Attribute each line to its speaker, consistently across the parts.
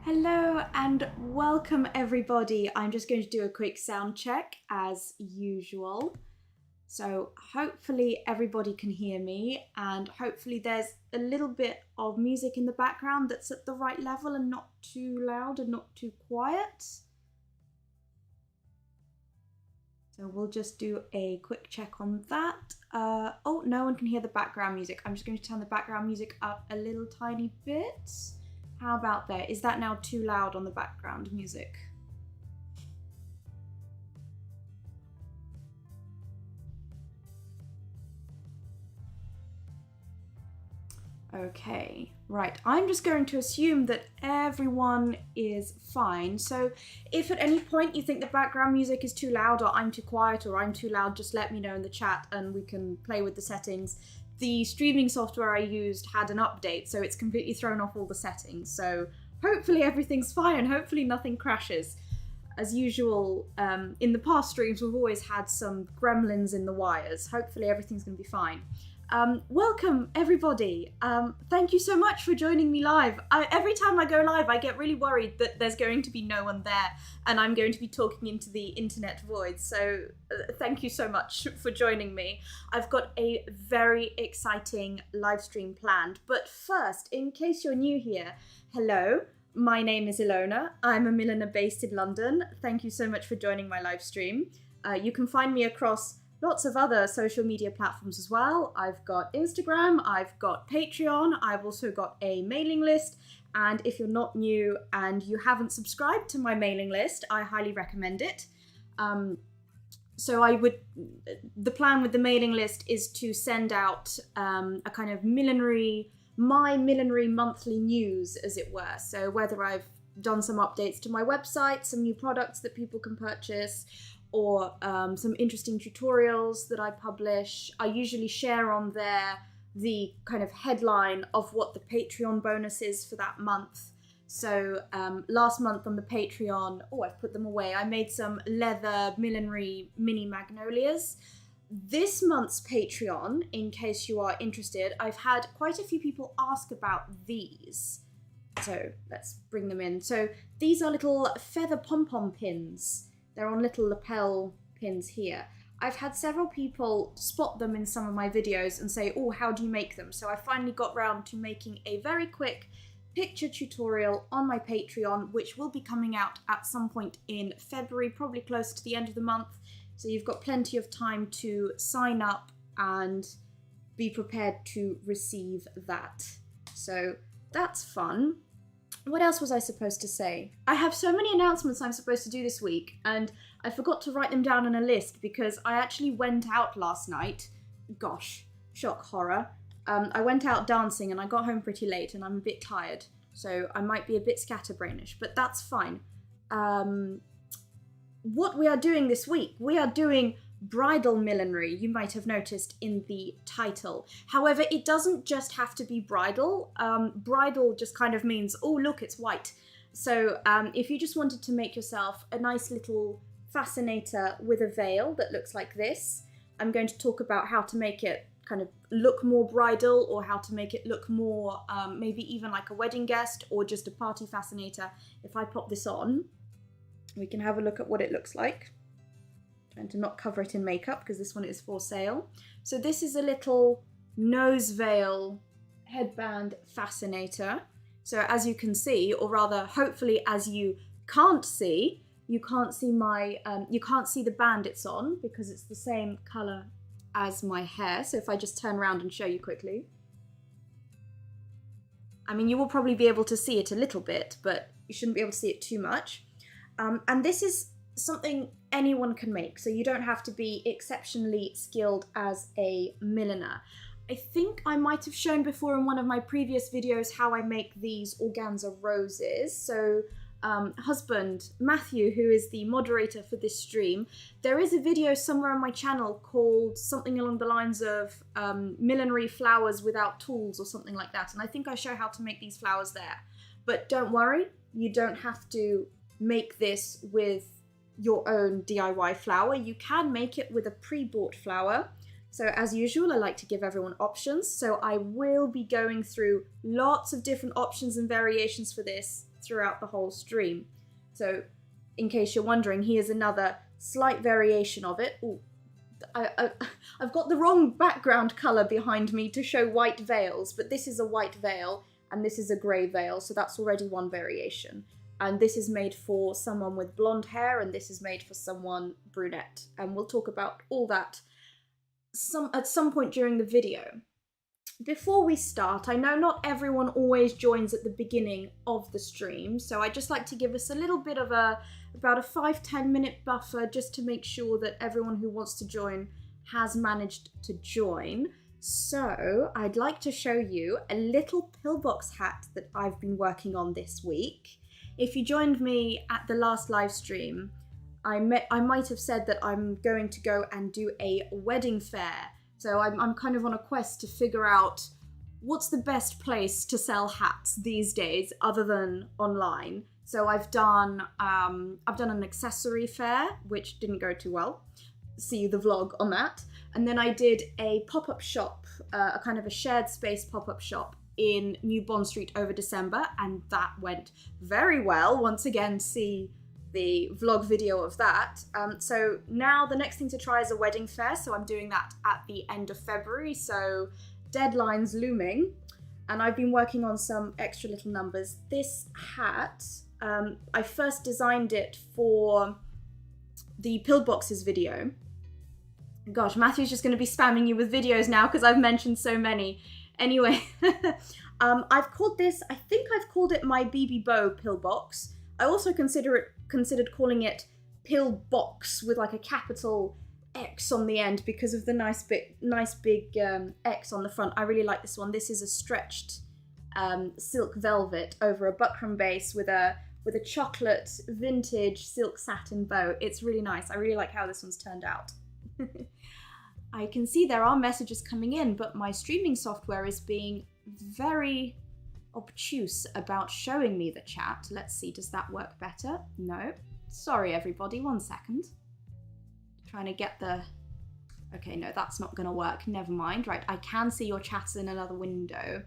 Speaker 1: Hello and welcome everybody. I'm just going to do a quick sound check as usual. So hopefully everybody can hear me, and hopefully there's a little bit of music in the background that's at the right level and not too loud and not too quiet. So we'll just do a quick check on that. Oh, no one can hear the background music. I'm just going to turn the background music up a little tiny bit. How about there? Is that now too loud on the background music? Okay, right. I'm just going to assume that everyone is fine. So if at any point you think the background music is too loud, or I'm too quiet, or I'm too loud, just let me know in the chat and we can play with the settings. The streaming software I used had an update, so it's completely thrown off all the settings. So hopefully everything's fine and hopefully nothing crashes. As usual, in the past streams, we've always had some gremlins in the wires. Hopefully everything's going to be fine. Welcome everybody. Thank you so much for joining me live. Every time I go live, I get really worried that there's going to be no one there and I'm going to be talking into the internet void. So thank you so much for joining me. I've got a very exciting live stream planned. But first, in case you're new here, hello. My name is Ilona. I'm a milliner based in London. Thank you so much for joining my live stream. You can find me across lots of other social media platforms as well. I've got Instagram, I've got Patreon, I've also got a mailing list. And if you're not new and you haven't subscribed to my mailing list, I highly recommend it. The plan with the mailing list is to send out a kind of my millinery monthly news, as it were. So whether I've done some updates to my website, some new products that people can purchase, or some interesting tutorials that I publish. I usually share on there the kind of headline of what the Patreon bonus is for that month. So last month on the Patreon, oh, I've put them away, I made some leather millinery mini magnolias. This month's Patreon, in case you are interested, I've had quite a few people ask about these. So let's bring them in. So these are little feather pom-pom pins. They're on little lapel pins here. I've had several people spot them in some of my videos and say, oh, how do you make them? So I finally got round to making a very quick picture tutorial on my Patreon, which will be coming out at some point in February, probably close to the end of the month. So you've got plenty of time to sign up and be prepared to receive that. So that's fun. What else was I supposed to say? I have so many announcements I'm supposed to do this week, and I forgot to write them down on a list because I actually went out last night. Gosh, shock horror. I went out dancing and I got home pretty late and I'm a bit tired, so I might be a bit scatterbrainish, but that's fine. What we are doing this week, we are doing Bridal Millinery, you might have noticed in the title. However, it doesn't just have to be bridal. Bridal just kind of means, oh look, it's white. So if you just wanted to make yourself a nice little fascinator with a veil that looks like this, I'm going to talk about how to make it kind of look more bridal, or how to make it look more maybe even like a wedding guest or just a party fascinator. If I pop this on, we can have a look at what it looks like. Trying to not cover it in makeup because this one is for sale. So this is a little nose veil headband fascinator. So as you can see, or rather hopefully as you can't see my you can't see the band it's on because it's the same color as my hair. So if I just turn around and show you quickly, I mean, you will probably be able to see it a little bit, but you shouldn't be able to see it too much. And this is something anyone can make, so you don't have to be exceptionally skilled as a milliner. I think I might have shown before in one of my previous videos how I make these organza roses. So husband Matthew, who is the moderator for this stream, there is a video somewhere on my channel called something along the lines of millinery flowers without tools or something like that, and I think I show how to make these flowers there. But don't worry, you don't have to make this with your own DIY flower. You can make it with a pre-bought flower. So as usual, I like to give everyone options, so I will be going through lots of different options and variations for this throughout the whole stream. So in case you're wondering, here's another slight variation of it. Ooh, I've got the wrong background color behind me to show white veils, but this is a white veil and this is a gray veil, so that's already one variation. And this is made for someone with blonde hair, and this is made for someone brunette. And we'll talk about all that at some point during the video. Before we start, I know not everyone always joins at the beginning of the stream, so I just like to give us a little bit of about a 5-10 minute buffer just to make sure that everyone who wants to join has managed to join. So I'd like to show you a little pillbox hat that I've been working on this week. If you joined me at the last live stream, I might have said that I'm going to go and do a wedding fair. So I'm kind of on a quest to figure out what's the best place to sell hats these days other than online. So I've done an accessory fair, which didn't go too well. See the vlog on that. And then I did a pop-up shop, a kind of a shared space pop-up shop in New Bond Street over December, and that went very well. Once again, see the vlog video of that. So now the next thing to try is a wedding fair, so I'm doing that at the end of February, so deadline's looming, and I've been working on some extra little numbers. This hat, I first designed it for the pillboxes video. Gosh, Matthew's just going to be spamming you with videos now because I've mentioned so many. Anyway, I've called this, I think I've called it my BB Bow pillbox. I also considered calling it pillbox with like a capital X on the end because of the nice big X on the front. I really like this one. This is a stretched silk velvet over a buckram base with a chocolate vintage silk satin bow. It's really nice. I really like how this one's turned out. I can see there are messages coming in, but my streaming software is being very obtuse about showing me the chat. Let's see, does that work better? No. Sorry everybody, 1 second. Trying to get the... Okay, no, that's not gonna work. Never mind. Right, I can see your chats in another window.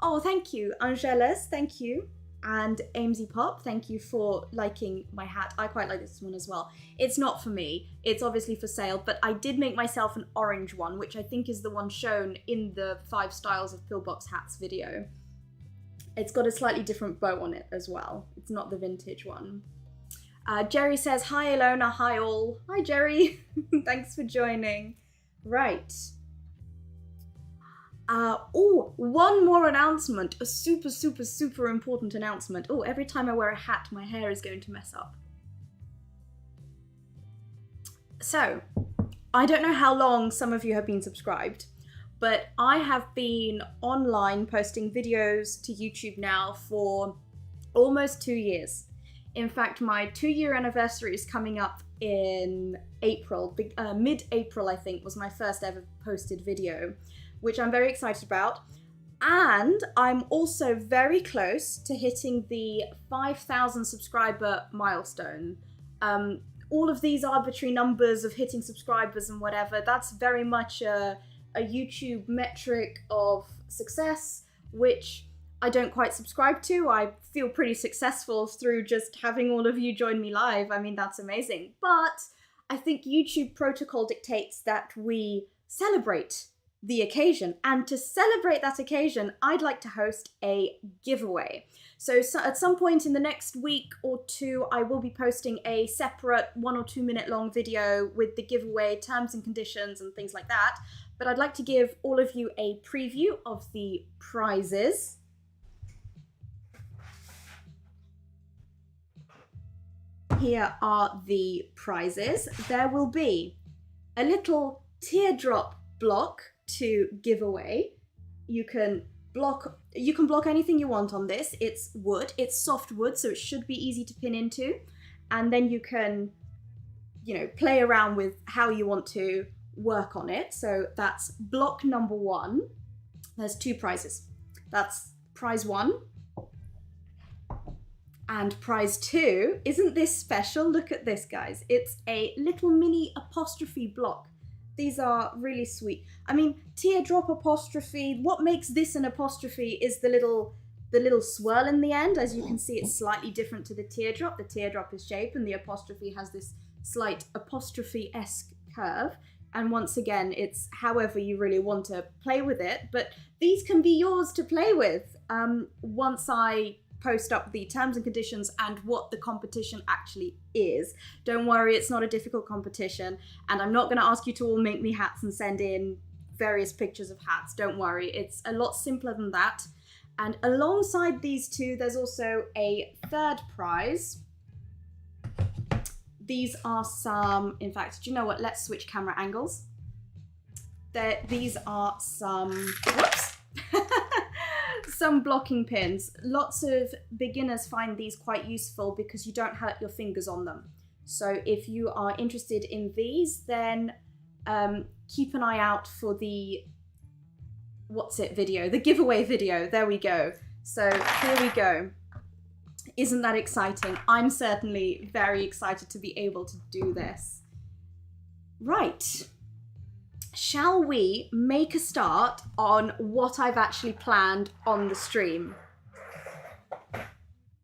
Speaker 1: Oh, thank you, Angeles, thank you. And Amesy Pop, thank you for liking my hat. I quite like this one as well. It's not for me, it's obviously for sale, but I did make myself an orange one, which I think is the one shown in the 5 styles of pillbox hats video. It's got a slightly different bow on it as well. It's not the vintage one. Jerry says, hi Ilona, hi all. Hi Jerry, thanks for joining. Right. Oh, one more announcement, a super, super, super important announcement. Oh, every time I wear a hat, my hair is going to mess up. So, I don't know how long some of you have been subscribed, but I have been online posting videos to YouTube now for almost 2 years. In fact, my 2-year anniversary is coming up in April, mid-April I think was my first ever posted video, which I'm very excited about. And I'm also very close to hitting the 5,000 subscriber milestone. All of these arbitrary numbers of hitting subscribers and whatever, that's very much a YouTube metric of success, which I don't quite subscribe to. I feel pretty successful through just having all of you join me live. I mean, that's amazing. But I think YouTube protocol dictates that we celebrate the occasion, and to celebrate that occasion, I'd like to host a giveaway. So at some point in the next week or two, I will be posting a separate 1 or 2 minute long video with the giveaway terms and conditions and things like that. But I'd like to give all of you a preview of the prizes. Here are the prizes. There will be a little teardrop block to give away. You can block anything you want on this. It's wood, it's soft wood, so it should be easy to pin into. And then you can, you know, play around with how you want to work on it. So that's block number 1. There's 2 prizes. That's prize 1 and prize 2. Isn't this special? Look at this, guys. It's a little mini apostrophe block. These are really sweet. I mean, teardrop apostrophe, what makes this an apostrophe is the little swirl in the end. As you can see, it's slightly different to the teardrop. The teardrop is shaped and the apostrophe has this slight apostrophe-esque curve. And once again, it's however you really want to play with it, but these can be yours to play with once I post up the terms and conditions and what the competition actually is. Don't worry, it's not a difficult competition, and I'm not going to ask you to all make me hats and send in various pictures of hats. Don't worry, it's a lot simpler than that. And alongside these 2, there's also a 3rd prize. These are some, in fact, do you know what? Let's switch camera angles. These are some, whoops, some blocking pins. Lots of beginners find these quite useful because you don't hurt your fingers on them. So if you are interested in these, then keep an eye out for the video, the giveaway video. There we go. So here we go. Isn't that exciting? I'm certainly very excited to be able to do this. Right. Shall we make a start on what I've actually planned on the stream?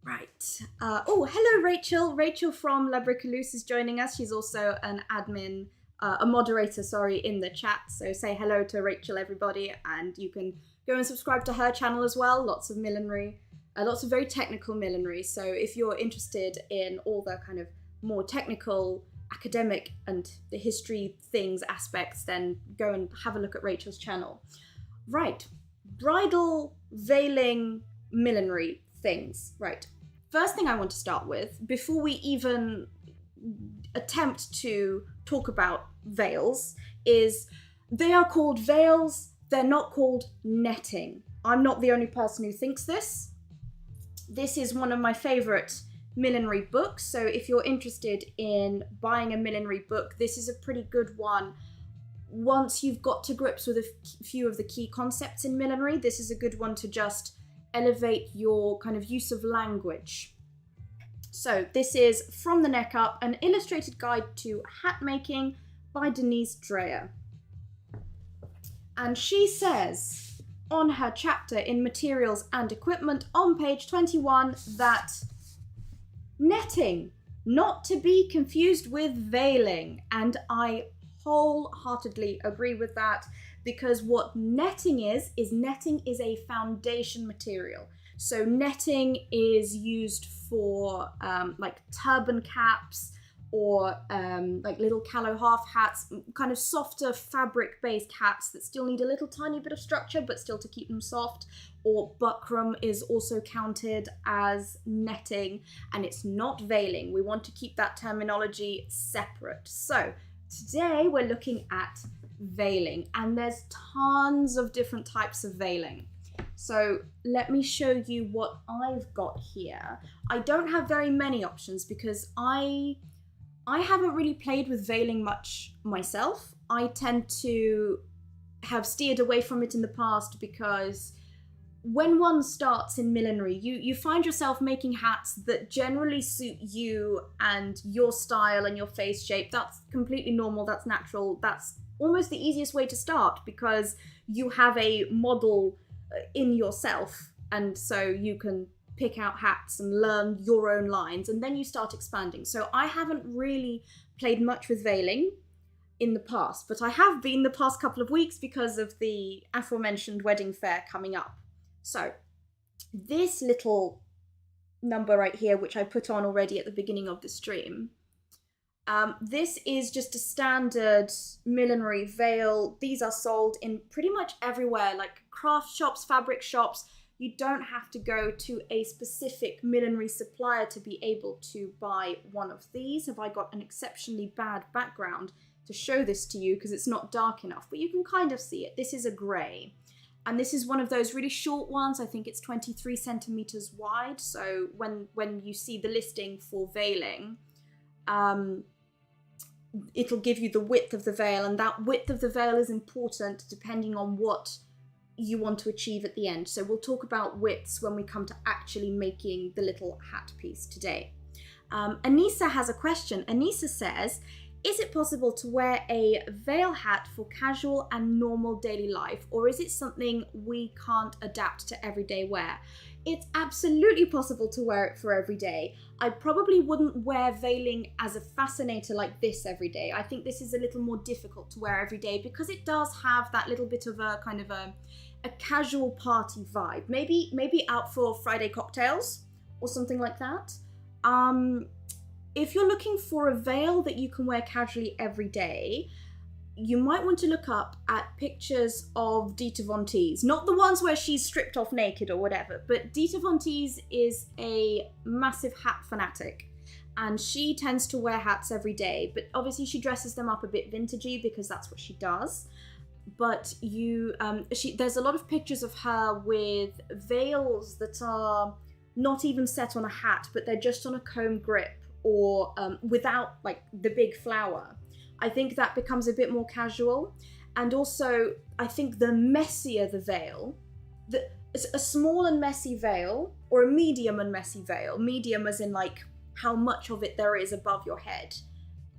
Speaker 1: Right. Oh, hello, Rachel. Rachel from La Bricoluse is joining us. She's also an admin, a moderator, sorry, in the chat. So say hello to Rachel, everybody. And you can go and subscribe to her channel as well. Lots of millinery, lots of very technical millinery. So if you're interested in all the kind of more technical, academic and the history things aspects, then go and have a look at Rachel's channel. Right, bridal veiling millinery things. Right, first thing I want to start with, before we even attempt to talk about veils, is they are called veils, they're not called netting. I'm not the only person who thinks this. This is one of my favorite millinery books, so if you're interested in buying a millinery book, this is a pretty good one. once you've got to grips with a few of the key concepts in millinery, this is a good one to just elevate your kind of use of language. So this is From the Neck Up, an illustrated guide to hat making by Denise Dreyer. And she says on her chapter in Materials and Equipment on page 21 that netting, not to be confused with veiling. And I wholeheartedly agree with that, because what netting is netting is a foundation material. So netting is used for like turban caps or like little callow half hats, kind of softer fabric-based hats that still need a little tiny bit of structure but still to keep them soft. Or buckram is also counted as netting, and it's not veiling. We want to keep that terminology separate. So today we're looking at veiling, and there's tons of different types of veiling. So let me show you what I've got here. I don't have very many options because I haven't really played with veiling much myself. I tend to have steered away from it in the past because when one starts in millinery, you find yourself making hats that generally suit you and your style and your face shape. That's completely normal, that's natural. That's almost the easiest way to start because you have a model in yourself, and so you can pick out hats and learn your own lines, and then you start expanding. So I haven't really played much with veiling in the past, but I have been the past couple of weeks because of the aforementioned wedding fair coming up. So this little number right here, which I put on already at the beginning of the stream, this is just a standard millinery veil. These are sold in pretty much everywhere, like craft shops, fabric shops. You don't have to go to a specific millinery supplier to be able to buy one of these. Have I got an exceptionally bad background to show this to you because it's not dark enough, but you can kind of see it. This is a grey. And this is one of those really short ones. I think it's 23 centimeters wide. So when you see the listing for veiling, it'll give you the width of the veil, and that width of the veil is important depending on what you want to achieve at the end. So we'll talk about widths when we come to actually making the little hat piece today. Anissa has a question. Anissa says, is it possible to wear a veil hat for casual and normal daily life, or is it something we can't adapt to everyday wear? It's absolutely possible to wear it for every day. I probably wouldn't wear veiling as a fascinator like this every day. I think this is a little more difficult to wear every day because it does have that little bit of a kind of a casual party vibe. Maybe out for Friday cocktails or something like that. If you're looking for a veil that you can wear casually every day, you might want to look up at pictures of Dita Von Teese. Not the ones where she's stripped off naked or whatever, but Dita Von Teese is a massive hat fanatic, and she tends to wear hats every day, but obviously she dresses them up a bit vintagey because that's what she does. But there's a lot of pictures of her with veils that are not even set on a hat, but they're just on a comb grip or without like the big flower. I think that becomes a bit more casual. And also, I think the messier the veil, a small and messy veil, or a medium and messy veil, medium as in like how much of it there is above your head,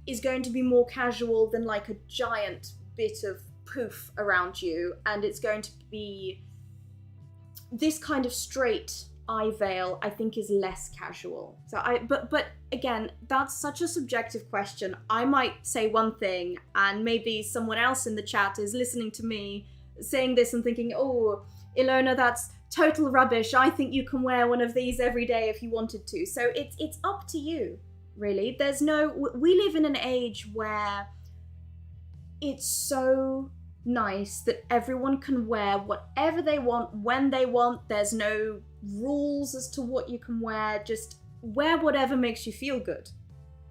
Speaker 1: is going to be more casual than like a giant bit of poof around you. And it's going to be this kind of straight eye veil, I think, is less casual. So but again, that's such a subjective question. I might say one thing and maybe someone else in the chat is listening to me saying this and thinking, oh, Ilona, that's total rubbish. I think you can wear one of these every day if you wanted to. So it's up to you, really. We live in an age where it's so nice that everyone can wear whatever they want when they want. There's no rules as to what you can wear. Just wear whatever makes you feel good.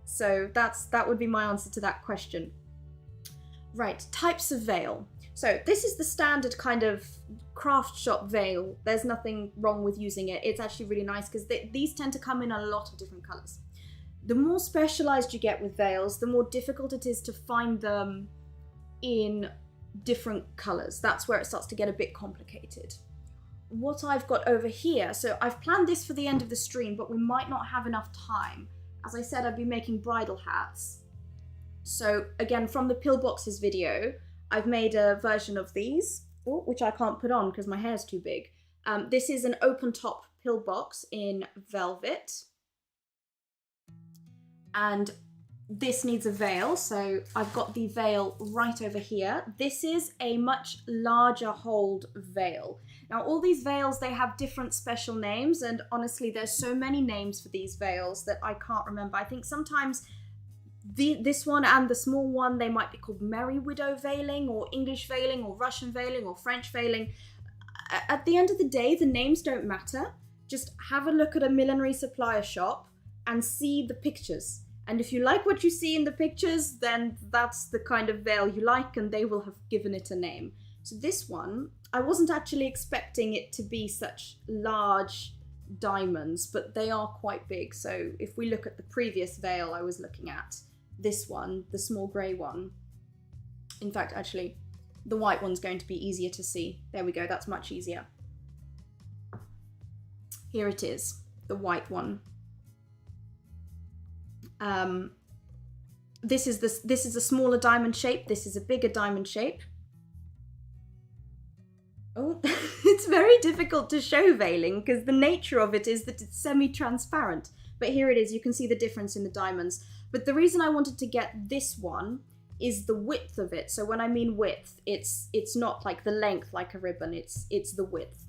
Speaker 1: So that would be my answer to that question. Right, types of veil. So this is the standard kind of craft shop veil. There's nothing wrong with using it. It's actually really nice because these tend to come in a lot of different colors. The more specialized you get with veils, the more difficult it is to find them in different colors. That's where it starts to get a bit complicated. What I've got over here, so I've planned this for the end of the stream, but we might not have enough time. As I said, I'd be making bridal hats. So again, from the pillboxes video, I've made a version of these, which I can't put on because my hair's too big. This is an open top pillbox in velvet. And this needs a veil, so I've got the veil right over here. This is a much larger hold veil. Now all these veils, they have different special names, and honestly there's so many names for these veils that I can't remember. I think sometimes this one and the small one, they might be called Merry Widow veiling, or English veiling, or Russian veiling, or French veiling. At the end of the day, the names don't matter. Just have a look at a millinery supplier shop and see the pictures. And if you like what you see in the pictures, then that's the kind of veil you like, and they will have given it a name. So this one, I wasn't actually expecting it to be such large diamonds, but they are quite big. So if we look at the previous veil I was looking at, this one, the small grey one, in fact, actually, the white one's going to be easier to see. There we go, that's much easier. Here it is, the white one. This is a smaller diamond shape. This is a bigger diamond shape. Oh, it's very difficult to show veiling because the nature of it is that it's semi-transparent. But here it is. You can see the difference in the diamonds. But the reason I wanted to get this one is the width of it. So when I mean width, it's not like the length like a ribbon. It's the width.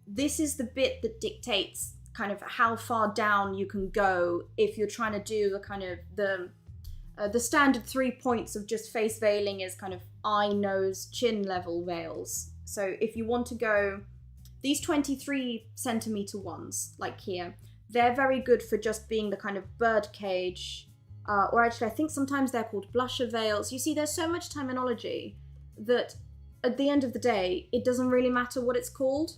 Speaker 1: This is the bit that dictates kind of how far down you can go if you're trying to do the kind of the standard 3 points of just face veiling is kind of eye, nose, chin level veils. So if you want to go, these 23 centimeter ones, like here, they're very good for just being the kind of birdcage, or actually I think sometimes they're called blusher veils. You see, there's so much terminology that at the end of the day, it doesn't really matter what it's called.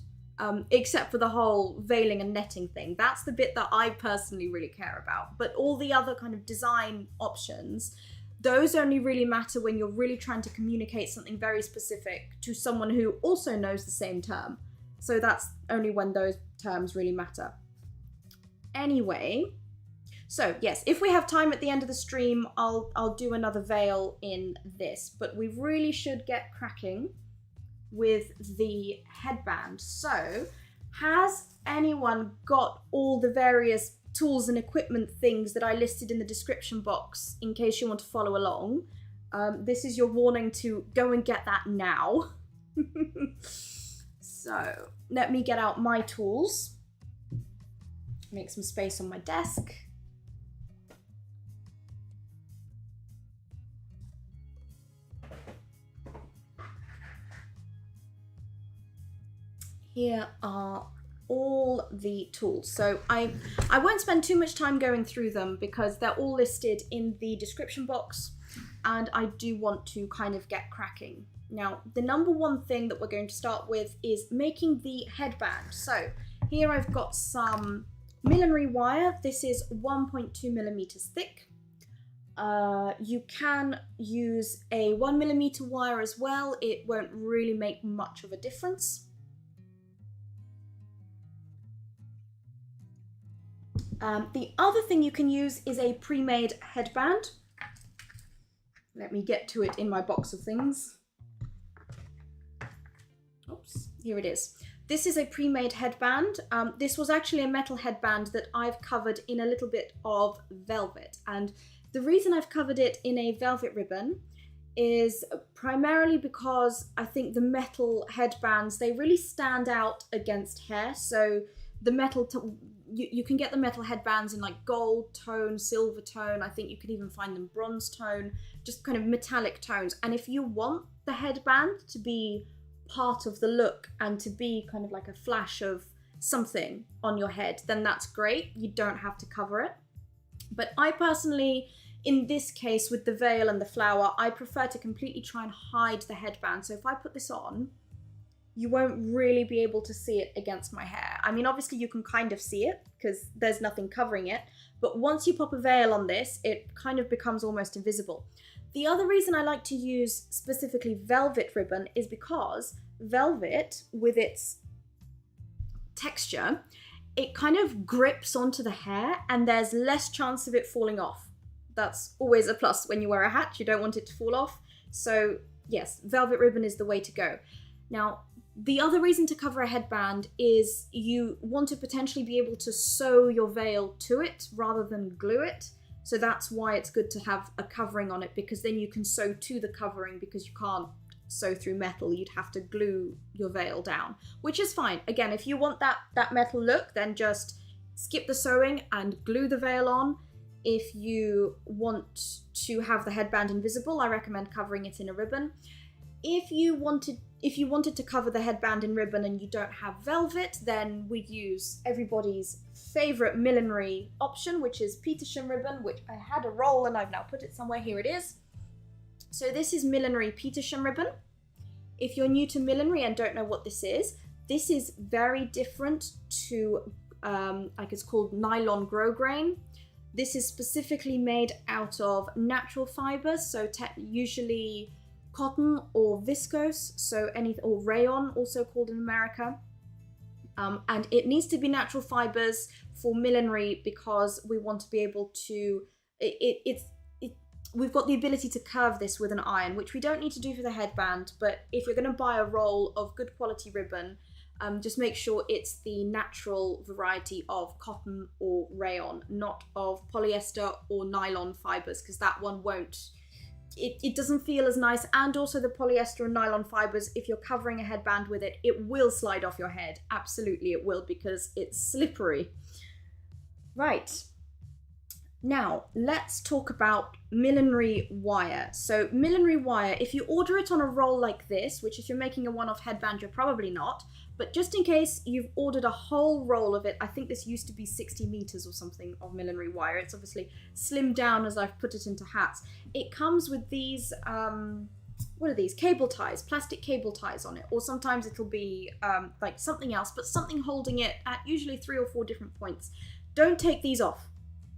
Speaker 1: Except for the whole veiling and netting thing. That's the bit that I personally really care about. But all the other kind of design options, those only really matter when you're really trying to communicate something very specific to someone who also knows the same term. So that's only when those terms really matter. Anyway, so yes, if we have time at the end of the stream, I'll do another veil in this. But we really should get cracking with the headband. So has anyone got all the various tools and equipment things that I listed in the description box in case you want to follow along? This is your warning to go and get that now. So let me get out my tools, make some space on my desk. Here are all the tools. So I won't spend too much time going through them because they're all listed in the description box and I do want to kind of get cracking. Now, the number one thing that we're going to start with is making the headband. So here I've got some millinery wire. This is 1.2 millimeters thick. You can use a 1 millimeter wire as well. It won't really make much of a difference. The other thing you can use is a pre-made headband. Let me get to it in my box of things. Oops, here it is. This is a pre-made headband. This was actually a metal headband that I've covered in a little bit of velvet. And the reason I've covered it in a velvet ribbon is primarily because I think the metal headbands, they really stand out against hair. So the metal, you can get the metal headbands in like gold tone, silver tone. I think you could even find them bronze tone, just kind of metallic tones. And if you want the headband to be part of the look and to be kind of like a flash of something on your head, then that's great. You don't have to cover it. But I personally, in this case with the veil and the flower, I prefer to completely try and hide the headband. So if I put this on, you won't really be able to see it against my hair. I mean, obviously you can kind of see it because there's nothing covering it, but once you pop a veil on this, it kind of becomes almost invisible. The other reason I like to use specifically velvet ribbon is because velvet, with its texture, it kind of grips onto the hair and there's less chance of it falling off. That's always a plus when you wear a hat, you don't want it to fall off. So yes, velvet ribbon is the way to go. Now, the other reason to cover a headband is you want to potentially be able to sew your veil to it rather than glue it. So that's why it's good to have a covering on it, because then you can sew to the covering, because you can't sew through metal. You'd have to glue your veil down, which is fine. Again, if you want that metal look, then just skip the sewing and glue the veil on. If you want to have the headband invisible, I recommend covering it in a ribbon. If you wanted to cover the headband in ribbon and you don't have velvet, then we use everybody's favorite millinery option, which is Petersham ribbon, which I had a roll and I've now put it somewhere. Here it is. So this is Millinery Petersham ribbon. If you're new to millinery and don't know what this is very different to, like it's called nylon grosgrain. This is specifically made out of natural fibers, so usually cotton or viscose, or rayon, also called in America. And it needs to be natural fibers for millinery because we want to be able to, we've got the ability to curve this with an iron, which we don't need to do for the headband, but if you're going to buy a roll of good quality ribbon, just make sure it's the natural variety of cotton or rayon, not of polyester or nylon fibers, because that one won't, it doesn't feel as nice. And also the polyester and nylon fibers, if you're covering a headband with it, it will slide off your head. Absolutely it will, because it's slippery. Right. Now, let's talk about millinery wire. So millinery wire, if you order it on a roll like this, which if you're making a one-off headband, you're probably not, but just in case you've ordered a whole roll of it, I think this used to be 60 meters or something of millinery wire. It's obviously slimmed down as I've put it into hats. It comes with these, what are these? Cable ties, plastic cable ties on it, or sometimes it'll be like something else, but something holding it at usually 3 or 4 different points. Don't take these off.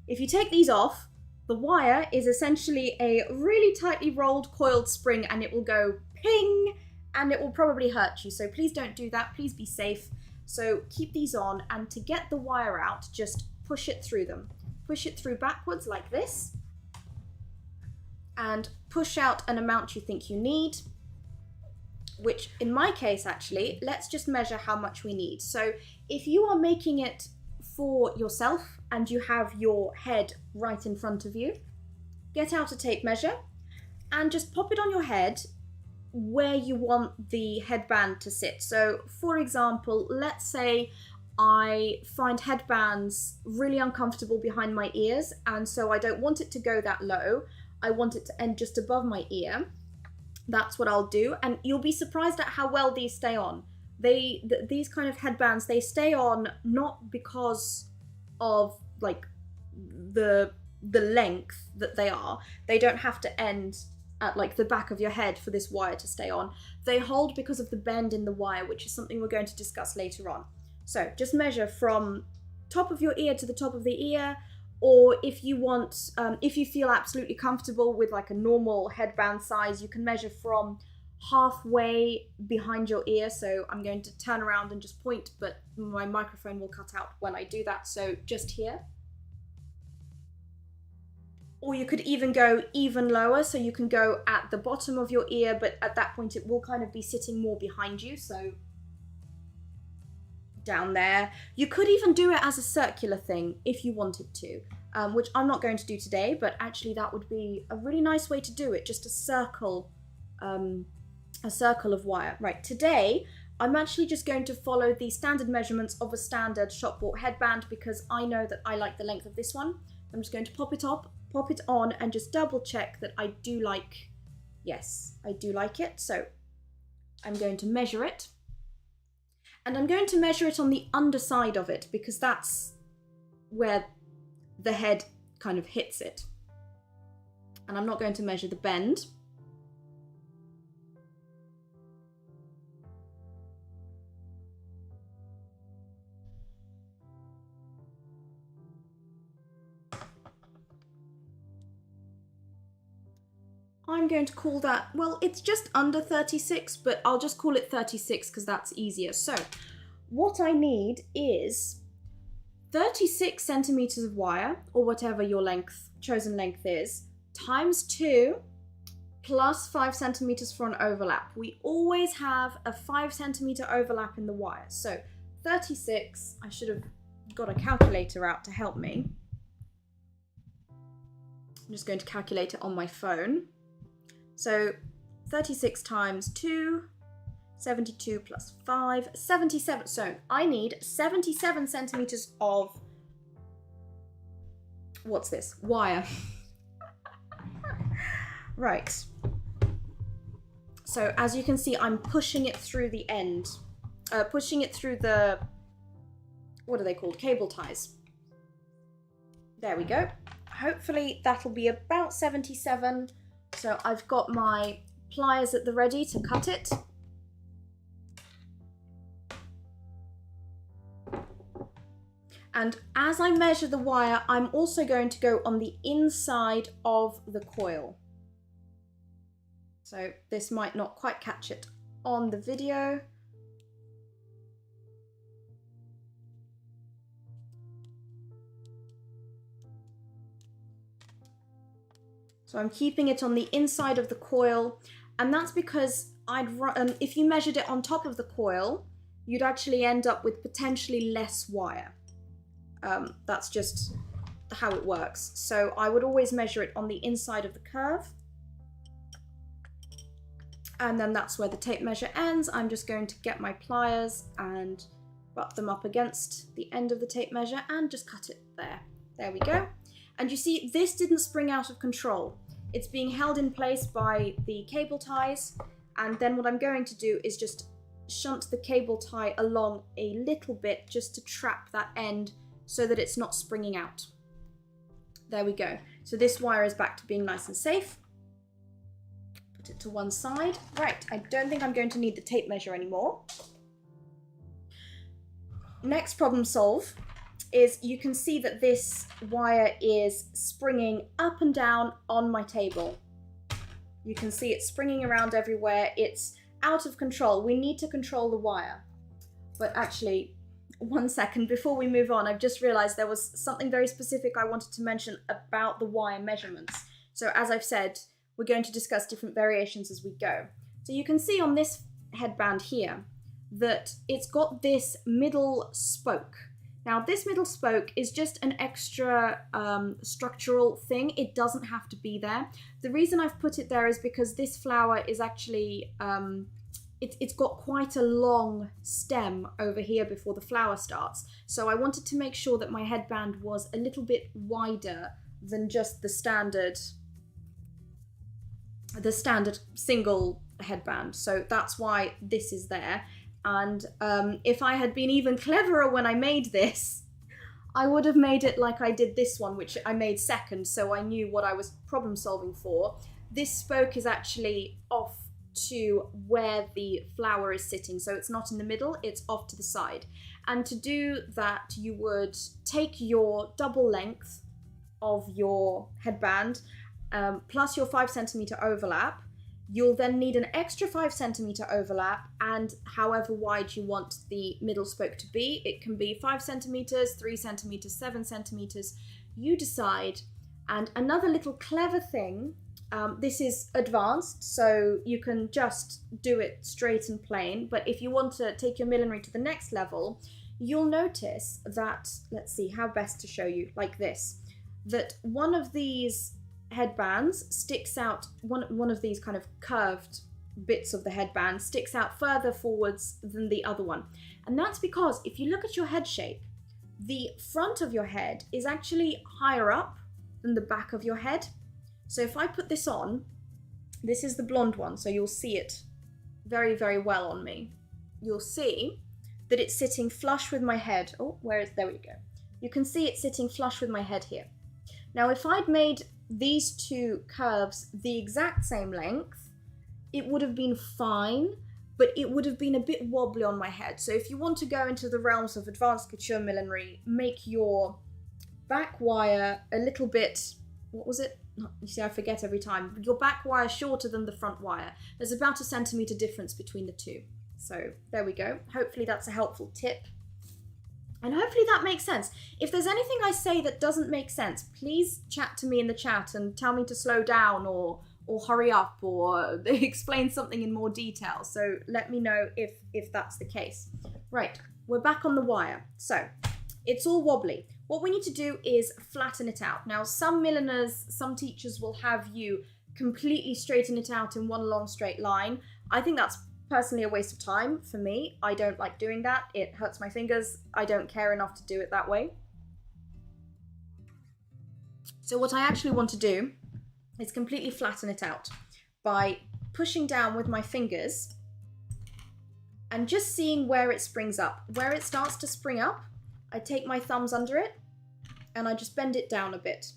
Speaker 1: If you take these off, the wire is essentially a really tightly rolled coiled spring and it will go ping and it will probably hurt you. So please don't do that. Please be safe. So keep these on, and to get the wire out, just push it through them. Push it through backwards like this and push out an amount you think you need, which in my case, actually, let's just measure how much we need. So if you are making it for yourself and you have your head right in front of you, get out a tape measure and just pop it on your head where you want the headband to sit. So for example, let's say I find headbands really uncomfortable behind my ears, and so I don't want it to go that low. I want it to end just above my ear. That's what I'll do, and you'll be surprised at how well these stay on. These kind of headbands, they stay on not because of like the length that they are. They don't have to end at like the back of your head for this wire to stay on. They hold because of the bend in the wire, which is something we're going to discuss later on. So just measure from top of your ear to the top of the ear, or if you want, if you feel absolutely comfortable with like a normal headband size, you can measure from halfway behind your ear. So I'm going to turn around and just point, but my microphone will cut out when I do that. So just here. Or you could even go even lower, so you can go at the bottom of your ear, but at that point it will kind of be sitting more behind you, so down there. You could even do it as a circular thing if you wanted to, which I'm not going to do today, but actually that would be a really nice way to do it, just a circle of wire. Right, today I'm actually just going to follow the standard measurements of a standard shop bought headband, because I know that I like the length of this one. I'm just going to pop it on and just double check that I do like, yes, I do like it. So I'm going to measure it, and I'm going to measure it on the underside of it because that's where the head kind of hits it. And I'm not going to measure the bend. I'm going to call that, well, it's just under 36, but I'll just call it 36 because that's easier. So what I need is 36 centimeters of wire, or whatever your chosen length is, times 2 plus 5 centimeters for an overlap. We always have a 5 centimeter overlap in the wire. So 36, I should have got a calculator out to help me. I'm just going to calculate it on my phone. So 36 times 2, 72 plus 5, 77. So I need 77 centimeters of, what's this? Wire. Right. So as you can see, I'm pushing it through the end, pushing it through the, what are they called? Cable ties. There we go. Hopefully that'll be about 77. So I've got my pliers at the ready to cut it. And as I measure the wire, I'm also going to go on the inside of the coil. So this might not quite catch it on the video. So I'm keeping it on the inside of the coil, and that's because if you measured it on top of the coil, you'd actually end up with potentially less wire. That's just how it works. So I would always measure it on the inside of the curve. And then that's where the tape measure ends. I'm just going to get my pliers and butt them up against the end of the tape measure and just cut it there. There we go. And you see, this didn't spring out of control. It's being held in place by the cable ties. And then what I'm going to do is just shunt the cable tie along a little bit just to trap that end so that it's not springing out. There we go. So this wire is back to being nice and safe. Put it to one side. Right, I don't think I'm going to need the tape measure anymore. Next problem solve is you can see that this wire is springing up and down on my table. You can see it springing around everywhere. It's out of control. We need to control the wire. But actually, one second before we move on, I've just realized there was something very specific I wanted to mention about the wire measurements. So as I've said, we're going to discuss different variations as we go. So you can see on this headband here that it's got this middle spoke. Now this middle spoke is just an extra structural thing. It doesn't have to be there. The reason I've put it there is because this flower is actually, it's got quite a long stem over here before the flower starts. So I wanted to make sure that my headband was a little bit wider than just the standard single headband. So that's why this is there. And if I had been even cleverer when I made this, I would have made it like I did this one, which I made second, so I knew what I was problem solving for. This spoke is actually off to where the flower is sitting, so it's not in the middle, it's off to the side. And to do that, you would take your double length of your headband plus your 5 centimeter overlap. You'll then need an extra 5 centimeter overlap, and however wide you want the middle spoke to be. It can be 5 centimeters, 3 centimeters, 7 centimeters, you decide. And another little clever thing, this is advanced, so you can just do it straight and plain, but if you want to take your millinery to the next level, you'll notice that, let's see how best to show you, like this, that one of these headbands sticks out, one of these kind of curved bits of the headband sticks out further forwards than the other one. And that's because if you look at your head shape, the front of your head is actually higher up than the back of your head. So if I put this on, this is the blonde one, so you'll see it very, very well on me. You'll see that it's sitting flush with my head. Oh, there we go. You can see it sitting flush with my head here. Now, if I'd made these two curves the exact same length, it would have been fine, but it would have been a bit wobbly on my head. So if you want to go into the realms of advanced couture millinery, make your back wire a little bit what was it? You see, I forget every time. Your back wire shorter than the front wire. There's about a centimetre difference between the two. So there we go. Hopefully that's a helpful tip. And hopefully that makes sense. If there's anything I say that doesn't make sense, please chat to me in the chat and tell me to slow down or hurry up or explain something in more detail. So let me know if that's the case. Right, we're back on the wire. So it's all wobbly. What we need to do is flatten it out. Now, some milliners, some teachers will have you completely straighten it out in one long straight line. I think that's personally a waste of time for me. I don't like doing that. It hurts my fingers. I don't care enough to do it that way. So what I actually want to do is completely flatten it out by pushing down with my fingers and just seeing where it springs up. Where it starts to spring up, I take my thumbs under it and I just bend it down a bit.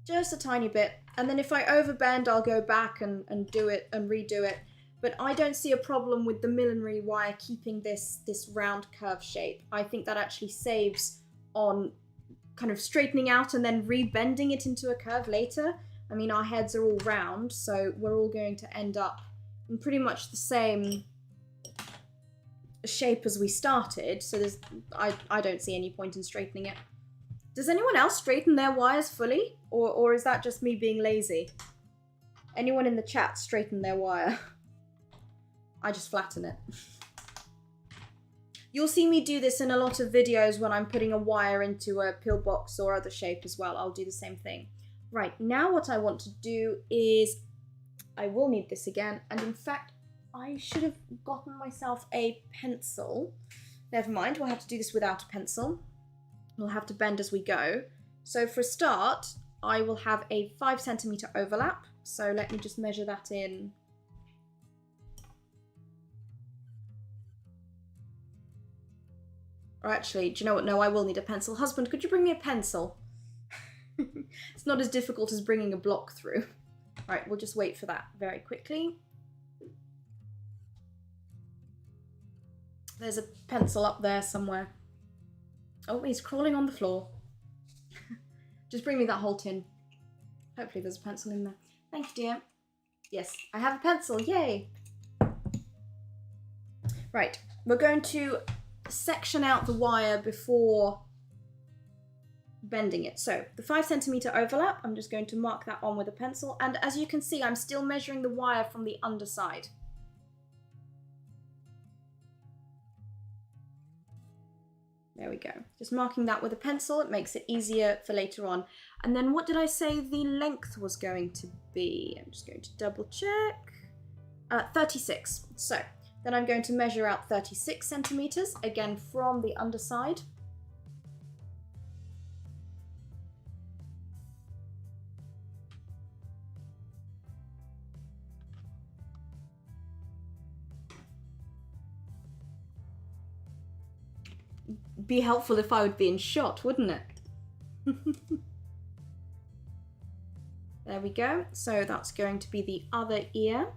Speaker 1: Just a tiny bit. And then if I overbend, I'll go back and do it and redo it. But I don't see a problem with the millinery wire keeping this round curve shape. I think that actually saves on kind of straightening out and then rebending it into a curve later. I mean, our heads are all round, so we're all going to end up in pretty much the same shape as we started. So I don't see any point in straightening it. Does anyone else straighten their wires fully? Or is that just me being lazy? Anyone in the chat straighten their wire? I just flatten it. You'll see me do this in a lot of videos when I'm putting a wire into a pillbox or other shape as well. I'll do the same thing. Right, now what I want to do is, I will need this again, and in fact, I should have gotten myself a pencil. Never mind, we'll have to do this without a pencil. We'll have to bend as we go. So for a start, I will have a 5 centimetre overlap. So let me just measure that in. Or actually, do you know what? No, I will need a pencil. Husband, could you bring me a pencil? It's not as difficult as bringing a block through. All right, we'll just wait for that very quickly. There's a pencil up there somewhere. Oh, he's crawling on the floor. Just bring me that whole tin. Hopefully there's a pencil in there. Thank you, dear. Yes, I have a pencil. Yay! Right, we're going to section out the wire before bending it. So the 5 centimetre overlap, I'm just going to mark that on with a pencil. And as you can see, I'm still measuring the wire from the underside. There we go. Just marking that with a pencil. It makes it easier for later on. And then what did I say the length was going to be? I'm just going to double check. 36. So then I'm going to measure out 36 centimetres, again from the underside. Be helpful if I would be in shot, wouldn't it? There we go. So that's going to be the other ear.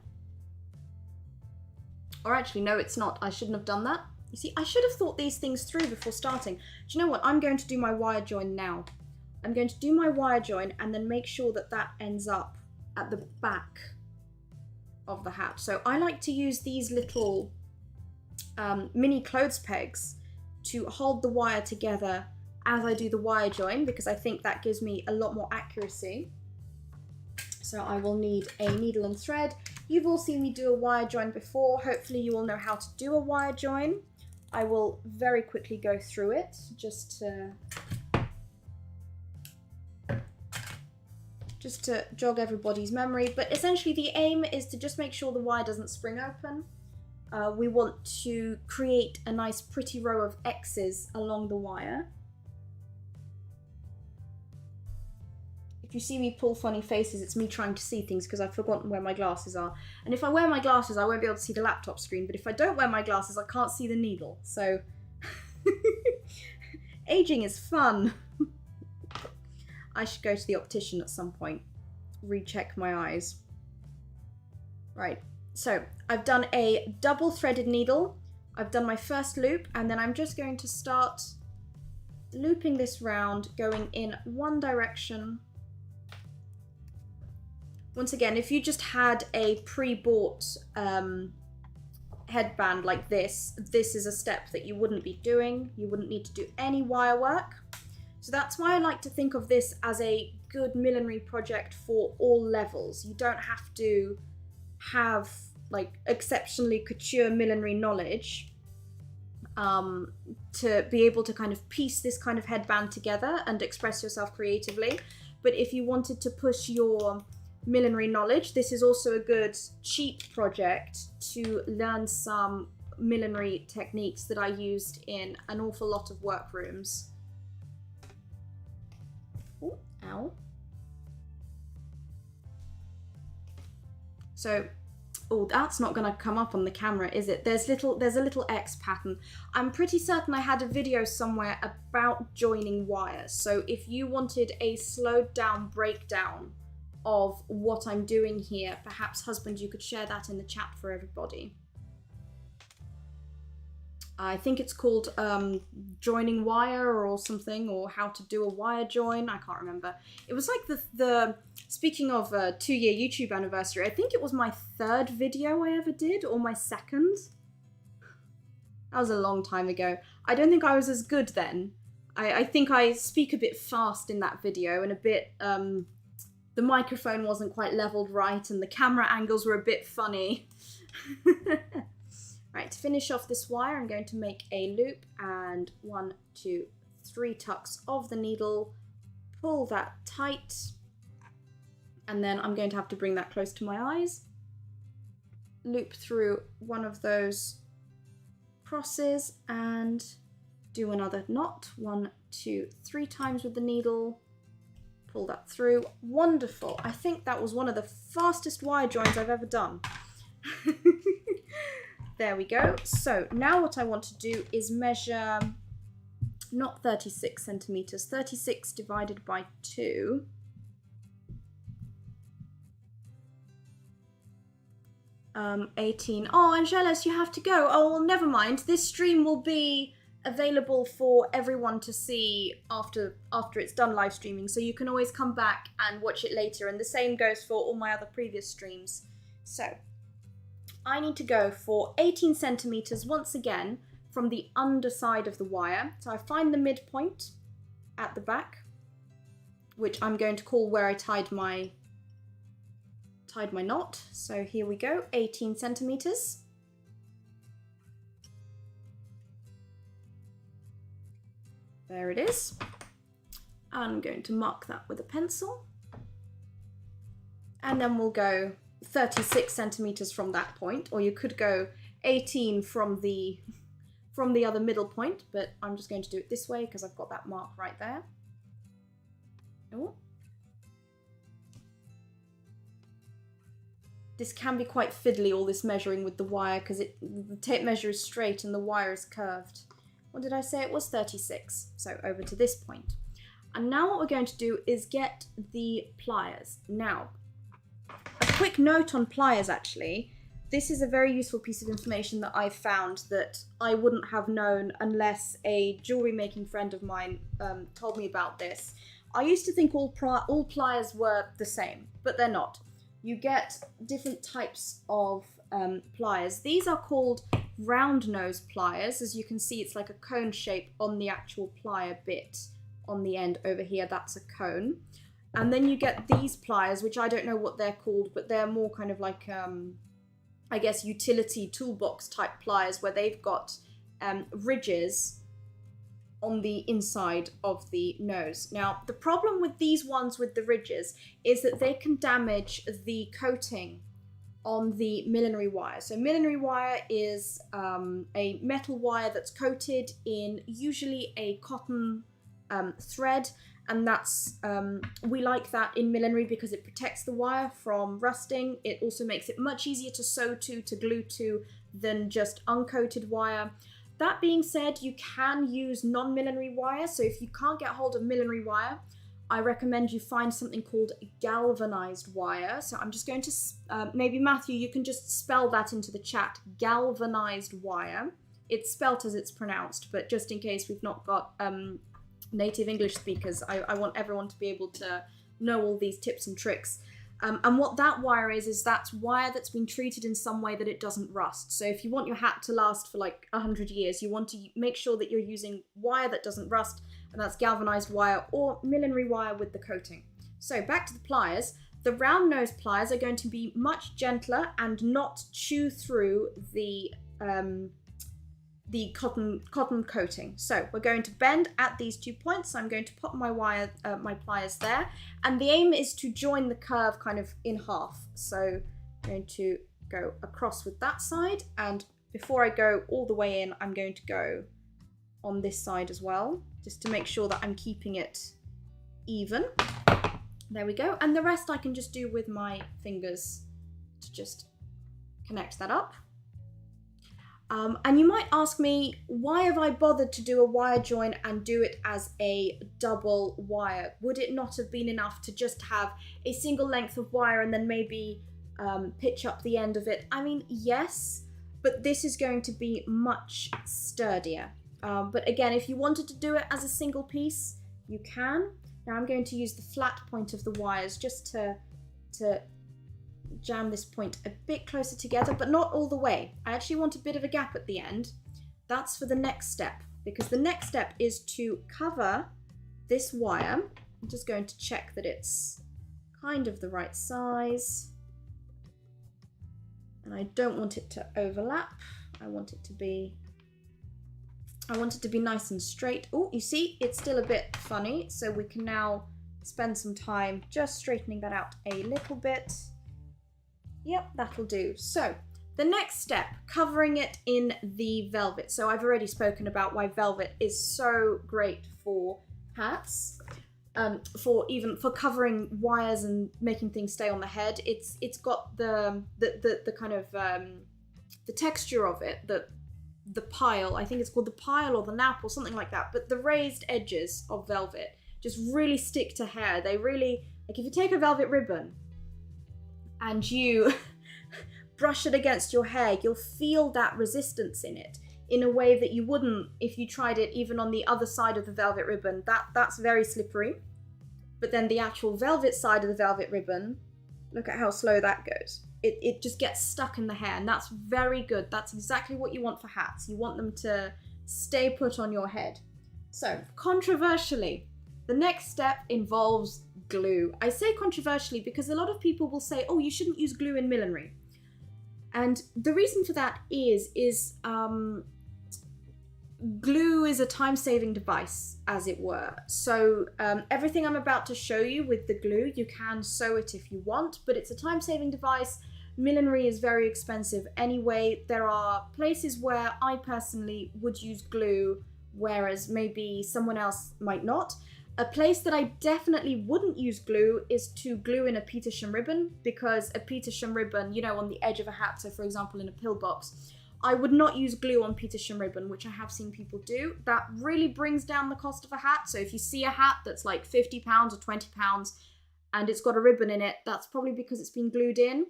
Speaker 1: Or actually, no, it's not. I shouldn't have done that. You see, I should have thought these things through before starting. Do you know what? I'm going to do my wire join now. I'm going to do my wire join and then make sure that that ends up at the back of the hat. So I like to use these little mini clothes pegs to hold the wire together as I do the wire join, because I think that gives me a lot more accuracy. So I will need a needle and thread. You've all seen me do a wire join before. Hopefully you all know how to do a wire join. I will very quickly go through it just to jog everybody's memory. But essentially the aim is to just make sure the wire doesn't spring open. We want to create a nice pretty row of X's along the wire. If you see me pull funny faces, it's me trying to see things because I've forgotten where my glasses are. And if I wear my glasses, I won't be able to see the laptop screen. But if I don't wear my glasses, I can't see the needle. So aging is fun. I should go to the optician at some point, recheck my eyes. Right, so I've done a double threaded needle. I've done my first loop, and then I'm just going to start looping this round, going in one direction. Once again, if you just had a pre-bought headband like this is a step that you wouldn't be doing. You wouldn't need to do any wire work. So that's why I like to think of this as a good millinery project for all levels. You don't have to have like exceptionally couture millinery knowledge to be able to kind of piece this kind of headband together and express yourself creatively. But if you wanted to push your millinery knowledge, this is also a good cheap project to learn some millinery techniques that I used in an awful lot of workrooms. Ooh, ow. So, oh, that's not gonna come up on the camera, is it? There's a little X pattern. I'm pretty certain I had a video somewhere about joining wires. So if you wanted a slowed down breakdown of what I'm doing here, perhaps husband, you could share that in the chat for everybody. I think it's called joining wire or something, or how to do a wire join. I can't remember. It was like the speaking of 2-year YouTube anniversary, I think it was my 3rd video I ever did, or my 2nd. That was a long time ago. I don't think I was as good then. I think I speak a bit fast in that video, and a bit, the microphone wasn't quite leveled right, and the camera angles were a bit funny. Right, to finish off this wire, I'm going to make a loop and 1, 2, 3 tucks of the needle, pull that tight, and then I'm going to have to bring that close to my eyes, loop through one of those crosses and do another knot, 1, 2, 3 times with the needle, pull that through. Wonderful. I think that was one of the fastest wire joins I've ever done. There we go. So now what I want to do is measure, not 36 centimeters, 36 divided by 2. Um, 18. Oh, Angeles, you have to go. Oh, well, never mind. This stream will be available for everyone to see after it's done live streaming, so you can always come back and watch it later, and the same goes for all my other previous streams. So I need to go for 18 centimeters once again from the underside of the wire. So I find the midpoint at the back, which I'm going to call where I tied my knot. So here we go, 18 centimeters. There it is. I'm going to mark that with a pencil. And then we'll go 36 centimeters from that point, or you could go 18 from the other middle point, but I'm just going to do it this way because I've got that mark right there. Oh. This can be quite fiddly, all this measuring with the wire, because the tape measure is straight and the wire is curved. What did I say? It was 36. So over to this point. And now what we're going to do is get the pliers. Now, a quick note on pliers actually. This is a very useful piece of information that I found that I wouldn't have known unless a jewelry making friend of mine told me about this. I used to think all pliers were the same, but they're not. You get different types of pliers. These are called round nose pliers. As you can see, it's like a cone shape on the actual plier bit on the end over here. That's a cone. And then you get these pliers, which I don't know what they're called, but they're more kind of like, I guess, utility toolbox type pliers, where they've got ridges on the inside of the nose. Now, the problem with these ones with the ridges is that they can damage the coating on the millinery wire. So millinery wire is a metal wire that's coated in usually a cotton thread, and that's we like that in millinery because it protects the wire from rusting. It also makes it much easier to sew to glue to than just uncoated wire. That being said, you can use non-millinery wire. So if you can't get hold of millinery wire, I recommend you find something called galvanized wire. So I'm just going to, maybe Matthew, you can just spell that into the chat, galvanized wire. It's spelt as it's pronounced, but just in case we've not got native English speakers. I want everyone to be able to know all these tips and tricks. And what that wire is that's wire that's been treated in some way that it doesn't rust. So if you want your hat to last for like 100 years, you want to make sure that you're using wire that doesn't rust, and that's galvanized wire or millinery wire with the coating. So back to the pliers. The round nose pliers are going to be much gentler and not chew through the cotton coating. So we're going to bend at these 2 points. So I'm going to pop my pliers there, and the aim is to join the curve kind of in half. So I'm going to go across with that side, and before I go all the way in, I'm going to go on this side as well, just to make sure that I'm keeping it even. There we go. And the rest I can just do with my fingers to just connect that up. And you might ask me, why have I bothered to do a wire join and do it as a double wire? Would it not have been enough to just have a single length of wire and then maybe pitch up the end of it? I mean, yes, but this is going to be much sturdier. But again, if you wanted to do it as a single piece, you can. Now I'm going to use the flat point of the wires just to jam this point a bit closer together, but not all the way. I actually want a bit of a gap at the end. That's for the next step, because the next step is to cover this wire. I'm just going to check that it's kind of the right size. And I don't want it to overlap. I want it to be nice and straight. Oh, you see, it's still a bit funny, so we can now spend some time just straightening that out a little bit. Yep, that'll do. So the next step, covering it in the velvet. So I've already spoken about why velvet is so great for hats, for covering wires and making things stay on the head. It's got the kind of the texture of it, the pile, I think it's called the pile or the nap or something like that, but the raised edges of velvet just really stick to hair. They really, like if you take a velvet ribbon and you brush it against your hair, you'll feel that resistance in it in a way that you wouldn't if you tried it even on the other side of the velvet ribbon. That's very slippery. But then the actual velvet side of the velvet ribbon, look at how slow that goes. It just gets stuck in the hair, and that's very good. That's exactly what you want for hats. You want them to stay put on your head. So, controversially, the next step involves glue. I say controversially because a lot of people will say, oh, you shouldn't use glue in millinery. And the reason for that is glue is a time-saving device, as it were. So everything I'm about to show you with the glue, you can sew it if you want, but it's a time-saving device. Millinery is very expensive anyway. There are places where I personally would use glue, whereas maybe someone else might not. A place that I definitely wouldn't use glue is to glue in a Petersham ribbon, because a Petersham ribbon, you know, on the edge of a hat, so for example in a pillbox, I would not use glue on Petersham ribbon, which I have seen people do. That really brings down the cost of a hat. So if you see a hat that's like £50 or £20 and it's got a ribbon in it, that's probably because it's been glued in.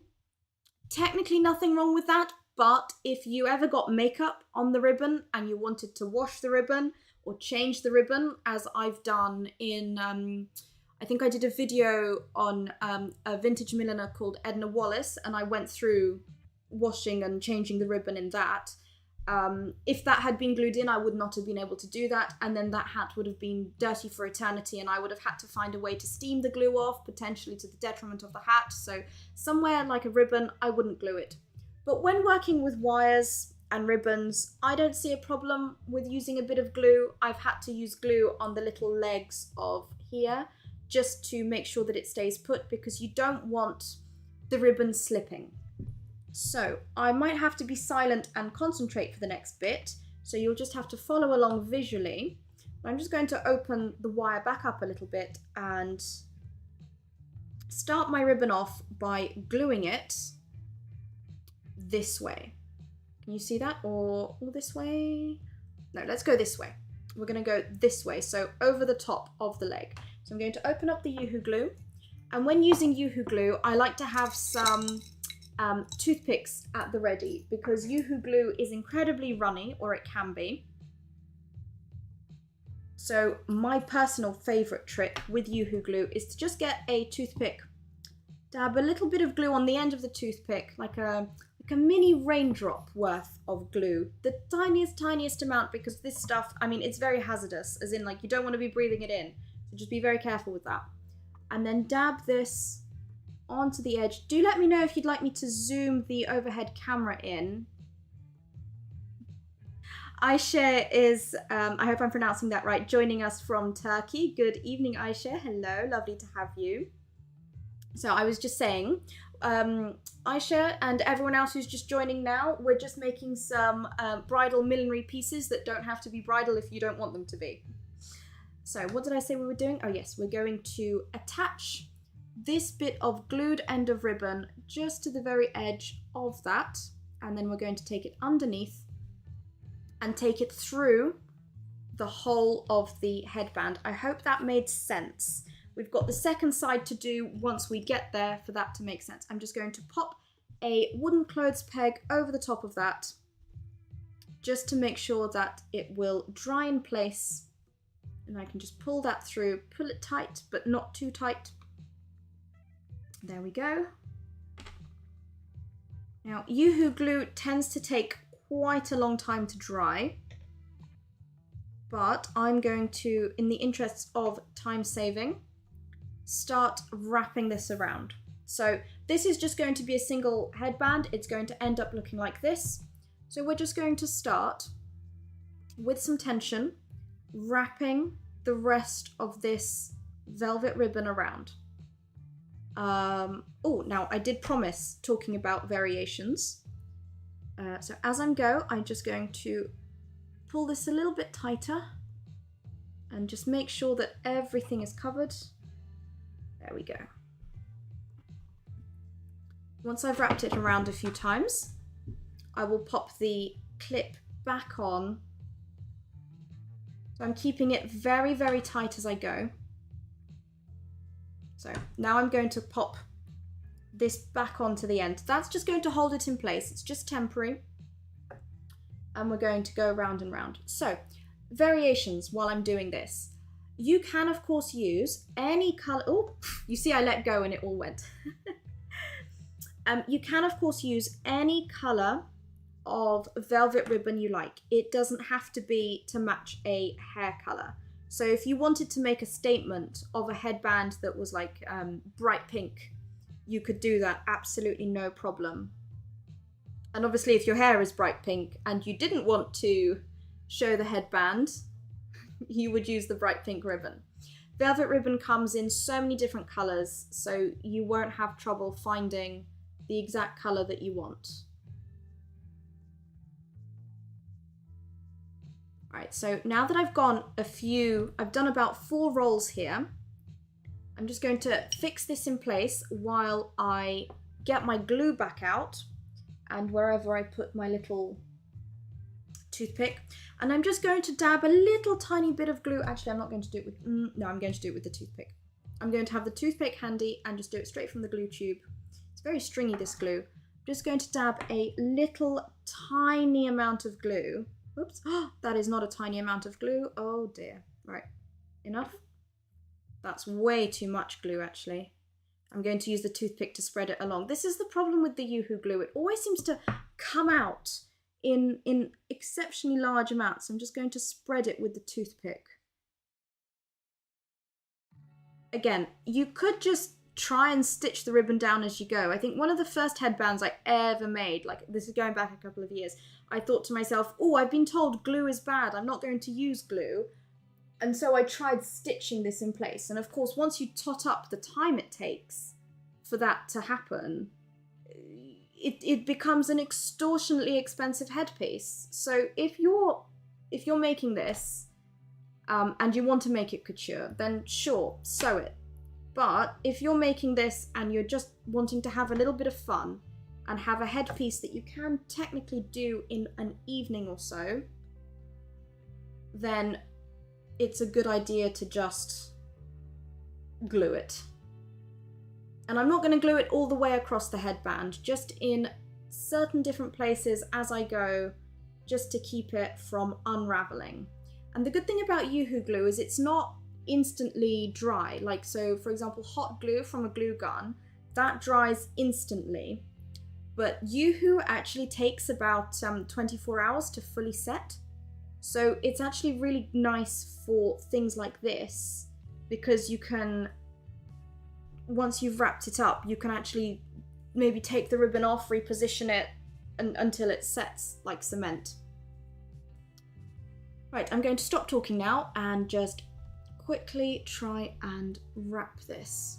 Speaker 1: Technically nothing wrong with that, but if you ever got makeup on the ribbon and you wanted to wash the ribbon or change the ribbon, as I've done in, I think I did a video on a vintage milliner called Edna Wallace, and I went through washing and changing the ribbon in that. If that had been glued in, I would not have been able to do that, and then that hat would have been dirty for eternity, and I would have had to find a way to steam the glue off, potentially to the detriment of the hat. So somewhere like a ribbon, I wouldn't glue it. But when working with wires and ribbons, I don't see a problem with using a bit of glue. I've had to use glue on the little legs of here just to make sure that it stays put, because you don't want the ribbon slipping. So I might have to be silent and concentrate for the next bit, so you'll just have to follow along visually. I'm just going to open the wire back up a little bit and start my ribbon off by gluing it this way. Can you see that? Or this way? No, let's go this way. We're going to go this way, so over the top of the leg. So I'm going to open up the Yoo-Hoo glue, and when using Yoo-Hoo glue, I like to have some toothpicks at the ready, because Yoo-Hoo glue is incredibly runny, or it can be. So my personal favorite trick with Yoo-hoo glue is to just get a toothpick, dab a little bit of glue on the end of the toothpick, like a mini raindrop worth of glue, the tiniest amount, because this stuff, I mean, it's very hazardous, as in like you don't want to be breathing it in, so just be very careful with that. And then dab this onto the edge. Do let me know if you'd like me to zoom the overhead camera in. Ayşe is, I hope I'm pronouncing that right, joining us from Turkey. Good evening, Ayşe. Hello, lovely to have you. So I was just saying, Ayşe and everyone else who's just joining now, we're just making some bridal millinery pieces that don't have to be bridal if you don't want them to be. So what did I say we were doing? Oh yes, we're going to attach this bit of glued end of ribbon just to the very edge of that, and then we're going to take it underneath and take it through the whole of the headband. I hope that made sense. We've got the second side to do once we get there for that to make sense. I'm just going to pop a wooden clothes peg over the top of that just to make sure that it will dry in place, and I can just pull that through, pull it tight but not too tight. There we go. Now Yoo-hoo glue tends to take quite a long time to dry, but I'm going to, in the interests of time saving, start wrapping this around. So this is just going to be a single headband. It's going to end up looking like this. So we're just going to start with some tension, wrapping the rest of this velvet ribbon around. Oh, now I did promise talking about variations. So as I go, I'm just going to pull this a little bit tighter and just make sure that everything is covered. There we go. Once I've wrapped it around a few times, I will pop the clip back on. So I'm keeping it very, very tight as I go. So now I'm going to pop this back onto the end. That's just going to hold it in place. It's just temporary. And we're going to go round and round. So variations while I'm doing this. You can, of course, use any color. Oh, you see I let go and it all went. You can, of course, use any color of velvet ribbon you like. It doesn't have to be to match a hair color. So if you wanted to make a statement of a headband that was like bright pink, you could do that, absolutely no problem. And obviously if your hair is bright pink and you didn't want to show the headband, you would use the bright pink ribbon. Velvet ribbon comes in so many different colors, so you won't have trouble finding the exact color that you want. Right, so now that I've done about 4 rolls here, I'm just going to fix this in place while I get my glue back out and wherever I put my little toothpick. And I'm just going to dab a little tiny bit of glue. Actually, I'm not going to do it with, no, I'm going to do it with the toothpick. I'm going to have the toothpick handy and just do it straight from the glue tube. It's very stringy, this glue. I'm just going to dab a little tiny amount of glue. Oops, that is not a tiny amount of glue. Oh dear. Right, enough? That's way too much glue, actually. I'm going to use the toothpick to spread it along. This is the problem with the Yoo-hoo glue. It always seems to come out in exceptionally large amounts. I'm just going to spread it with the toothpick. Again, you could just try and stitch the ribbon down as you go. I think one of the first headbands I ever made, like this is going back a couple of years, I thought to myself, oh, I've been told glue is bad. I'm not going to use glue. And so I tried stitching this in place. And of course, once you tot up the time it takes for that to happen, it becomes an extortionately expensive headpiece. So if you're making this and you want to make it couture, then sure, sew it. But if you're making this and you're just wanting to have a little bit of fun and have a headpiece that you can technically do in an evening or so, then it's a good idea to just glue it. And I'm not going to glue it all the way across the headband, just in certain different places as I go, just to keep it from unraveling. And the good thing about Yoo-hoo glue is it's not instantly dry. Like, so for example, hot glue from a glue gun, that dries instantly. But Yoo-hoo actually takes about 24 hours to fully set. So it's actually really nice for things like this, because you can, once you've wrapped it up, you can actually maybe take the ribbon off, reposition it until it sets like cement. Right, I'm going to stop talking now and just quickly try and wrap this.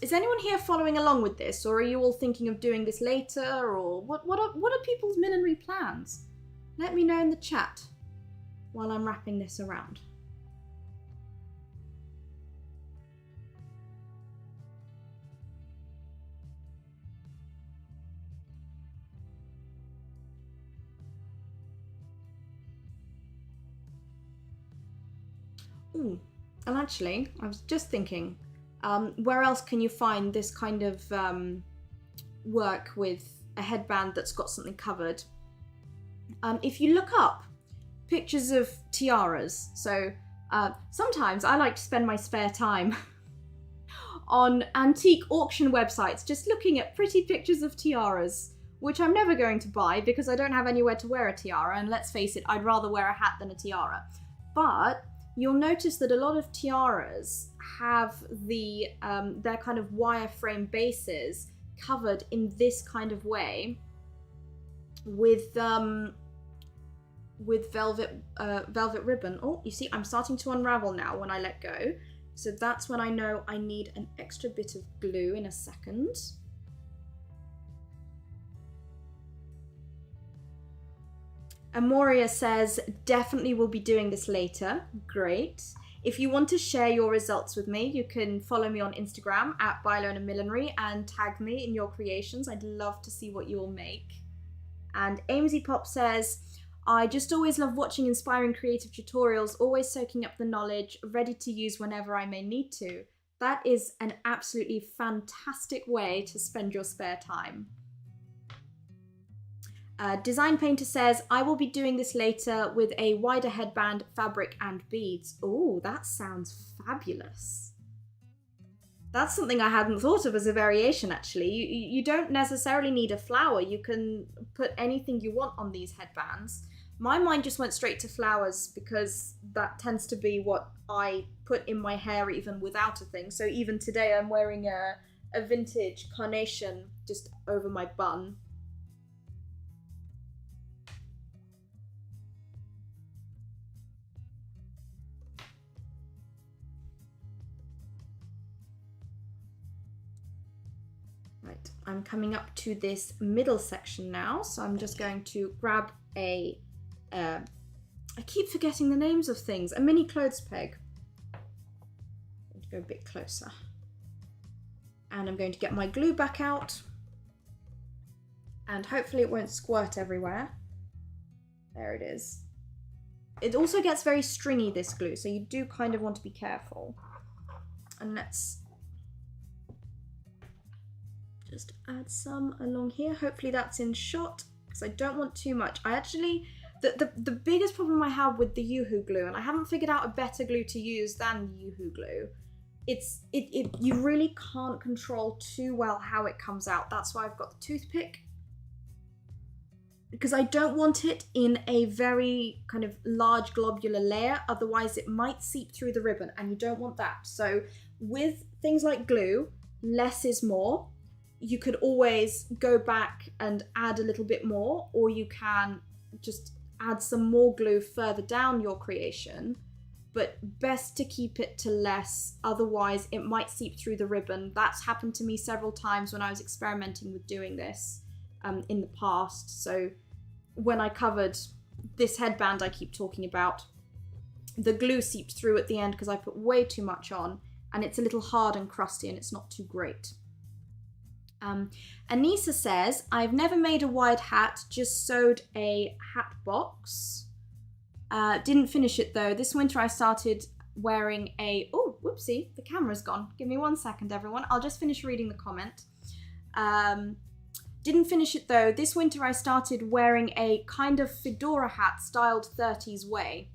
Speaker 1: Is anyone here following along with this, or are you all thinking of doing this later, or what are people's millinery plans? Let me know in the chat while I'm wrapping this around. Ooh, and actually, I was just thinking, where else can you find this kind of work with a headband that's got something covered? If you look up pictures of tiaras, so sometimes I like to spend my spare time on antique auction websites just looking at pretty pictures of tiaras, which I'm never going to buy because I don't have anywhere to wear a tiara, and let's face it, I'd rather wear a hat than a tiara. But you'll notice that a lot of tiaras have the their kind of wireframe bases covered in this kind of way with velvet ribbon. Oh, you see, I'm starting to unravel now when I let go. So that's when I know I need an extra bit of glue in a second. Amoria says, definitely will be doing this later. Great. If you want to share your results with me, you can follow me on Instagram at Bridal Millinery and tag me in your creations. I'd love to see what you will make. And Amesy Pop says, I just always love watching inspiring creative tutorials, always soaking up the knowledge, ready to use whenever I may need to. That is an absolutely fantastic way to spend your spare time. Design Painter says, I will be doing this later with a wider headband, fabric and beads. Oh, that sounds fabulous. That's something I hadn't thought of as a variation, actually. You don't necessarily need a flower. You can put anything you want on these headbands. My mind just went straight to flowers because that tends to be what I put in my hair even without a thing. So even today I'm wearing a vintage carnation just over my bun. Right, I'm coming up to this middle section now, so I'm just going to grab a, I keep forgetting the names of things, a mini clothes peg. I'm going to go a bit closer. And I'm going to get my glue back out, and hopefully it won't squirt everywhere. There it is. It also gets very stringy, this glue, so you do kind of want to be careful. And let's just add some along here. Hopefully that's in shot, because I don't want too much. I actually, the biggest problem I have with the Yoo-hoo glue, and I haven't figured out a better glue to use than Yoo-hoo glue, you really can't control too well how it comes out. That's why I've got the toothpick, because I don't want it in a very kind of large globular layer, otherwise it might seep through the ribbon, and you don't want that. So with things like glue, less is more. You could always go back and add a little bit more, or you can just add some more glue further down your creation, but best to keep it to less, otherwise it might seep through the ribbon. That's happened to me several times when I was experimenting with doing this in the past. So when I covered this headband I keep talking about, the glue seeped through at the end because I put way too much on, and it's a little hard and crusty and it's not too great. Anissa says, I've never made a wide hat, just sewed a hat box. Didn't finish it though. This winter I started wearing a, oh, whoopsie, the camera's gone. Give me 1 second, everyone. I'll just finish reading the comment. Didn't finish it though. This winter I started wearing a kind of fedora hat styled 30s way.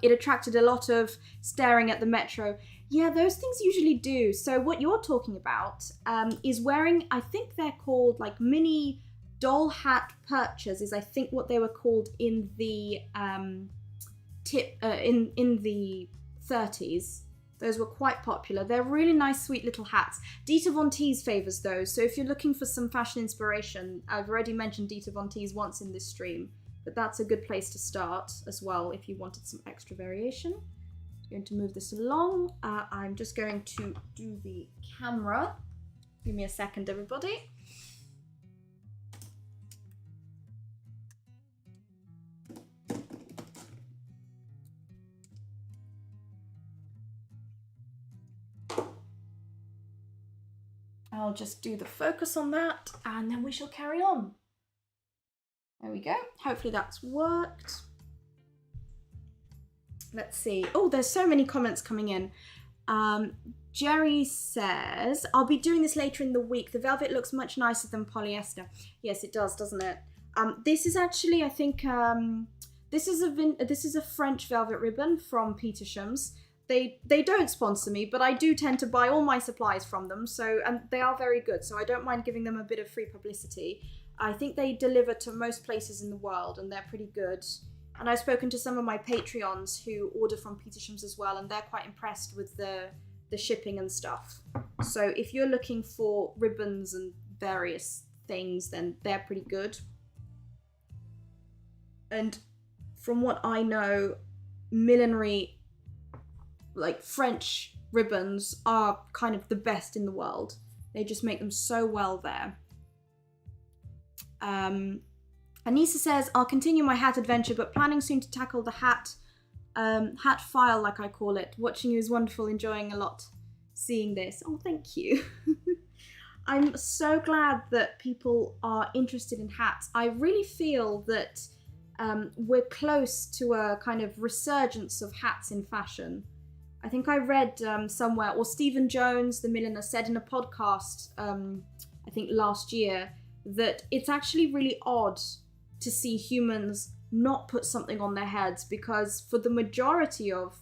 Speaker 1: It attracted a lot of staring at the metro. Yeah, those things usually do. So what you're talking about is wearing, I think they're called like mini doll hat perchers, is I think what they were called in the in the 30s. Those were quite popular. They're really nice, sweet little hats. Dita Von Teese favours those. So if you're looking for some fashion inspiration, I've already mentioned Dita Von Teese once in this stream, but that's a good place to start as well if you wanted some extra variation. I'm going to move this along. I'm just going to do the camera. Give me a second, everybody. I'll just do the focus on that and then we shall carry on. There we go. Hopefully that's worked. Let's see. Oh, there's so many comments coming in. Jerry says, I'll be doing this later in the week. The velvet looks much nicer than polyester. Yes, it does, doesn't it? This is actually, I think, this is a French velvet ribbon from Petersham's. They don't sponsor me, but I do tend to buy all my supplies from them, so, and they are very good, so I don't mind giving them a bit of free publicity. I think they deliver to most places in the world, and they're pretty good. And I've spoken to some of my Patreons who order from Petersham's as well, and they're quite impressed with the shipping and stuff. So if you're looking for ribbons and various things, then they're pretty good. And from what I know, millinery, like French ribbons, are kind of the best in the world. They just make them so well there. Anissa says, I'll continue my hat adventure, but planning soon to tackle the hat file, like I call it. Watching you is wonderful, enjoying a lot seeing this. Oh, thank you. I'm so glad that people are interested in hats. I really feel that we're close to a kind of resurgence of hats in fashion. I think I read somewhere, or Stephen Jones, the milliner, said in a podcast, I think last year, that it's actually really odd to see humans not put something on their heads, because for the majority of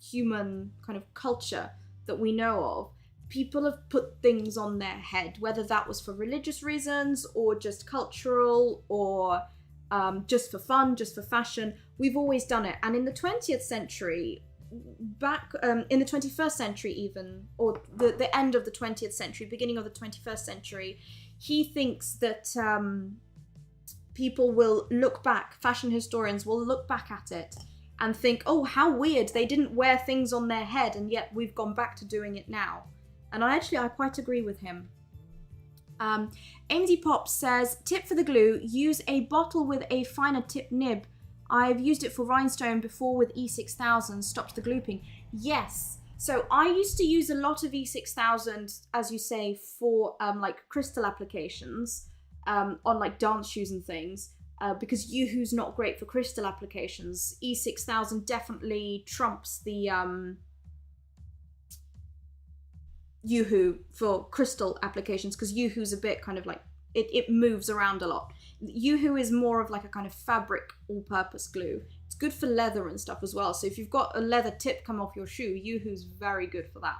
Speaker 1: human kind of culture that we know of, people have put things on their head, whether that was for religious reasons or just cultural or just for fun, just for fashion. We've always done it. And in the 20th century, back in the 21st century even, or the end of the 20th century, beginning of the 21st century, he thinks that people will look back, fashion historians will look back at it and think, oh, how weird, they didn't wear things on their head, and yet we've gone back to doing it now. And I quite agree with him. AMD Pop says, tip for the glue, use a bottle with a finer tip nib. I've used it for rhinestone before with E6000, stops the glooping. Yes, so I used to use a lot of E6000, as you say, for like crystal applications on like dance shoes and things, because Yoo-Hoo's not great for crystal applications. E6000 definitely trumps the Yoo-Hoo for crystal applications, because Yoo-Hoo's a bit kind of like, it moves around a lot. Yoo-Hoo is more of like a kind of fabric all-purpose glue. It's good for leather and stuff as well. So if you've got a leather tip come off your shoe, Yoo-Hoo's very good for that.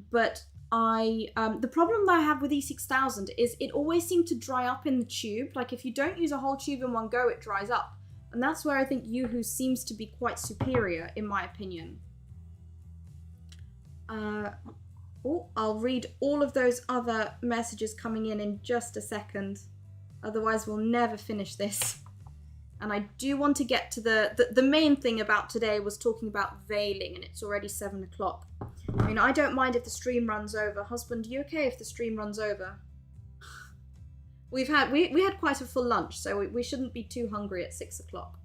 Speaker 1: But the problem that I have with E6000 is it always seemed to dry up in the tube. Like if you don't use a whole tube in one go, it dries up. And that's where I think Yoo-Hoo seems to be quite superior, in my opinion. I'll read all of those other messages coming in just a second. Otherwise, we'll never finish this. And I do want to get to the main thing about today was talking about veiling, and it's already 7 o'clock. I mean, I don't mind if the stream runs over. Husband, you okay if the stream runs over? We had quite a full lunch, so we shouldn't be too hungry at 6 o'clock.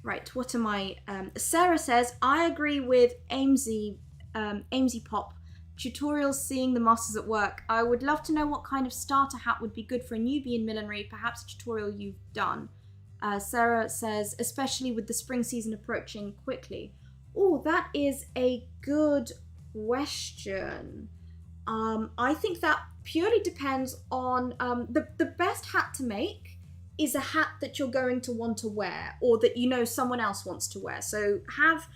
Speaker 1: Right, what am I? Sarah says, I agree with Amesy Pop. Tutorials seeing the masters at work. I would love to know what kind of starter hat would be good for a newbie in millinery, perhaps a tutorial you've done. Sarah says, especially with the spring season approaching quickly. Oh, that is a good question. I think that purely depends on the best hat to make is a hat that you're going to want to wear, or that you know someone else wants to wear. So have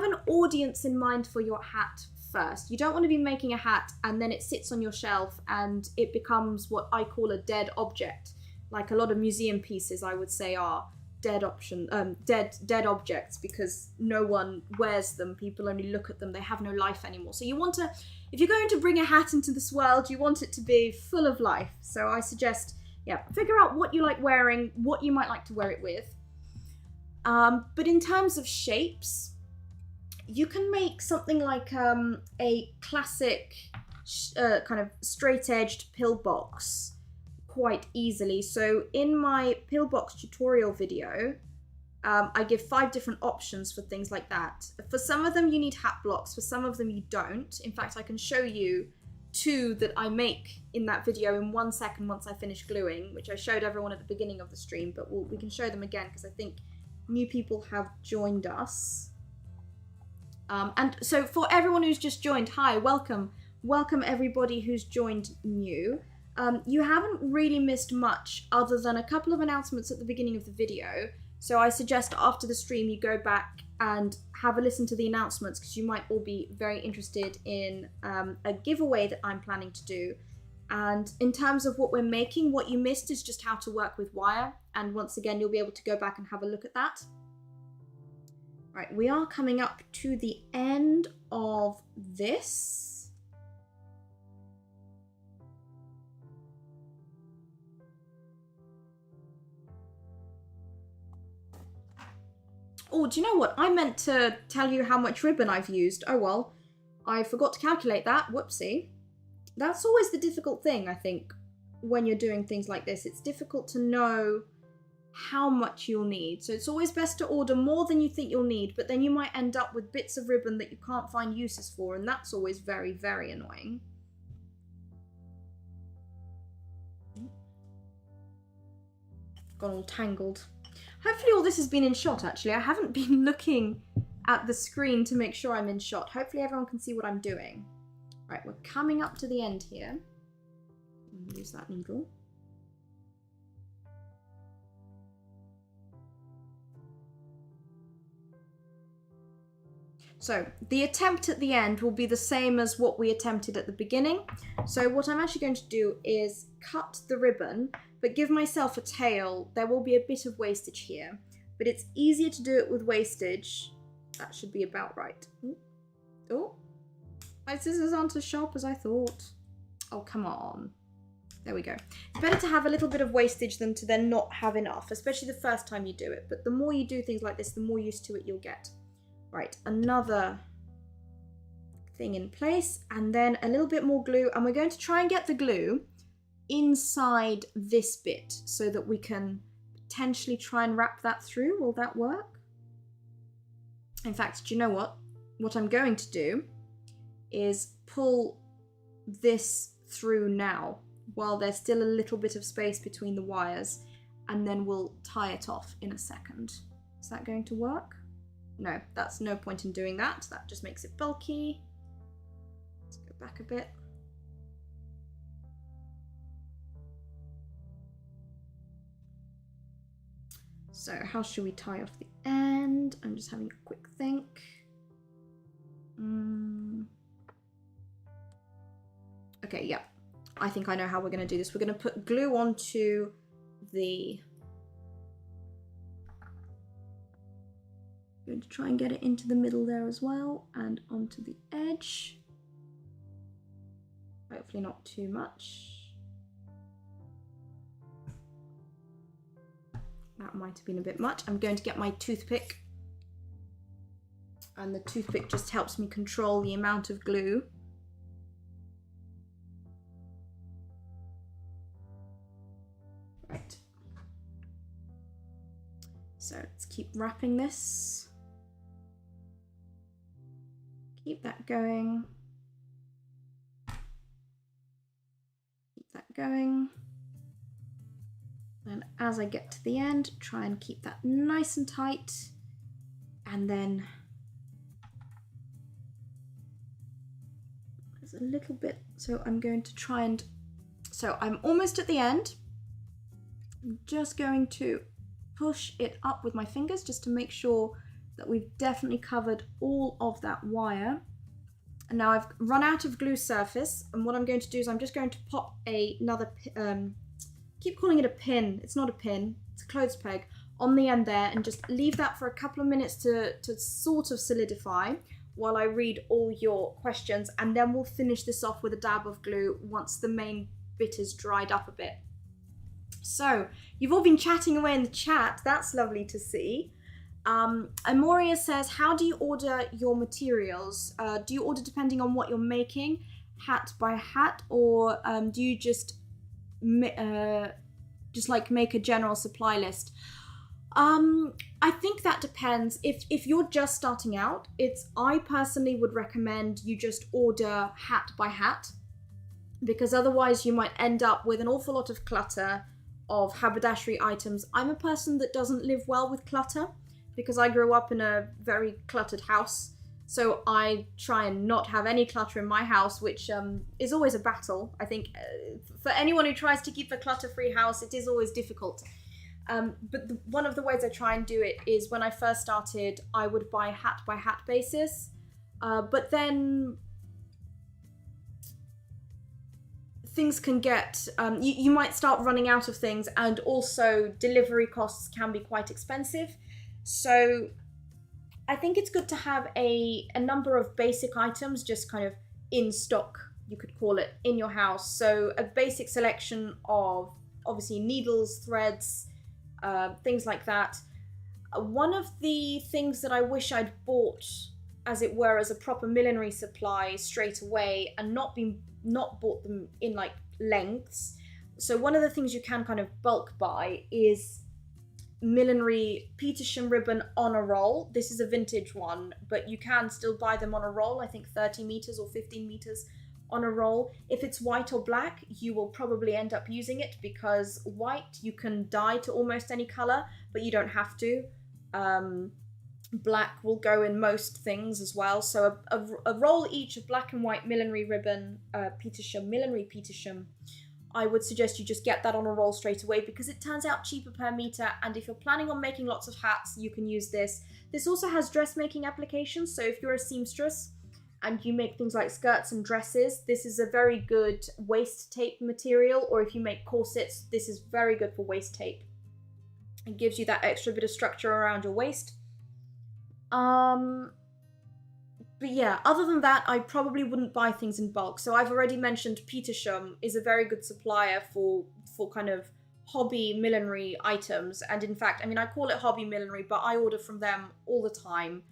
Speaker 1: an audience in mind for your hat first. You don't want to be making a hat and then it sits on your shelf and it becomes what I call a dead object. Like a lot of museum pieces, I would say, are dead objects, because no one wears them. People only look at them. They have no life anymore. So you want to, if you're going to bring a hat into this world, you want it to be full of life. So I suggest, yeah, figure out what you like wearing, what you might like to wear it with. But in terms of shapes, you can make something like a classic kind of straight-edged pillbox quite easily. So in my pillbox tutorial video, I give 5 different options for things like that. For some of them you need hat blocks, for some of them you don't. In fact, I can show you 2 that I make in that video in 1 second once I finish gluing, which I showed everyone at the beginning of the stream, but we can show them again because I think new people have joined us. And so for everyone who's just joined, hi, welcome. Welcome everybody who's joined new. You haven't really missed much other than a couple of announcements at the beginning of the video. So I suggest after the stream you go back and have a listen to the announcements, because you might all be very interested in a giveaway that I'm planning to do. And in terms of what we're making, what you missed is just how to work with wire. And once again, you'll be able to go back and have a look at that. Right, we are coming up to the end of this. Oh, do you know what? I meant to tell you how much ribbon I've used. Oh well, I forgot to calculate that. Whoopsie. That's always the difficult thing, I think, when you're doing things like this. It's difficult to know how much you'll need. So it's always best to order more than you think you'll need, but then you might end up with bits of ribbon that you can't find uses for, and that's always very, very annoying. Got all tangled. Hopefully all this has been in shot, actually. I haven't been looking at the screen to make sure I'm in shot. Hopefully everyone can see what I'm doing. Right, we're coming up to the end here. Use that needle. So the attempt at the end will be the same as what we attempted at the beginning. So what I'm actually going to do is cut the ribbon, but give myself a tail. There will be a bit of wastage here, but it's easier to do it with wastage. That should be about right. Oh, my scissors aren't as sharp as I thought. Oh, come on. There we go. It's better to have a little bit of wastage than to then not have enough, especially the first time you do it. But the more you do things like this, the more used to it you'll get. Right, another thing in place, and then a little bit more glue, and we're going to try and get the glue inside this bit so that we can potentially try and wrap that through. Will that work? In fact, do you know what? What I'm going to do is pull this through now while there's still a little bit of space between the wires, and then we'll tie it off in a second. Is that going to work? No, that's no point in doing that. That just makes it bulky. Let's go back a bit. So how should we tie off the end? I'm just having a quick think. Okay, yeah. I think I know how we're going to do this. We're going to put glue onto the... I'm going to try and get it into the middle there as well, and onto the edge. Hopefully not too much. That might have been a bit much. I'm going to get my toothpick, and the toothpick just helps me control the amount of glue. Right. So let's keep wrapping this. Keep that going. Keep that going. And as I get to the end, try and keep that nice and tight. And then there's a little bit, so I'm going to try and, so I'm almost at the end. I'm just going to push it up with my fingers just to make sure that we've definitely covered all of that wire. And now I've run out of glue surface, and what I'm going to do is I'm just going to pop another, keep calling it a pin, it's not a pin, it's a clothes peg, on the end there, and just leave that for a couple of minutes to sort of solidify while I read all your questions, and then we'll finish this off with a dab of glue once the main bit is dried up a bit. So, you've all been chatting away in the chat, that's lovely to see. Amoria says, how do you order your materials? Do you order depending on what you're making, hat by hat, or do you just like make a general supply list? I think that depends. If you're just starting out, I personally would recommend you just order hat by hat, because otherwise you might end up with an awful lot of clutter of haberdashery items. I'm a person that doesn't live well with clutter because I grew up in a very cluttered house. So I try and not have any clutter in my house, which is always a battle. I think for anyone who tries to keep a clutter-free house, it is always difficult. But one of the ways I try and do it is when I first started, I would buy hat by hat basis. But then things can get, you might start running out of things, and also delivery costs can be quite expensive. So I think it's good to have a number of basic items just kind of in stock, you could call it, in your house. So a basic selection of obviously needles, threads, things like that. One of the things that I wish I'd bought, as it were, as a proper millinery supply straight away, and not bought them in like lengths. So one of the things you can kind of bulk buy is Millinery Petersham ribbon on a roll. This is a vintage one, but you can still buy them on a roll, I think 30 meters or 15 meters on a roll. If it's white or black, you will probably end up using it, because white you can dye to almost any color, but you don't have to. Black will go in most things as well. So a roll each of black and white millinery ribbon, Millinery Petersham, I would suggest you just get that on a roll straight away, because it turns out cheaper per meter, and if you're planning on making lots of hats, you can use this. This also has dressmaking applications, so if you're a seamstress and you make things like skirts and dresses, this is a very good waist tape material, or if you make corsets, this is very good for waist tape. It gives you that extra bit of structure around your waist. But yeah, other than that, I probably wouldn't buy things in bulk. So I've already mentioned Petersham is a very good supplier for kind of hobby millinery items. And in fact, I mean, I call it hobby millinery, but I order from them all the time.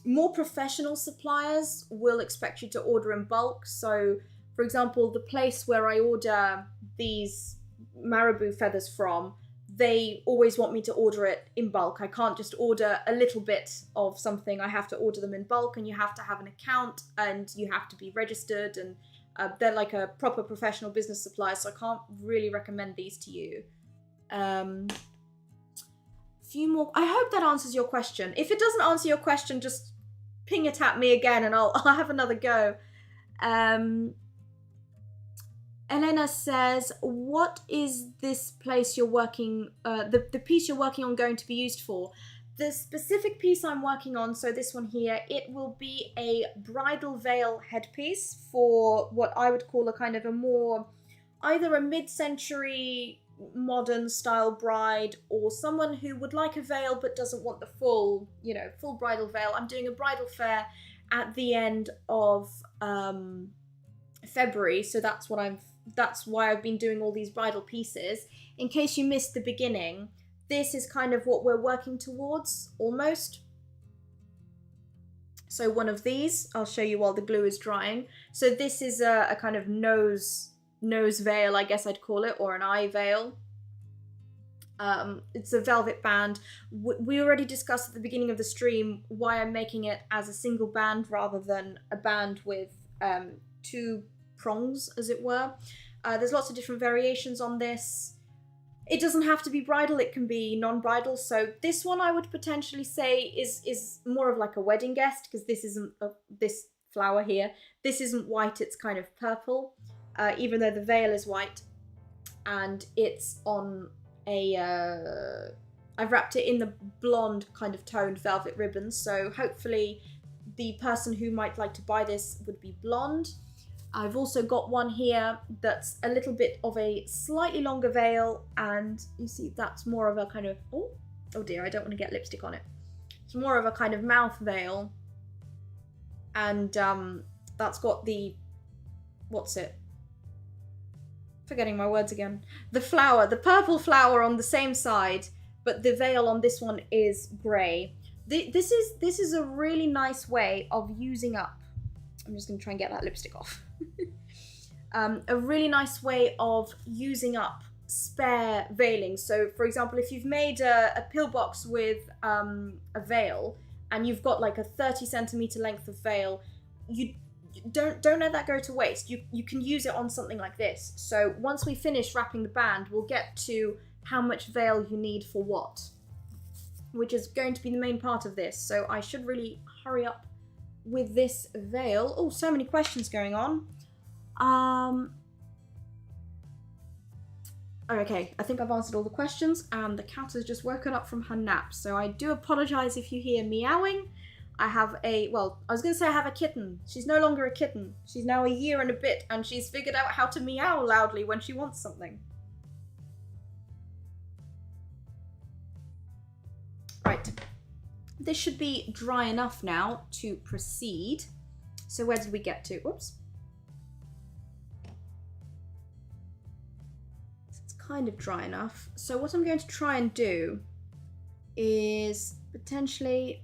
Speaker 1: More professional suppliers will expect you to order in bulk. So, for example, the place where I order these marabou feathers from, they always want me to order it in bulk. I can't just order a little bit of something. I have to order them in bulk, and you have to have an account, and you have to be registered, and they're like a proper professional business supplier, so I can't really recommend these to you. Few more. I hope that answers your question. If it doesn't answer your question, just ping it at me again and I'll have another go. Elena says, what is this place you're working, the piece you're working on going to be used for? The specific piece I'm working on, so this one here, it will be a bridal veil headpiece for what I would call a kind of a more, either a mid-century modern style bride, or someone who would like a veil but doesn't want the full, full bridal veil. I'm doing a bridal fair at the end of February, so that's why I've been doing all these bridal pieces. In case you missed the beginning, this is kind of what we're working towards, almost. So one of these, I'll show you while the glue is drying. So this is a kind of nose veil, I guess I'd call it, or an eye veil. It's a velvet band. We already discussed at the beginning of the stream why I'm making it as a single band rather than a band with two prongs, as it were. There's lots of different variations on this. It doesn't have to be bridal, it can be non-bridal. So this one I would potentially say is more of like a wedding guest, because this isn't this flower here. This isn't white, it's kind of purple, even though the veil is white. and it's on a, I've wrapped it in the blonde kind of toned velvet ribbon, so hopefully the person who might like to buy this would be blonde. I've also got one here that's a little bit of a slightly longer veil, and you see that's more of a kind of, oh dear, I don't want to get lipstick on it. It's more of a kind of mouth veil, and that's got the, what's it? Forgetting my words again. The flower, the purple flower on the same side, but the veil on this one is grey. This is a really nice way of using up, I'm just going to try and get that lipstick off. A really nice way of using up spare veiling. So for example, if you've made a pillbox with a veil and you've got like a 30 centimeter length of veil, you don't let that go to waste. You can use it on something like this. So once we finish wrapping the band, we'll get to how much veil you need for what, which is going to be the main part of this. So I should really hurry up with this veil. Oh, so many questions going on. Okay, I think I've answered all the questions, and the cat has just woken up from her nap, so I do apologize if you hear meowing. I have a, well, I was going to say I have a kitten. She's no longer a kitten. She's now a year and a bit, and she's figured out how to meow loudly when she wants something. Right. This should be dry enough now to proceed. So where did we get to? Oops. It's kind of dry enough. So what I'm going to try and do is potentially,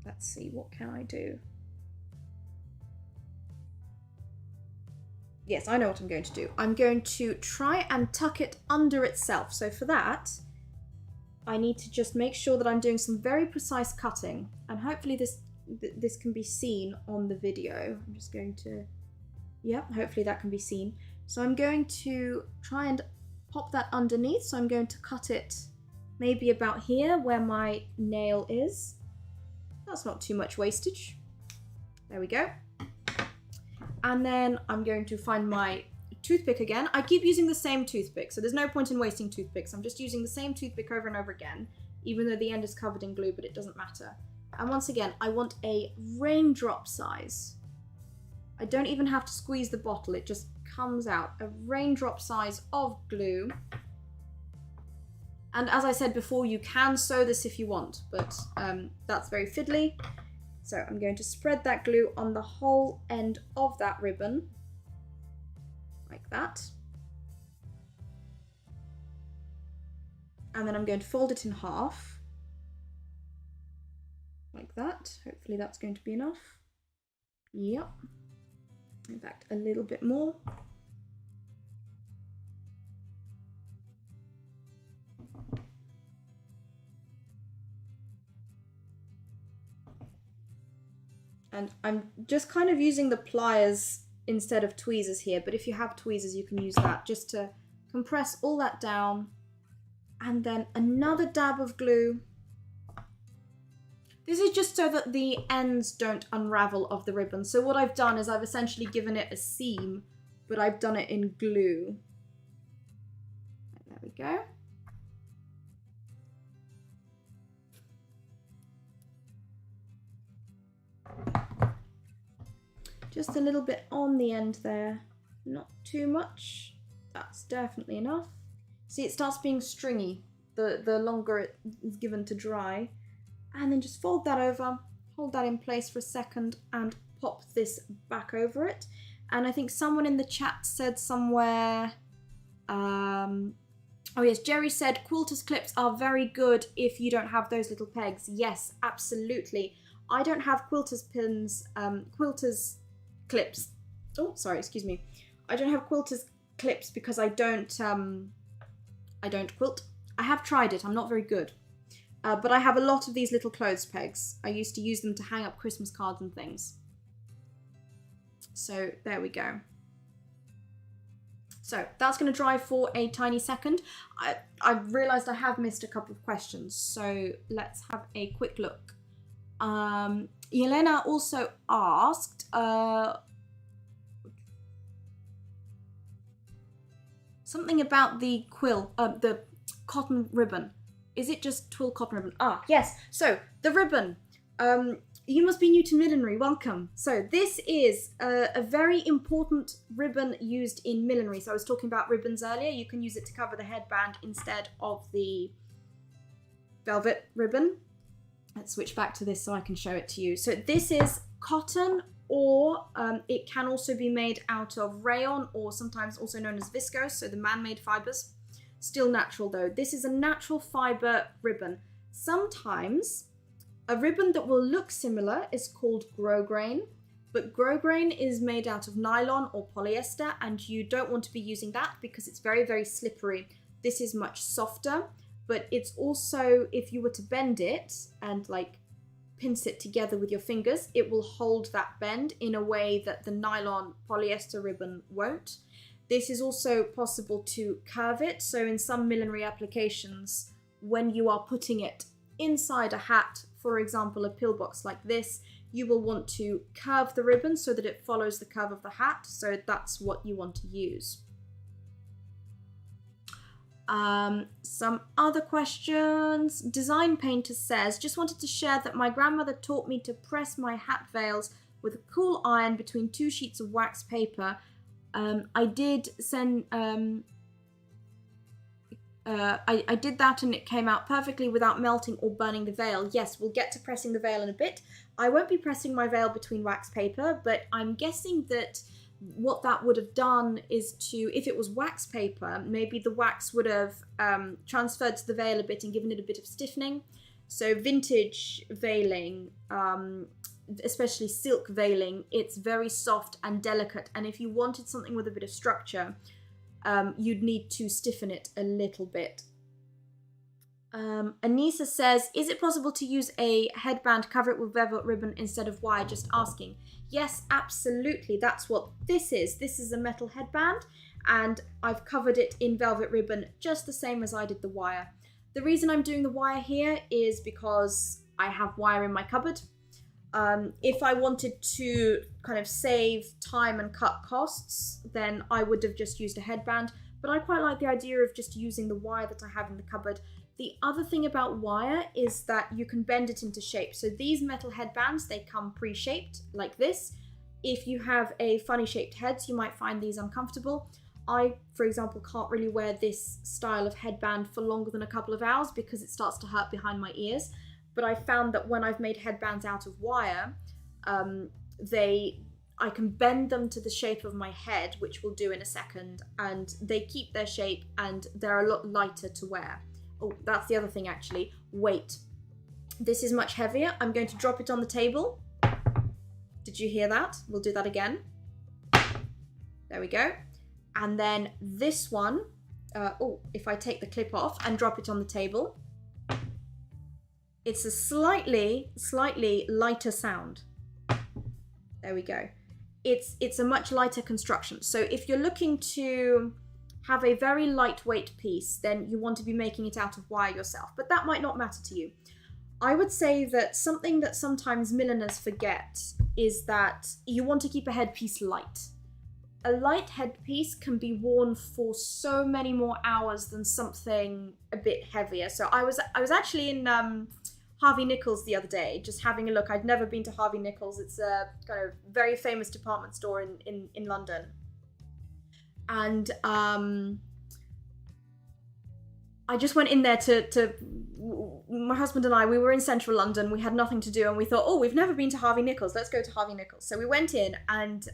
Speaker 1: let's see, what can I do? Yes, I know what I'm going to do. I'm going to try and tuck it under itself. So for that, I need to just make sure that I'm doing some very precise cutting, and hopefully this can be seen on the video. I'm just going to, yep, hopefully that can be seen. So I'm going to try and pop that underneath. So I'm going to cut it maybe about here where my nail is. That's not too much wastage. There we go. And then I'm going to find my toothpick again. I keep using the same toothpick, so there's no point in wasting toothpicks. I'm just using the same toothpick over and over again, even though the end is covered in glue, but it doesn't matter. And once again, I want a raindrop size. I don't even have to squeeze the bottle, it just comes out. A raindrop size of glue. And as I said before, you can sew this if you want, but that's very fiddly. So I'm going to spread that glue on the whole end of that ribbon, like that. And then I'm going to fold it in half, like that. Hopefully that's going to be enough. Yep. In fact, a little bit more. And I'm just kind of using the pliers instead of tweezers here, but if you have tweezers, you can use that just to compress all that down. And then another dab of glue. This is just so that the ends don't unravel of the ribbon. So what I've done is I've essentially given it a seam, but I've done it in glue. There we go. Just a little bit on the end there, not too much. That's definitely enough. See, it starts being stringy the longer it is given to dry. And then just fold that over, hold that in place for a second, and pop this back over it. And I think someone in the chat said somewhere, oh yes, Jerry said quilters clips are very good if you don't have those little pegs. Yes, absolutely. I don't have quilters pins, quilters clips. Oh, sorry, excuse me. I don't have quilters clips because I don't quilt. I have tried it, I'm not very good. But I have a lot of these little clothes pegs. I used to use them to hang up Christmas cards and things. So there we go. So that's going to dry for a tiny second. I realised I have missed a couple of questions, so let's have a quick look. Yelena also asked, Something about the quill, the cotton ribbon. Is it just twill cotton ribbon? Ah, yes. So the ribbon. You must be new to millinery. Welcome. So this is a very important ribbon used in millinery. So I was talking about ribbons earlier. You can use it to cover the headband instead of the velvet ribbon. Let's switch back to this so I can show it to you. So this is cotton, or it can also be made out of rayon, or sometimes also known as viscose, so the man-made fibers. Still natural though. This is a natural fiber ribbon. Sometimes a ribbon that will look similar is called grosgrain, but grosgrain is made out of nylon or polyester, and you don't want to be using that because it's very, very slippery. This is much softer, but it's also, if you were to bend it and like pinch it together with your fingers, it will hold that bend in a way that the nylon polyester ribbon won't. This is also possible to curve it. So in some millinery applications, when you are putting it inside a hat, for example, a pillbox like this, you will want to curve the ribbon so that it follows the curve of the hat. So that's what you want to use. Some other questions. Design Painter says, just wanted to share that my grandmother taught me to press my hat veils with a cool iron between 2 sheets of wax paper. I did that and it came out perfectly without melting or burning the veil. Yes, we'll get to pressing the veil in a bit. I won't be pressing my veil between wax paper, but I'm guessing that what that would have done is to, if it was wax paper, maybe the wax would have transferred to the veil a bit and given it a bit of stiffening. So vintage veiling, especially silk veiling, it's very soft and delicate, and if you wanted something with a bit of structure, you'd need to stiffen it a little bit. Anissa says, is it possible to use a headband, cover it with velvet ribbon instead of wire? Just asking. Yes, absolutely. That's what this is. This is a metal headband, and I've covered it in velvet ribbon just the same as I did the wire. The reason I'm doing the wire here is because I have wire in my cupboard. If I wanted to kind of save time and cut costs, then I would have just used a headband, but I quite like the idea of just using the wire that I have in the cupboard. The other thing about wire is that you can bend it into shape. So these metal headbands, they come pre-shaped like this. If you have a funny shaped head, you might find these uncomfortable. I, for example, can't really wear this style of headband for longer than a couple of hours because it starts to hurt behind my ears. But I found that when I've made headbands out of wire, I can bend them to the shape of my head, which we'll do in a second, and they keep their shape and they're a lot lighter to wear. Oh, that's the other thing actually, weight. This is much heavier. I'm going to drop it on the table. Did you hear that? We'll do that again. There we go. And then this one, if I take the clip off and drop it on the table, it's a slightly lighter sound. There we go. It's a much lighter construction. So if you're looking to have a very lightweight piece, then you want to be making it out of wire yourself, but that might not matter to you. I would say that something that sometimes milliners forget is that you want to keep a headpiece light. A light headpiece can be worn for so many more hours than something a bit heavier. So I was actually in Harvey Nichols the other day, just having a look. I'd never been to Harvey Nichols. It's a kind of very famous department store in London. And I just went in there to my husband and I, we were in central London, we had nothing to do, and we thought, oh, we've never been to Harvey Nichols, let's go to Harvey Nichols. So we went in, and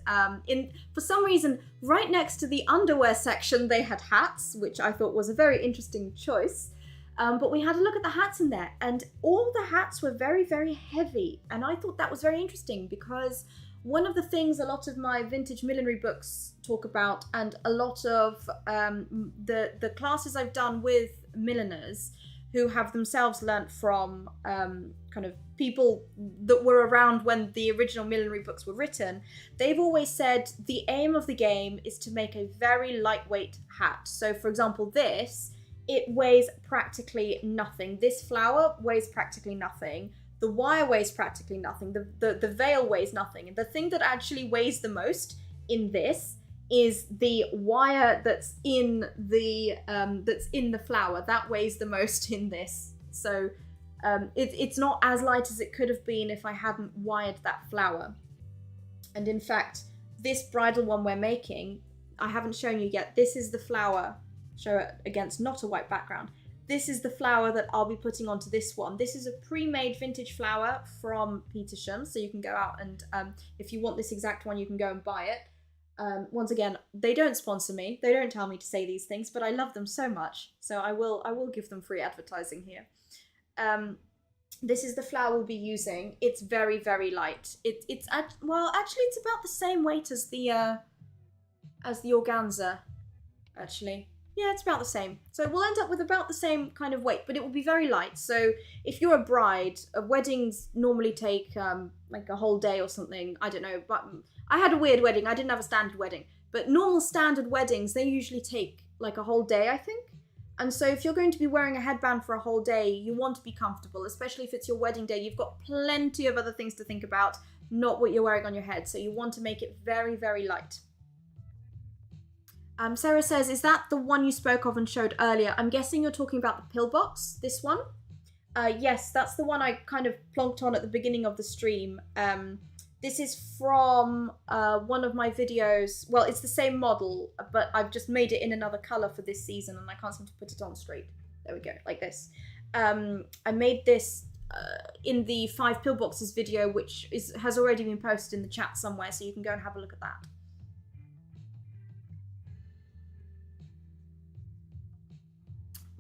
Speaker 1: for some reason, right next to the underwear section, they had hats, which I thought was a very interesting choice. But we had a look at the hats in there, and all the hats were very, very heavy. And I thought that was very interesting because one of the things a lot of my vintage millinery books talk about, and a lot of the classes I've done with milliners who have themselves learnt from kind of people that were around when the original millinery books were written, they've always said the aim of the game is to make a very lightweight hat. So for example, it weighs practically nothing. This flower weighs practically nothing. The wire weighs practically nothing. The veil weighs nothing. And the thing that actually weighs the most in this is the wire that's in the flower. That weighs the most in this. So it's not as light as it could have been if I hadn't wired that flower. And in fact, this bridal one we're making, I haven't shown you yet. This is the flower. Show it against not a white background. This is the flower that I'll be putting onto this one. This is a pre-made vintage flower from Petersham, so you can go out and if you want this exact one, you can go and buy it. Once again, they don't sponsor me. They don't tell me to say these things, but I love them so much, so I will give them free advertising here. This is the flower we'll be using. It's very, very light. Well, actually, it's about the same weight as the organza, actually. Yeah, it's about the same. So we'll end up with about the same kind of weight, but it will be very light. So if you're a bride, weddings normally take like a whole day or something. I don't know, but I had a weird wedding. I didn't have a standard wedding, but normal standard weddings, they usually take like a whole day, I think. And so if you're going to be wearing a headband for a whole day, you want to be comfortable, especially if it's your wedding day. You've got plenty of other things to think about, not what you're wearing on your head. So you want to make it very, very light. Sarah says, is that the one you spoke of and showed earlier? I'm guessing you're talking about the pillbox, this one. Yes, that's the one I kind of plonked on at the beginning of the stream. This is from one of my videos. Well, it's the same model, but I've just made it in another color for this season and I can't seem to put it on straight. There we go, like this. I made this in the 5 pillboxes video, which has already been posted in the chat somewhere, so you can go and have a look at that.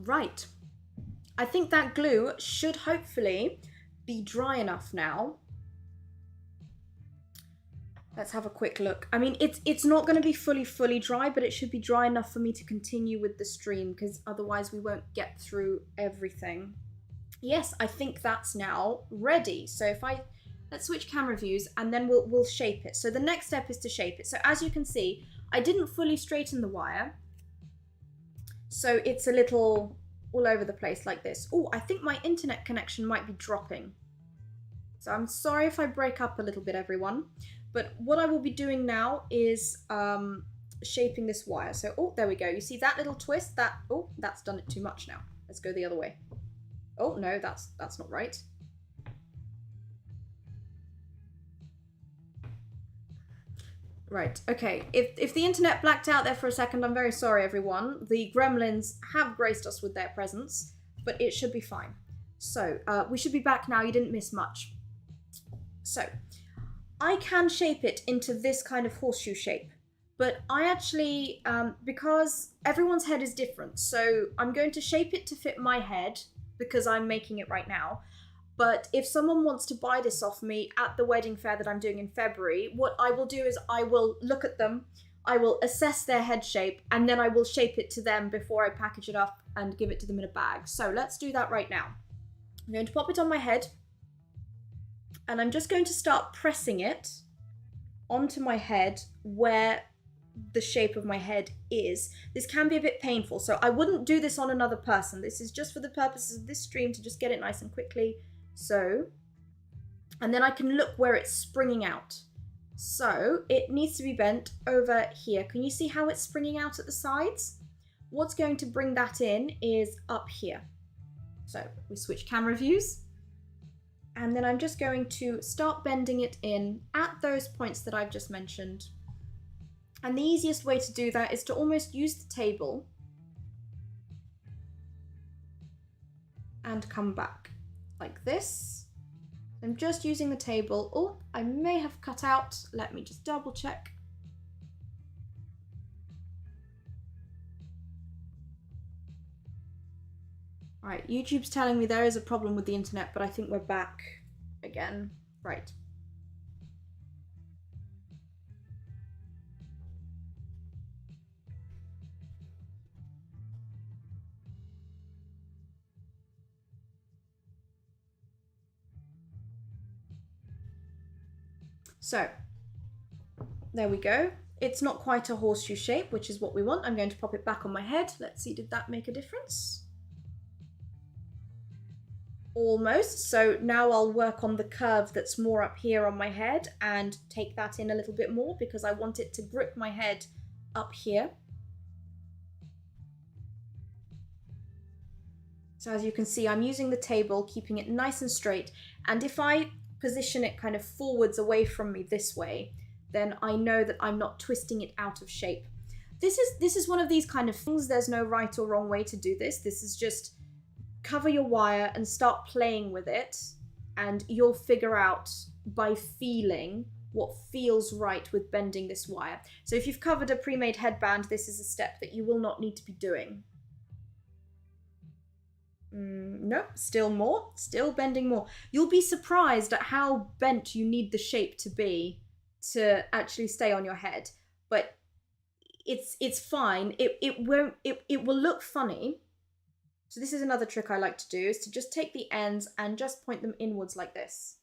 Speaker 1: Right, I think that glue should hopefully be dry enough now. Let's have a quick look. I mean, it's not going to be fully dry, but it should be dry enough for me to continue with the stream, because otherwise we won't get through everything. Yes, I think that's now ready. So let's switch camera views and then we'll shape it. So the next step is to shape it. So as you can see, I didn't fully straighten the wire. So it's a little all over the place like this. Oh, I think my internet connection might be dropping. So I'm sorry if I break up a little bit, everyone. But what I will be doing now is shaping this wire. So, oh, there we go. You see that little twist? Oh, that's done it too much now. Let's go the other way. Oh, no, that's not right. Right, okay. If the internet blacked out there for a second, I'm very sorry, everyone. The gremlins have graced us with their presence, but it should be fine. So, we should be back now. You didn't miss much. So, I can shape it into this kind of horseshoe shape, but I actually, because everyone's head is different, so I'm going to shape it to fit my head because I'm making it right now. But if someone wants to buy this off me at the wedding fair that I'm doing in February, what I will do is I will look at them, I will assess their head shape, and then I will shape it to them before I package it up and give it to them in a bag. So let's do that right now. I'm going to pop it on my head, and I'm just going to start pressing it onto my head where the shape of my head is. This can be a bit painful, so I wouldn't do this on another person. This is just for the purposes of this stream to just get it nice and quickly. So, and then I can look where it's springing out. So it needs to be bent over here. Can you see how it's springing out at the sides? What's going to bring that in is up here. So we switch camera views. And then I'm just going to start bending it in at those points that I've just mentioned. And the easiest way to do that is to almost use the table and come back like this. I'm just using the table. Oh, I may have cut out. Let me just double check. All right, YouTube's telling me there is a problem with the internet, but I think we're back again. Right. So, there we go. It's not quite a horseshoe shape, which is what we want. I'm going to pop it back on my head. Let's see, did that make a difference? Almost. So now I'll work on the curve that's more up here on my head and take that in a little bit more because I want it to grip my head up here. So as you can see, I'm using the table, keeping it nice and straight. And if I position it kind of forwards away from me this way, then I know that I'm not twisting it out of shape. This is one of these kind of things. There's no right or wrong way to do this. This is just cover your wire and start playing with it, and you'll figure out by feeling what feels right with bending this wire. So if you've covered a pre-made headband, this is a step that you will not need to be doing. Nope, still more, still bending more. You'll be surprised at how bent you need the shape to be to actually stay on your head, but it's fine. It will look funny. So this is another trick I like to do, is to just take the ends and just point them inwards like this.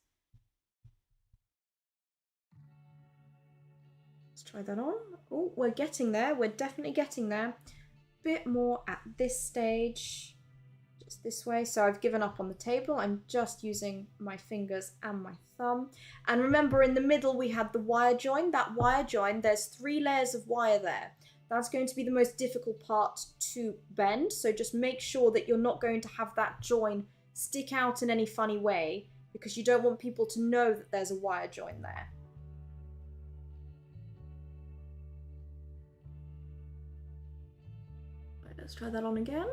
Speaker 1: Let's try that on. Oh, we're getting there. We're definitely getting there. Bit more at this stage. This way. So I've given up on the table. I'm just using my fingers and my thumb. And remember, in the middle we had the wire join. That wire join, there's 3 layers of wire there. That's going to be the most difficult part to bend. So just make sure that you're not going to have that join stick out in any funny way, because you don't want people to know that there's a wire join there. Right, let's try that on again.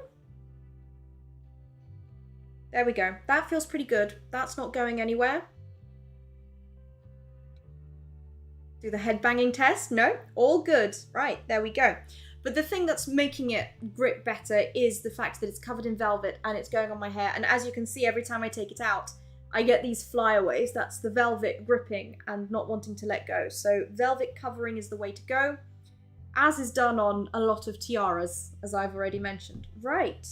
Speaker 1: There we go. That feels pretty good. That's not going anywhere. Do the head banging test? No? All good. Right, there we go. But the thing that's making it grip better is the fact that it's covered in velvet and it's going on my hair. And as you can see, every time I take it out, I get these flyaways. That's the velvet gripping and not wanting to let go. So velvet covering is the way to go, as is done on a lot of tiaras, as I've already mentioned. Right.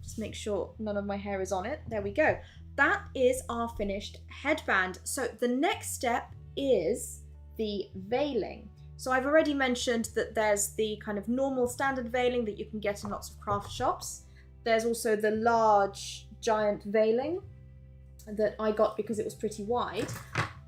Speaker 1: Just make sure none of my hair is on it. There we go. That is our finished headband. So the next step is the veiling. So I've already mentioned that there's the kind of normal standard veiling that you can get in lots of craft shops. There's also the large giant veiling that I got because it was pretty wide.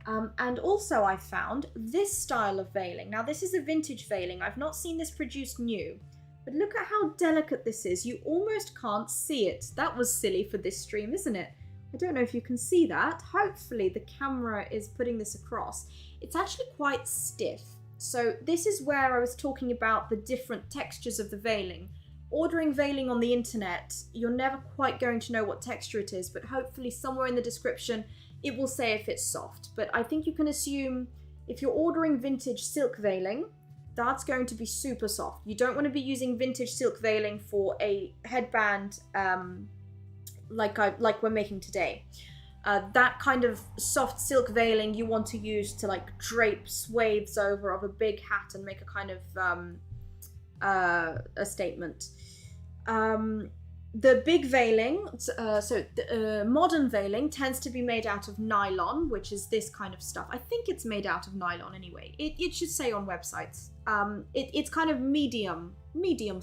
Speaker 1: And also I found this style of veiling. Now this is a vintage veiling. I've not seen this produced new. But look at how delicate this is. You almost can't see it. That was silly for this stream, isn't it? I don't know if you can see that. Hopefully the camera is putting this across. It's actually quite stiff. So this is where I was talking about the different textures of the veiling. Ordering veiling on the internet, you're never quite going to know what texture it is, but hopefully somewhere in the description it will say if it's soft. But I think you can assume if you're ordering vintage silk veiling, that's going to be super soft. You don't want to be using vintage silk veiling for a headband like we're making today. That kind of soft silk veiling you want to use to like drape swathes over of a big hat and make a kind of a statement. The big veiling, modern veiling tends to be made out of nylon, which is this kind of stuff. I think it's made out of nylon anyway. It should say on websites. It's kind of medium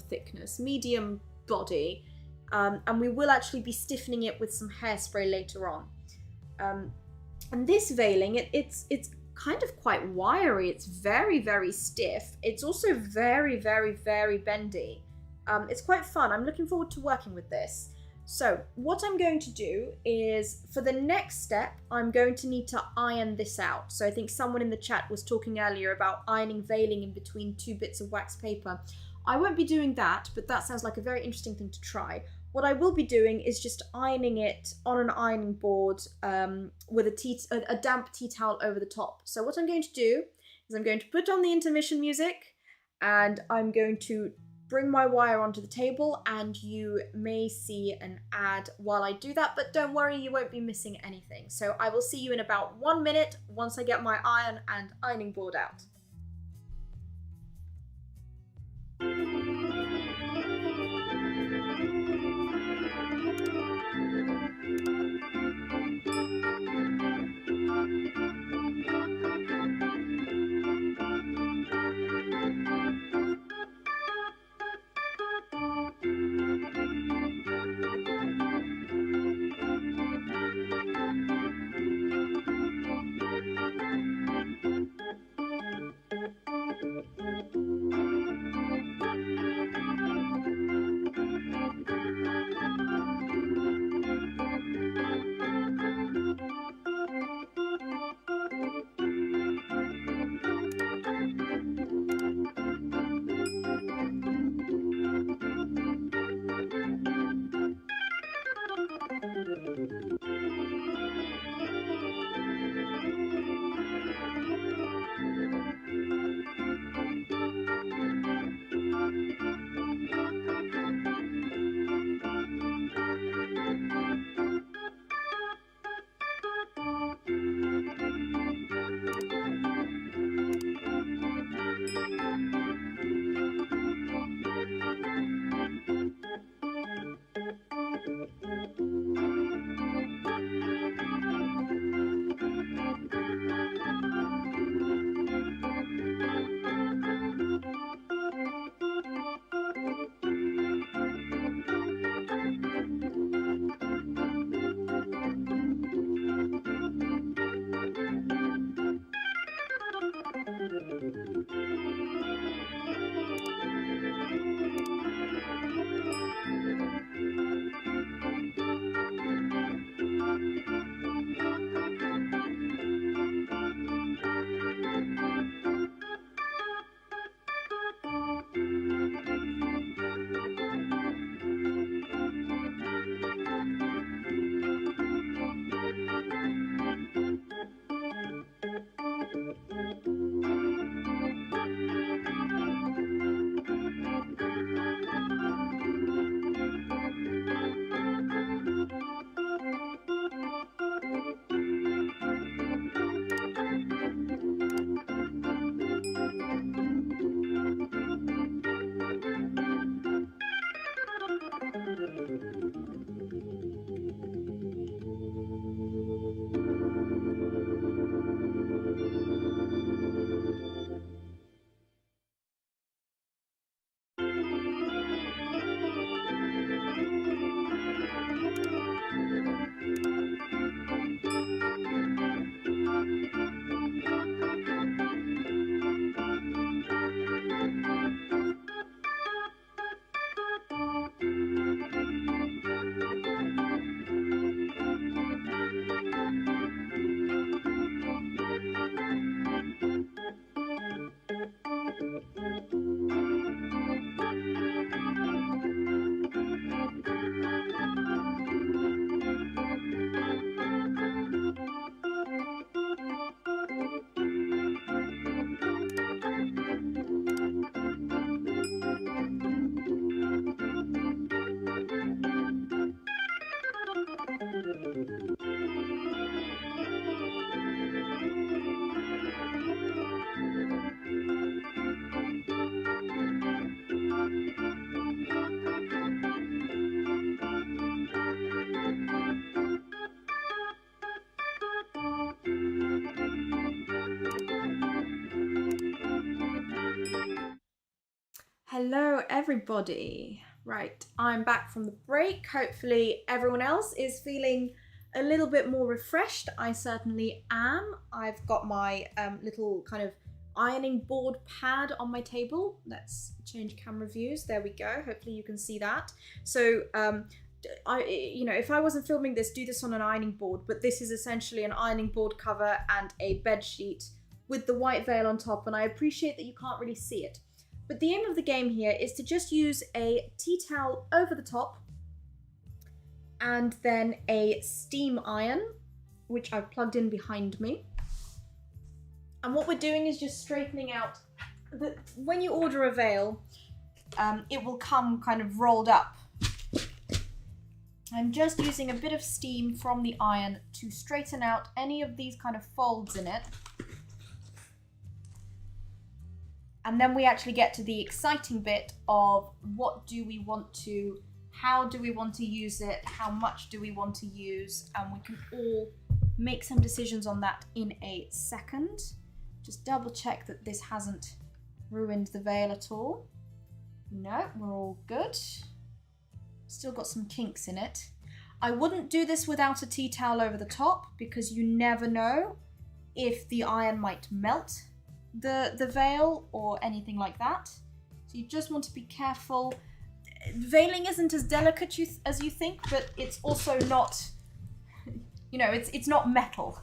Speaker 1: thickness, medium body, and we will actually be stiffening it with some hairspray later on. And this veiling, it's kind of quite wiry. It's very, very stiff. It's also very, very, very bendy. It's quite fun. I'm looking forward to working with this. So what I'm going to do is, for the next step, I'm going to need to iron this out. So I think someone in the chat was talking earlier about ironing veiling in between 2 bits of wax paper. I won't be doing that, but that sounds like a very interesting thing to try. What I will be doing is just ironing it on an ironing board with a damp tea towel over the top. So what I'm going to do is I'm going to put on the intermission music, and I'm going to bring my wire onto the table, and you may see an ad while I do that, but don't worry, you won't be missing anything. So I will see you in about 1 minute once I get my iron and ironing board out. Hello everybody. Right, I'm back from the break. Hopefully everyone else is feeling a little bit more refreshed. I certainly am. I've got my little kind of ironing board pad on my table. Let's change camera views. There we go. Hopefully you can see that. So if I wasn't filming this, do this on an ironing board, but this is essentially an ironing board cover and a bed sheet with the white veil on top, and I appreciate that you can't really see it. But the aim of the game here is to just use a tea towel over the top and then a steam iron, which I've plugged in behind me. And what we're doing is just straightening out when you order a veil, it will come kind of rolled up. I'm just using a bit of steam from the iron to straighten out any of these kind of folds in it. And then we actually get to the exciting bit of what do we want to, how do we want to use it, how much do we want to use, and we can all make some decisions on that in a second. Just double check that this hasn't ruined the veil at all. No, we're all good. Still got some kinks in it. I wouldn't do this without a tea towel over the top because you never know if the iron might melt the veil or anything like that. So you just want to be careful. Veiling isn't as delicate as you think, but it's also not, you know, it's not metal.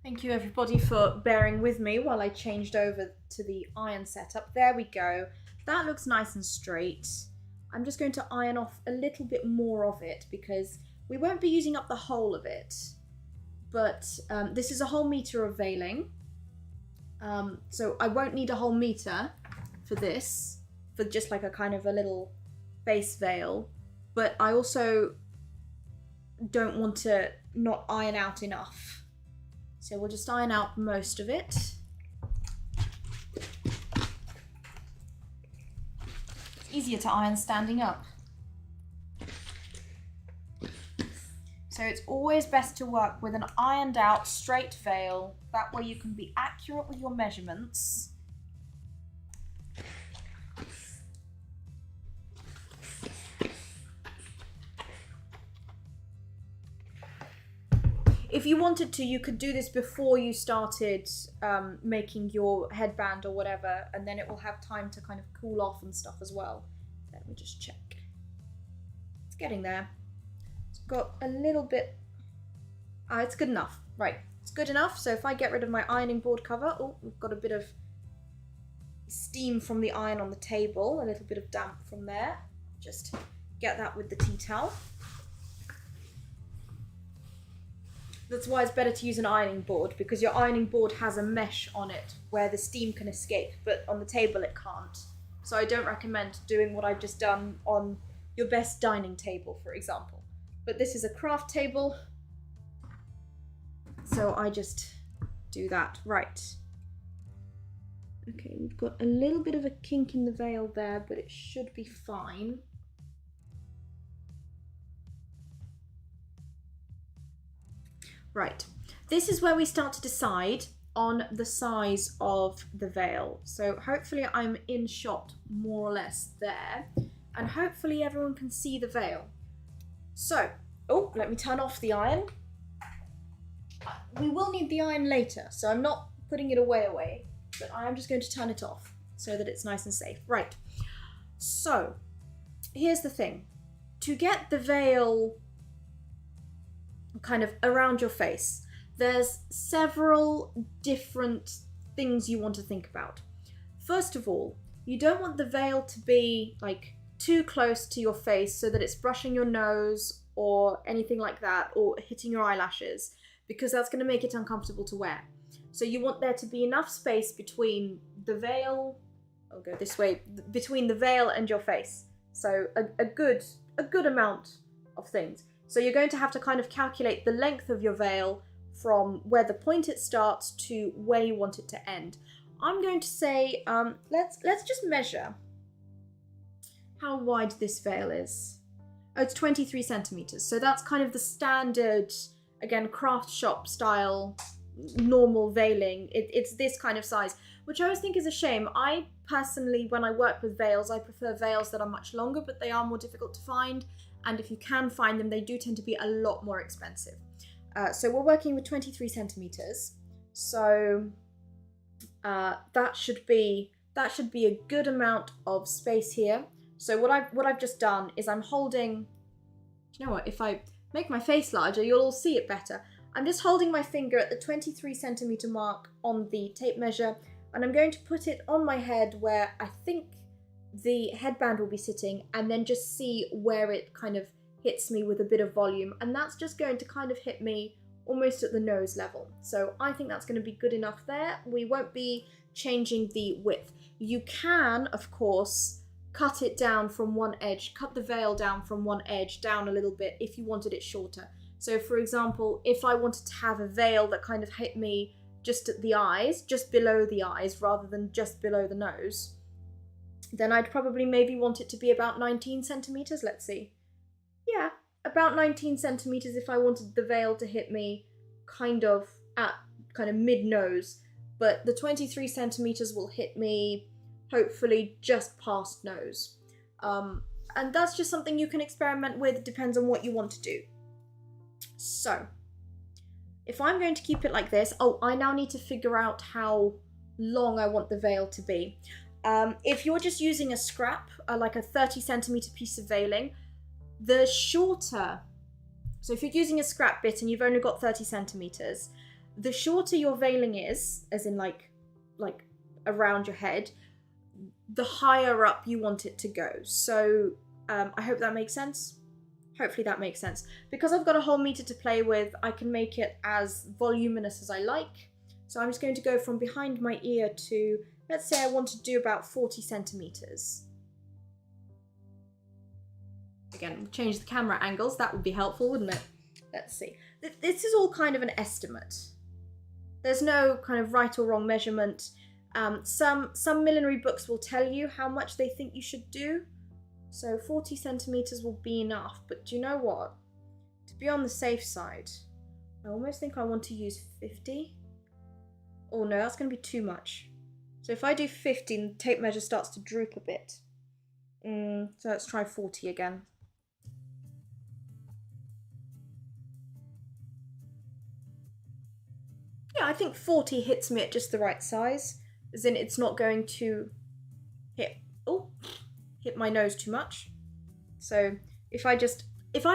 Speaker 1: Thank you everybody for bearing with me while I changed over to the iron setup. There we go. That looks nice and straight. I'm just going to iron off a little bit more of it because we won't be using up the whole of it. But this is a whole meter of veiling. So I won't need a whole meter for this, for just like a kind of a little base veil. But I also don't want to not iron out enough. So we'll just iron out most of it. It's easier to iron standing up. So it's always best to work with an ironed out straight veil. That way you can be accurate with your measurements. If you wanted to, you could do this before you started making your headband or whatever, and then it will have time to kind of cool off and stuff as well. Let me just check. It's getting there. It's got a little bit... it's good enough. Right, it's good enough. So if I get rid of my ironing board cover, oh, we've got a bit of steam from the iron on the table, a little bit of damp from there. Just get that with the tea towel. That's why it's better to use an ironing board, because your ironing board has a mesh on it where the steam can escape, but on the table it can't. So I don't recommend doing what I've just done on your best dining table, for example. But this is a craft table, so I just do that. Right. Okay, we've got a little bit of a kink in the veil there, but it should be fine. Right, this is where we start to decide on the size of the veil. So hopefully I'm in shot more or less there, and hopefully everyone can see the veil. So, oh, let me turn off the iron. We will need the iron later, so I'm not putting it away, but I am just going to turn it off so that it's nice and safe. Right, so here's the thing. To get the veil kind of around your face, there's several different things you want to think about. First of all, you don't want the veil to be like too close to your face so that it's brushing your nose or anything like that, or hitting your eyelashes, because that's going to make it uncomfortable to wear. So you want there to be enough space between the veil I'll go this way, between the veil and your face. So a good amount of things. So you're going to have to kind of calculate the length of your veil from where the point it starts to where you want it to end. I'm going to say, let's just measure how wide this veil is. Oh, it's 23 centimeters. So that's kind of the standard, again, craft shop style, normal veiling. It's this kind of size, which I always think is a shame. I personally, when I work with veils, I prefer veils that are much longer, but they are more difficult to find. And if you can find them, they do tend to be a lot more expensive. So we're working with 23 centimeters. So that should be a good amount of space here. So what I've just done is I'm holding, you know what, if I make my face larger, you'll all see it better. I'm just holding my finger at the 23 centimeter mark on the tape measure, and I'm going to put it on my head where I think the headband will be sitting, and then just see where it kind of hits me with a bit of volume. And that's just going to kind of hit me almost at the nose level. So I think that's going to be good enough there. We won't be changing the width. You can, of course, cut it down from one edge, cut the veil down from one edge down a little bit if you wanted it shorter. So for example, if I wanted to have a veil that kind of hit me just at the eyes, just below the eyes, rather than just below the nose, then I'd probably maybe want it to be about 19 centimeters, let's see. Yeah, about 19 centimeters if I wanted the veil to hit me kind of at kind of mid-nose, but the 23 centimeters will hit me hopefully just past nose. And that's just something you can experiment with. It depends on what you want to do. So if I'm going to keep it like this, oh, I now need to figure out how long I want the veil to be. If you're just using a scrap, like a 30 centimeter piece of veiling, the shorter, so if you're using a scrap bit and you've only got 30 centimeters, the shorter your veiling is, as in like around your head, the higher up you want it to go. So I hope that makes sense. Hopefully that makes sense. Because I've got a whole meter to play with, I can make it as voluminous as I like. So I'm just going to go from behind my ear to, let's say I want to do about 40 centimeters. Again, we'll change the camera angles. That would be helpful, wouldn't it? Let's see. This is all kind of an estimate. There's no kind of right or wrong measurement. Some millinery books will tell you how much they think you should do. So 40 centimeters will be enough. But do you know what? To be on the safe side, I almost think I want to use 50. Oh no, that's going to be too much. So if I do 50, the tape measure starts to droop a bit. So let's try 40 again. Yeah, I think 40 hits me at just the right size, as in it's not going to hit my nose too much. So if I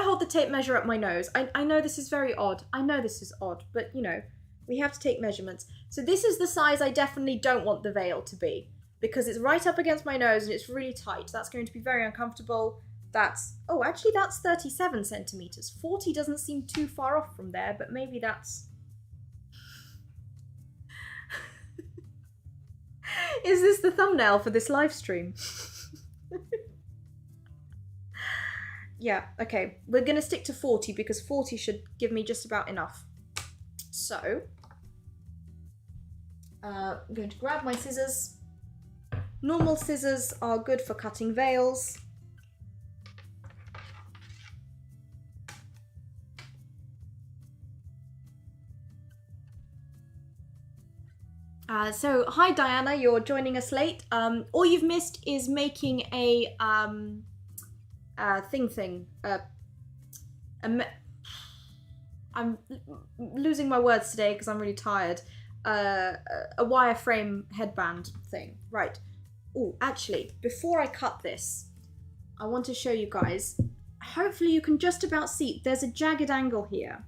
Speaker 1: hold the tape measure at my nose, I know this is very odd. I know this is odd, but you know, we have to take measurements. So this is the size I definitely don't want the veil to be, because it's right up against my nose and it's really tight. That's going to be very uncomfortable. Oh, actually that's 37 centimeters. 40 doesn't seem too far off from there, but maybe that's... Is this the thumbnail for this live stream? Yeah, okay. We're going to stick to 40 because 40 should give me just about enough. So, I'm going to grab my scissors. Normal scissors are good for cutting veils. So, hi Diana, you're joining us late. All you've missed is making a I'm losing my words today because I'm really tired. A wireframe headband thing. Right. Oh, actually, before I cut this, I want to show you guys. Hopefully you can just about see, there's a jagged angle here.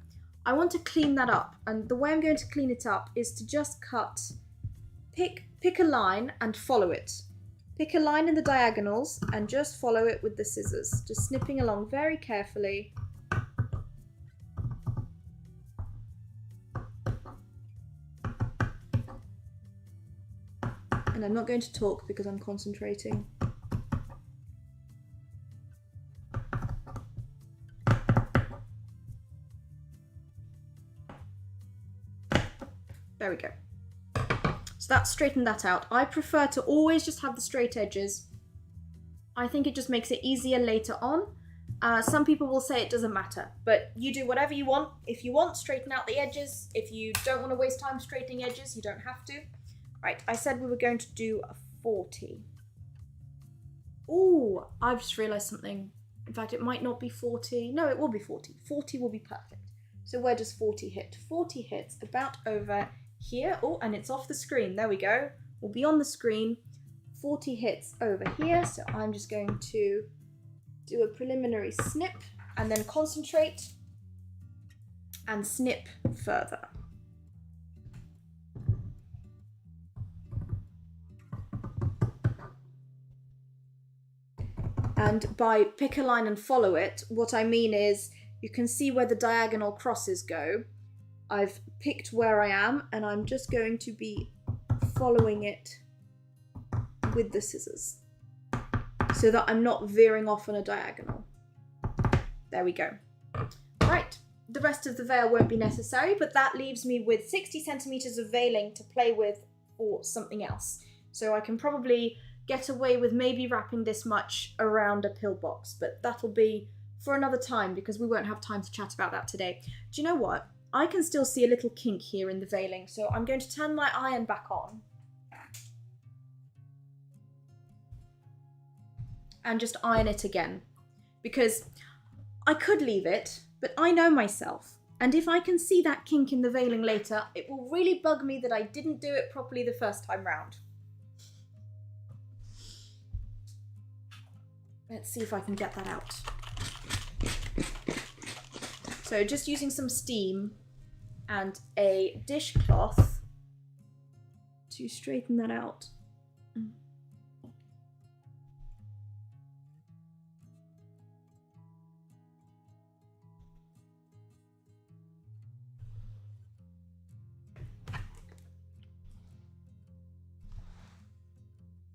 Speaker 1: I want to clean that up, and the way I'm going to clean it up is to just cut, pick a line and follow it. Pick a line in the diagonals and just follow it with the scissors, just snipping along very carefully. And I'm not going to talk because I'm concentrating. There we go. So that's straightened that out. I prefer to always just have the straight edges. I think it just makes it easier later on. Some people will say it doesn't matter, but you do whatever you want. If you want, straighten out the edges. If you don't want to waste time straightening edges, you don't have to. Right, I said we were going to do a 40. Ooh, I've just realised something. In fact, it might not be 40. No, it will be 40. 40 will be perfect. So where does 40 hit? 40 hits about over here. Oh, and it's off the screen. There we go. We'll be on the screen. 40 hits over here. So I'm just going to do a preliminary snip and then concentrate and snip further. And by pick a line and follow it, what I mean is you can see where the diagonal crosses go. I've picked where I am and I'm just going to be following it with the scissors so that I'm not veering off on a diagonal. There we go. Right, the rest of the veil won't be necessary, but that leaves me with 60 centimeters of veiling to play with for something else. So I can probably get away with maybe wrapping this much around a pillbox, but that'll be for another time because we won't have time to chat about that today. Do you know what? I can still see a little kink here in the veiling, so I'm going to turn my iron back on and just iron it again, because I could leave it, but I know myself, and if I can see that kink in the veiling later, it will really bug me that I didn't do it properly the first time round. Let's see if I can get that out. So just using some steam and a dishcloth to straighten that out.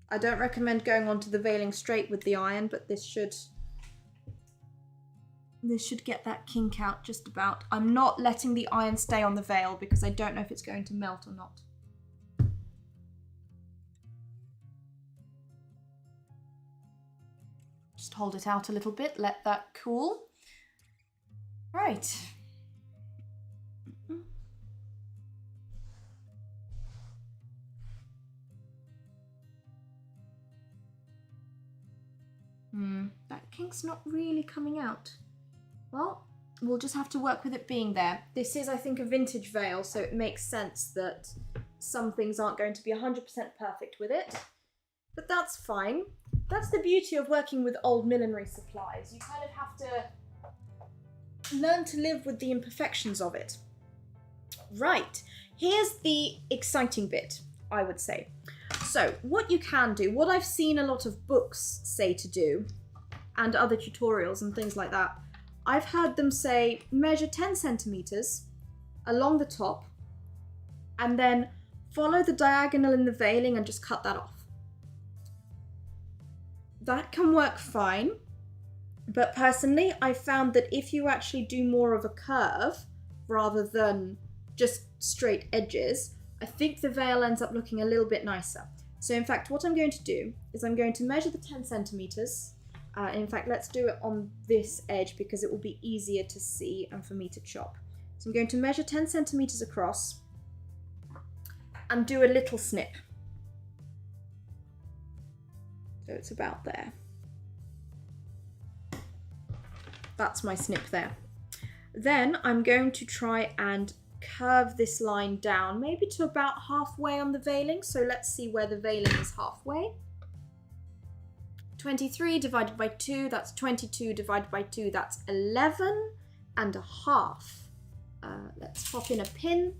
Speaker 1: I don't recommend going onto the veiling straight with the iron, but this should get that kink out just about. I'm not letting the iron stay on the veil because I don't know if it's going to melt or not. Just hold it out a little bit, let that cool. Right. That kink's not really coming out. Well, we'll just have to work with it being there. This is, I think, a vintage veil, so it makes sense that some things aren't going to be 100% perfect with it. But that's fine. That's the beauty of working with old millinery supplies. You kind of have to learn to live with the imperfections of it. Right, here's the exciting bit, I would say. So what you can do, what I've seen a lot of books say to do, and other tutorials and things like that, I've heard them say measure 10 centimeters along the top and then follow the diagonal in the veiling and just cut that off. That can work fine, but personally I found that if you actually do more of a curve rather than just straight edges, I think the veil ends up looking a little bit nicer. So in fact, what I'm going to do is I'm going to measure the 10 centimeters. In fact, let's do it on this edge because it will be easier to see and for me to chop. So I'm going to measure 10 centimeters across and do a little snip. So it's about there. That's my snip there. Then I'm going to try and curve this line down, maybe to about halfway on the veiling. So let's see where the veiling is halfway. 23 divided by 2, that's 22 divided by 2, that's 11 and a half. Let's pop in a pin.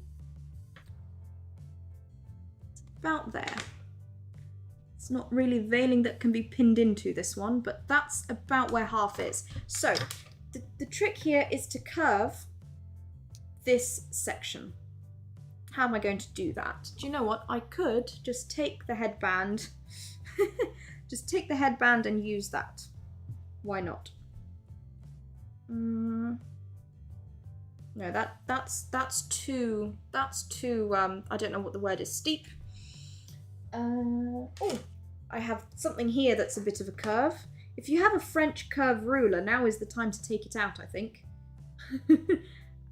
Speaker 1: It's about there. It's not really veiling that can be pinned into this one, but that's about where half is. So the trick here is to curve this section. How am I going to do that? Do you know what? I could just take the headband, just take the headband and use that. Why not? No, that's too, I don't know what the word is, steep. Oh, I have something here that's a bit of a curve. If you have a French curve ruler, now is the time to take it out, I think.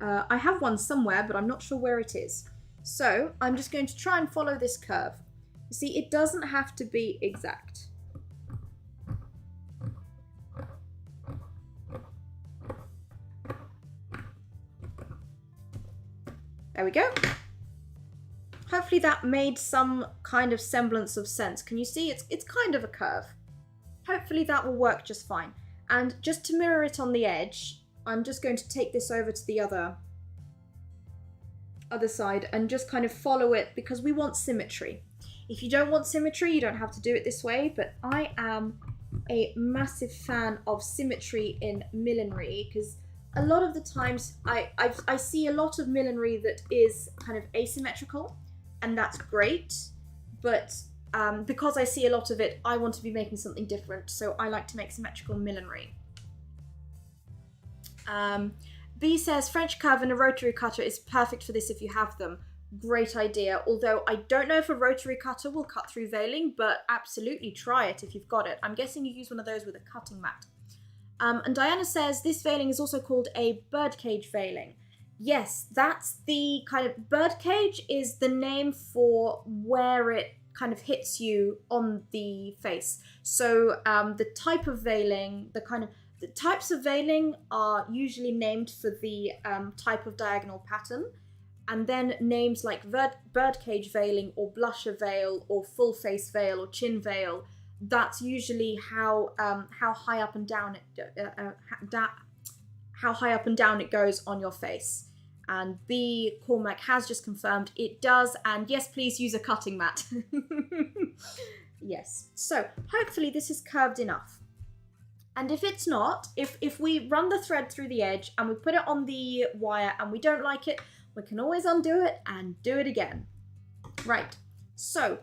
Speaker 1: I have one somewhere, but I'm not sure where it is. So I'm just going to try and follow this curve. You see, it doesn't have to be exact. There we go. Hopefully that made some kind of semblance of sense. Can you see? It's kind of a curve. Hopefully that will work just fine. And just to mirror it on the edge, I'm just going to take this over to the other side and just kind of follow it because we want symmetry. If you don't want symmetry, you don't have to do it this way, but I am a massive fan of symmetry in millinery because a lot of the times I see a lot of millinery that is kind of asymmetrical, and that's great, but because I see a lot of it, I want to be making something different, so I like to make symmetrical millinery. B says, French curve and a rotary cutter is perfect for this if you have them. Great idea, although I don't know if a rotary cutter will cut through veiling, but absolutely try it if you've got it. I'm guessing you use one of those with a cutting mat. And Diana says, this veiling is also called a birdcage veiling. Yes, that's the kind of, birdcage is the name for where it kind of hits you on the face. So the type of veiling, the types of veiling are usually named for the type of diagonal pattern, and then names like birdcage veiling or blusher veil or full face veil or chin veil, that's usually how high up and down it goes on your face. And B Cormac has just confirmed it does, and yes, please use a cutting mat. Yes, so hopefully this is curved enough. And if it's not, if we run the thread through the edge and we put it on the wire and we don't like it, we can always undo it and do it again. Right, so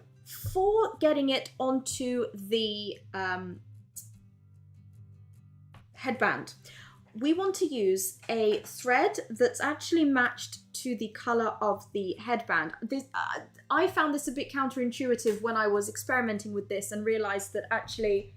Speaker 1: for getting it onto the headband, we want to use a thread that's actually matched to the color of the headband. I found this a bit counterintuitive when I was experimenting with this and realized that actually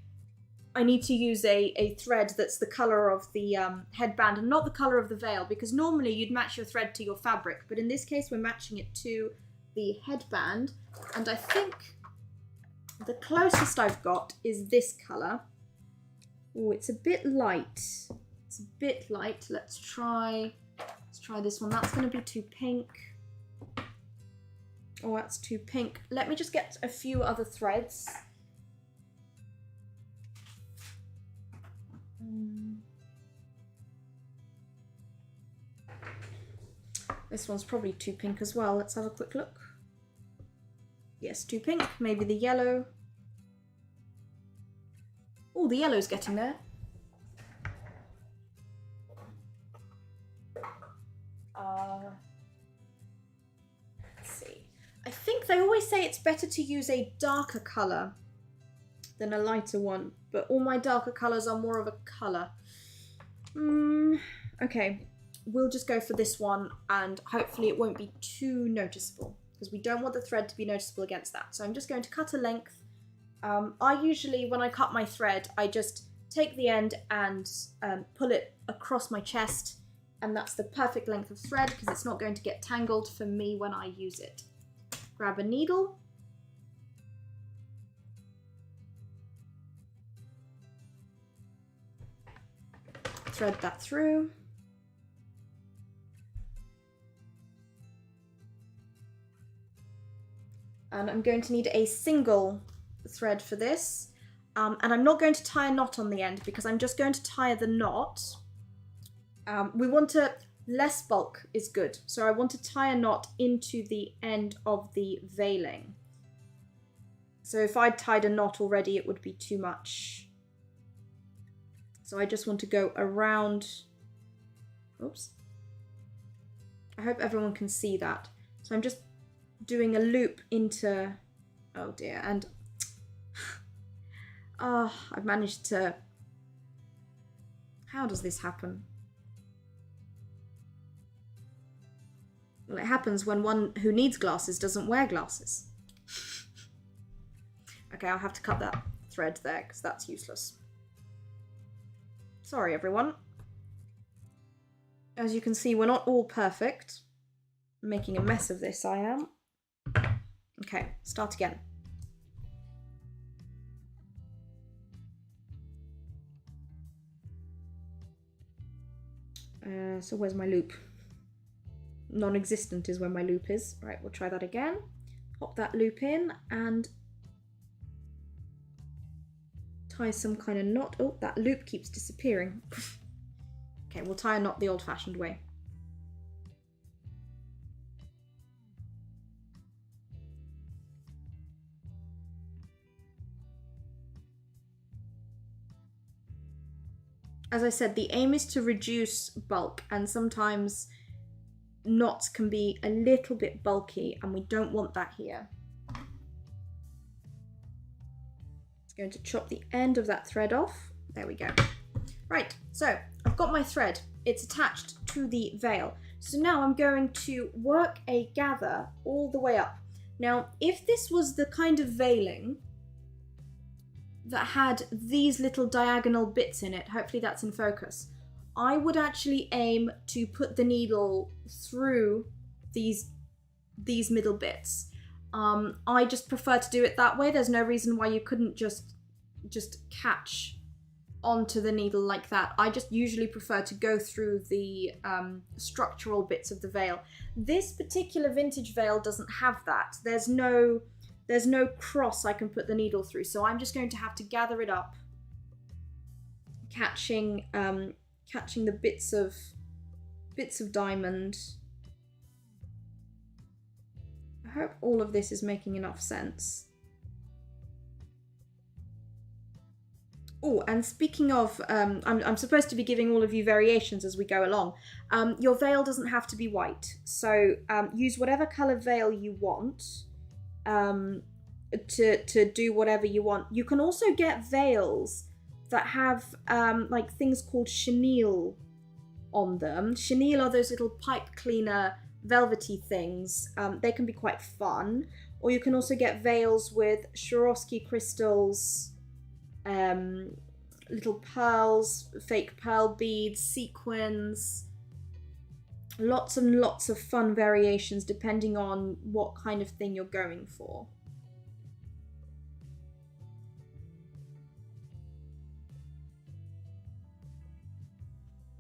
Speaker 1: I need to use a thread that's the color of the headband and not the color of the veil, because normally you'd match your thread to your fabric, but in this case we're matching it to the headband, and I think the closest I've got is this color. Oh, it's a bit light. It's a bit light. Let's try this one. That's going to be too pink. Oh, that's too pink. Let me just get a few other threads. This one's probably too pink as well. Let's have a quick look. Yes, too pink. Maybe the yellow. Oh, the yellow's getting there. Let's see. I think they always say it's better to use a darker colour than a lighter one, but all my darker colours are more of a colour. Okay, we'll just go for this one, and hopefully it won't be too noticeable, because we don't want the thread to be noticeable against that. So I'm just going to cut a length. I usually, when I cut my thread, I just take the end and pull it across my chest, and that's the perfect length of thread because it's not going to get tangled for me when I use it. Grab a needle. Thread that through. And I'm going to need a single thread for this. And I'm not going to tie a knot on the end because I'm just going to tie the knot. We want to, less bulk is good. So I want to tie a knot into the end of the veiling. So if I'd tied a knot already, it would be too much. So I just want to go around. Oops. I hope everyone can see that. So I'm just doing a loop into, oh dear, and I've managed to, how does this happen? Well, it happens when one who needs glasses doesn't wear glasses. Okay, I'll have to cut that thread there because that's useless. Sorry, everyone. As you can see, we're not all perfect. I'm making a mess of this, I am. Okay, start again. So where's my loop? Non-existent is where my loop is. Right, we'll try that again. Pop that loop in and tie some kind of knot. Oh, that loop keeps disappearing. Okay, we'll tie a knot the old-fashioned way. As I said, the aim is to reduce bulk, and sometimes knots can be a little bit bulky, and we don't want that here. It's going to chop the end of that thread off. There we go. Right, so I've got my thread. It's attached to the veil. So now I'm going to work a gather all the way up. Now, if this was the kind of veiling that had these little diagonal bits in it, hopefully that's in focus, I would actually aim to put the needle through these middle bits. I just prefer to do it that way. There's no reason why you couldn't just catch onto the needle like that. I just usually prefer to go through the structural bits of the veil. This particular vintage veil doesn't have that. There's no cross I can put the needle through, so I'm just going to have to gather it up, catching the bits of diamond. I hope all of this is making enough sense. Oh, and speaking of, I'm supposed to be giving all of you variations as we go along. Your veil doesn't have to be white, so use whatever colour veil you want to do whatever you want. You can also get veils that have like things called chenille on them. Chenille are those little pipe cleaner velvety things. They can be quite fun. Or you can also get veils with Swarovski crystals, little pearls, fake pearl beads, sequins, lots and lots of fun variations depending on what kind of thing you're going for.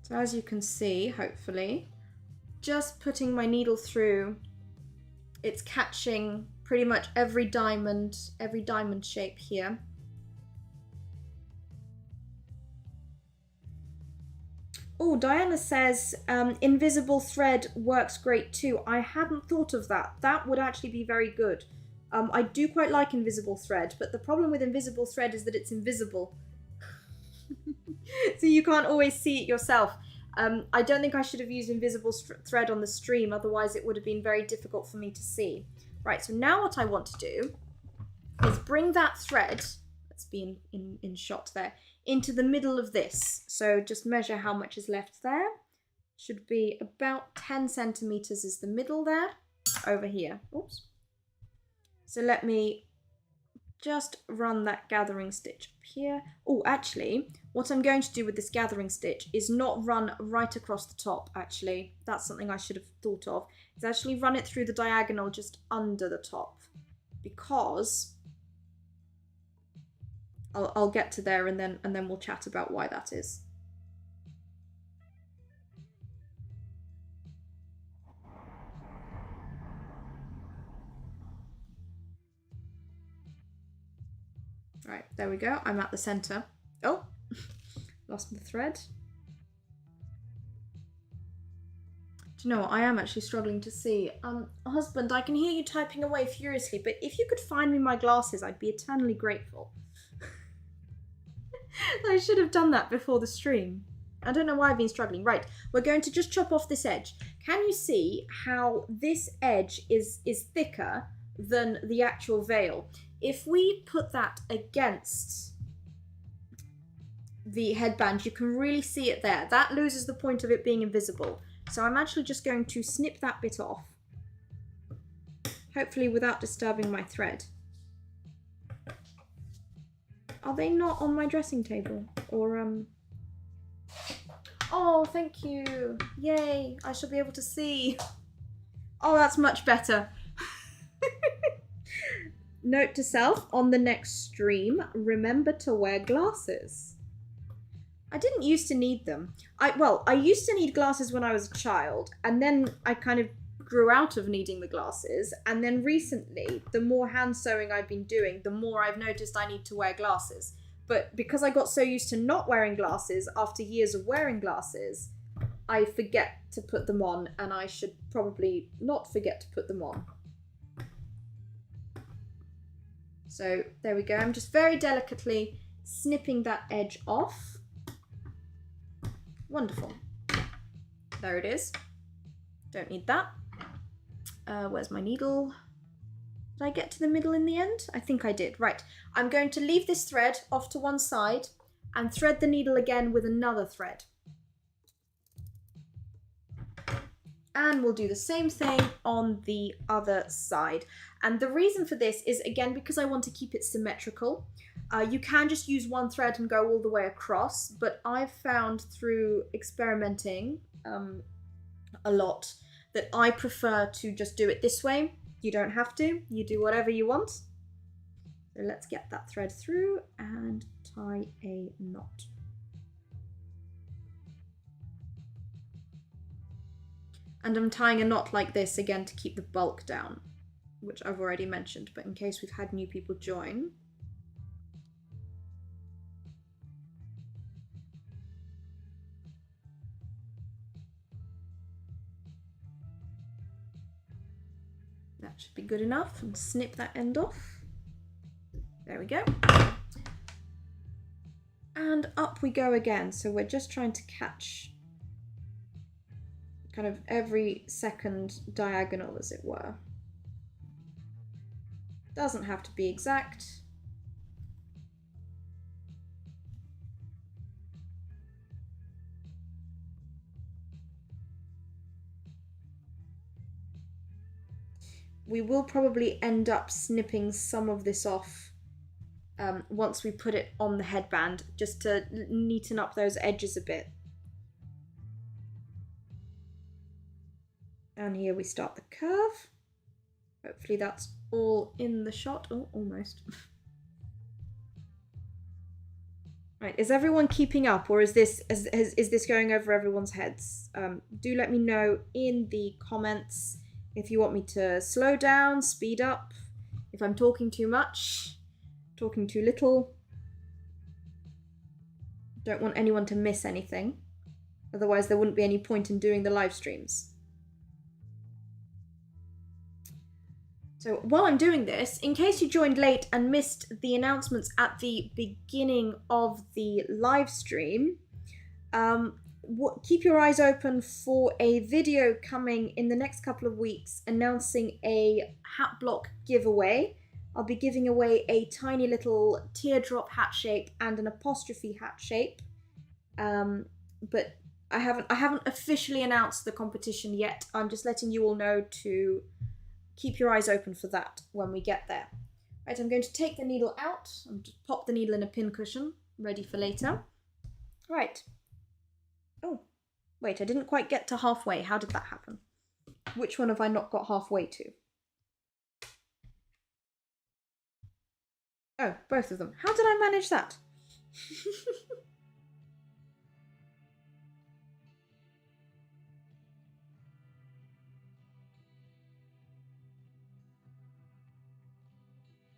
Speaker 1: So as you can see, hopefully, just putting my needle through, it's catching pretty much every diamond shape here. Oh, Diana says invisible thread works great too. I hadn't thought of that. That would actually be very good. I do quite like invisible thread, but the problem with invisible thread is that it's invisible. So you can't always see it yourself. I don't think I should have used invisible thread on the stream, otherwise it would have been very difficult for me to see. Right, so now what I want to do is bring that thread, let's be in shot there, into the middle of this. So just measure how much is left there. Should be about 10 centimeters is the middle there, over here. Oops. So let me just run that gathering stitch up here. Oh, actually, what I'm going to do with this gathering stitch is not run right across the top, actually. That's something I should have thought of. Is actually run it through the diagonal just under the top, because I'll get to there and then we'll chat about why that is. Right, there we go. I'm at the center. Oh, lost the thread. Do you know what? I am actually struggling to see. Husband, I can hear you typing away furiously, but if you could find me my glasses, I'd be eternally grateful. I should have done that before the stream. I don't know why I've been struggling. Right, we're going to just chop off this edge. can you see how this edge is thicker than the actual veil? If we put that against the headband, you can really see it there. That loses the point of it being invisible. So I'm actually just going to snip that bit off, hopefully without disturbing my thread. Are they not on my dressing table? Or, oh, thank you. Yay, I shall be able to see. Oh, that's much better. Note to self, on the next stream, remember to wear glasses. I didn't used to need them. I used to need glasses when I was a child, and then I kind of grew out of needing the glasses, and then recently, the more hand sewing I've been doing, the more I've noticed I need to wear glasses. But because I got so used to not wearing glasses after years of wearing glasses, I forget to put them on, and I should probably not forget to put them on. So there we go. I'm just very delicately snipping that edge off. Wonderful. There it is. Don't need that. Where's my needle? Did I get to the middle in the end? I think I did. Right. I'm going to leave this thread off to one side and thread the needle again with another thread. And we'll do the same thing on the other side. And the reason for this is, again, because I want to keep it symmetrical. You can just use one thread and go all the way across, but I've found through experimenting a lot that I prefer to just do it this way. You don't have to, you do whatever you want. So let's get that thread through and tie a knot. And I'm tying a knot like this again to keep the bulk down, which I've already mentioned, but in case we've had new people join. That should be good enough, and snip that end off. There we go. And up we go again. So we're just trying to catch kind of every second diagonal, as it were. Doesn't have to be exact. We will probably end up snipping some of this off once we put it on the headband, just to neaten up those edges a bit. And here we start the curve. Hopefully that's all in the shot. Oh, almost. Right, is everyone keeping up, or is this going over everyone's heads? Do let me know in the comments if you want me to slow down, speed up, if I'm talking too much, talking too little. Don't want anyone to miss anything. Otherwise there wouldn't be any point in doing the live streams. So while I'm doing this, in case you joined late and missed the announcements at the beginning of the live stream, keep your eyes open for a video coming in the next couple of weeks announcing a hat block giveaway. I'll be giving away a tiny little teardrop hat shape and an apostrophe hat shape, but I haven't officially announced the competition yet. I'm just letting you all know to keep your eyes open for that when we get there. Right, I'm going to take the needle out and just pop the needle in a pin cushion, ready for later. Right. Oh, wait, I didn't quite get to halfway. How did that happen? Which one have I not got halfway to? Oh, both of them. How did I manage that?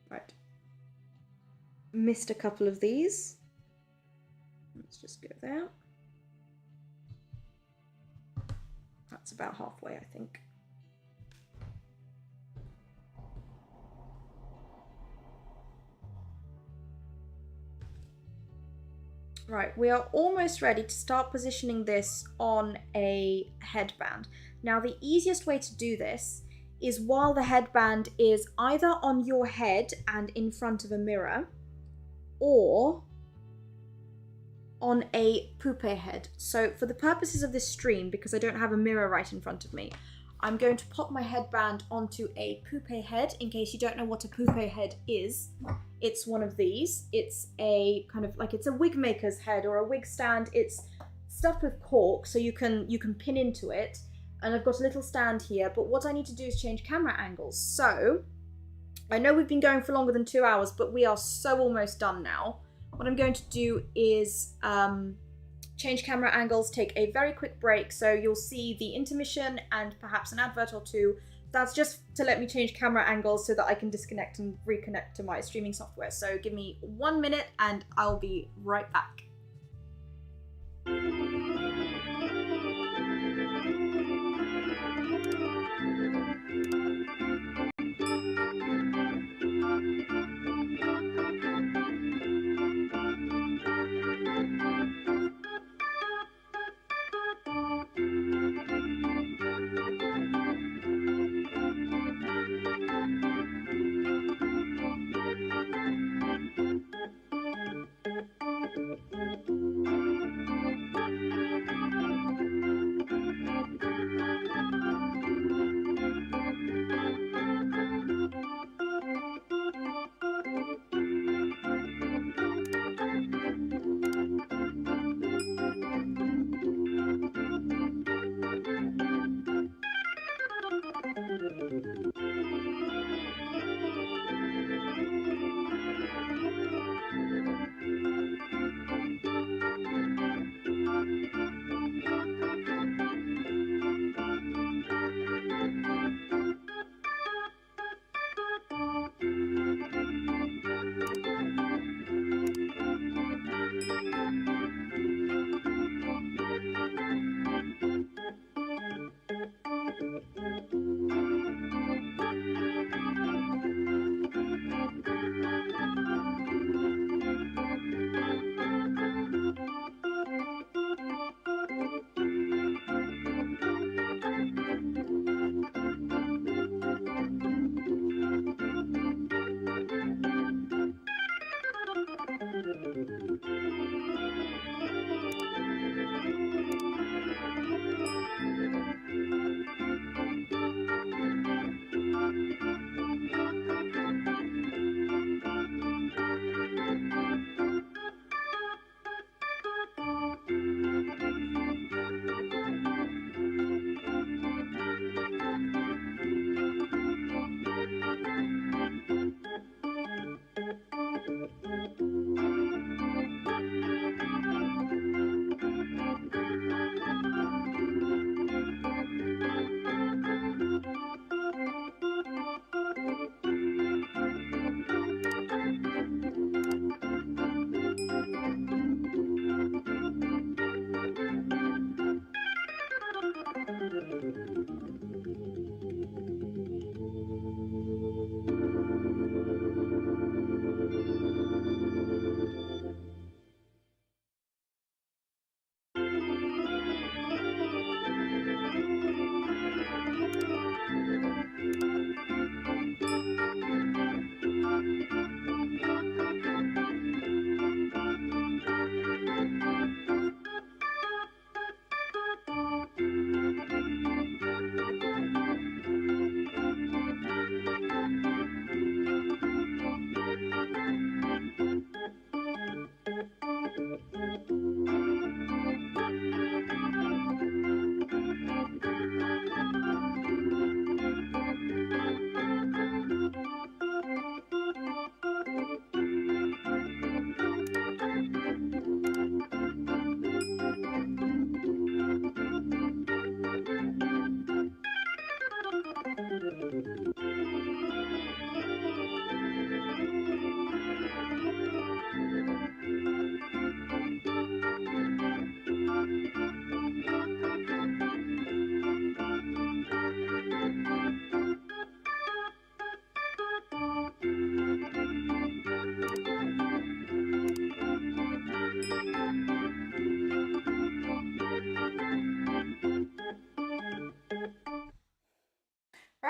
Speaker 1: Right. Missed a couple of these. Let's just go there. That's about halfway, I think. Right, we are almost ready to start positioning this on a headband. Now, the easiest way to do this is while the headband is either on your head and in front of a mirror, or on a poupée head. So for the purposes of this stream, because I don't have a mirror right in front of me, I'm going to pop my headband onto a poupée head. In case you don't know what a poupée head is, it's one of these. It's a kind of like, it's a wig maker's head or a wig stand. It's stuffed with cork, so you can pin into it. And I've got a little stand here, but what I need to do is change camera angles. So I know we've been going for longer than 2 hours, but we are so almost done now. What I'm going to do is change camera angles, take a very quick break, so you'll see the intermission and perhaps an advert or two. That's just to let me change camera angles so that I can disconnect and reconnect to my streaming software. So give me 1 minute and I'll be right back.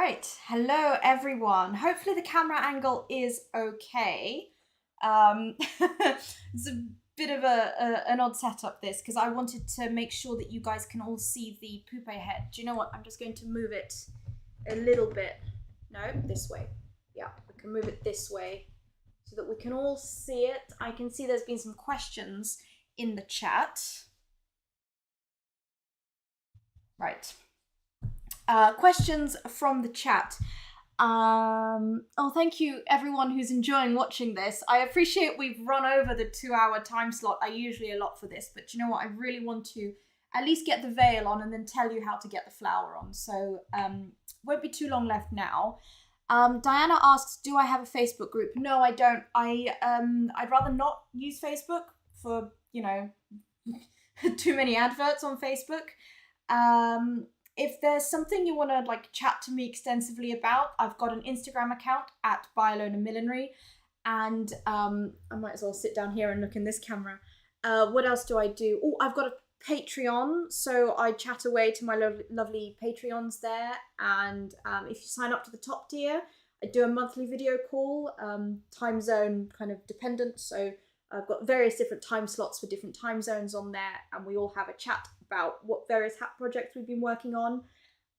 Speaker 1: Right, hello everyone. Hopefully the camera angle is okay. It's a bit of an odd setup this, because I wanted to make sure that you guys can all see the poupée head. Do you know what? I'm just going to move it a little bit. No, this way. Yeah, we can move it this way so that we can all see it. I can see there's been some questions in the chat. Right. Questions from the chat. Oh, thank you everyone who's enjoying watching this. I appreciate we've run over the 2-hour time slot. I usually allot for this, but you know what? I really want to at least get the veil on and then tell you how to get the flower on. So won't be too long left now. Diana asks, do I have a Facebook group? No, I don't. I'd rather not use Facebook for, you know, too many adverts on Facebook. If there's something you want to like chat to me extensively about, I've got an Instagram account at Bridal Millinery, and I might as well sit down here and look in this camera. What else do I do? Oh, I've got a Patreon, so I chat away to my lovely Patreons there, and if you sign up to the top tier, I do a monthly video call, time zone kind of dependent, so I've got various different time slots for different time zones on there, and we all have a chat about what various hat projects we've been working on.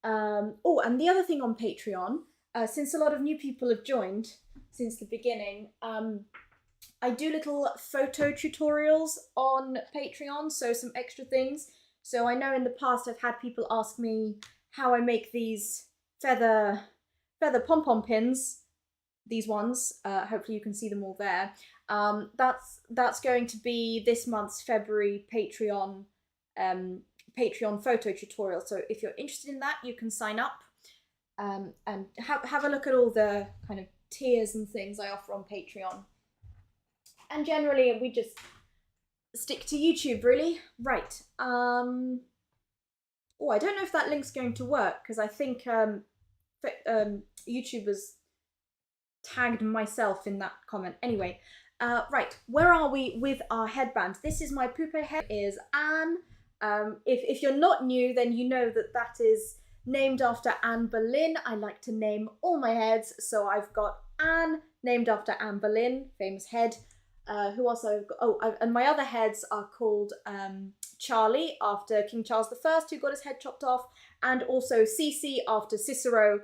Speaker 1: Oh, and the other thing on Patreon, since a lot of new people have joined since the beginning, I do little photo tutorials on Patreon, so some extra things. So I know in the past I've had people ask me how I make these feather pom-pom pins, these ones. Hopefully you can see them all there. That's going to be this month's February Patreon photo tutorial. So if you're interested in that, you can sign up and have a look at all the kind of tiers and things I offer on Patreon. And generally, we just stick to YouTube, really. Right. Oh, I don't know if that link's going to work, because I think YouTube has tagged myself in that comment. Anyway, right, where are we with our headbands? This is my poupée head, is Anne. If you're not new, then you know that that is named after Anne Boleyn. I like to name all my heads, so I've got Anne, named after Anne Boleyn, famous head. Who else I've got? Oh, and my other heads are called Charlie, after King Charles I, who got his head chopped off, and also Cece, after Cicero,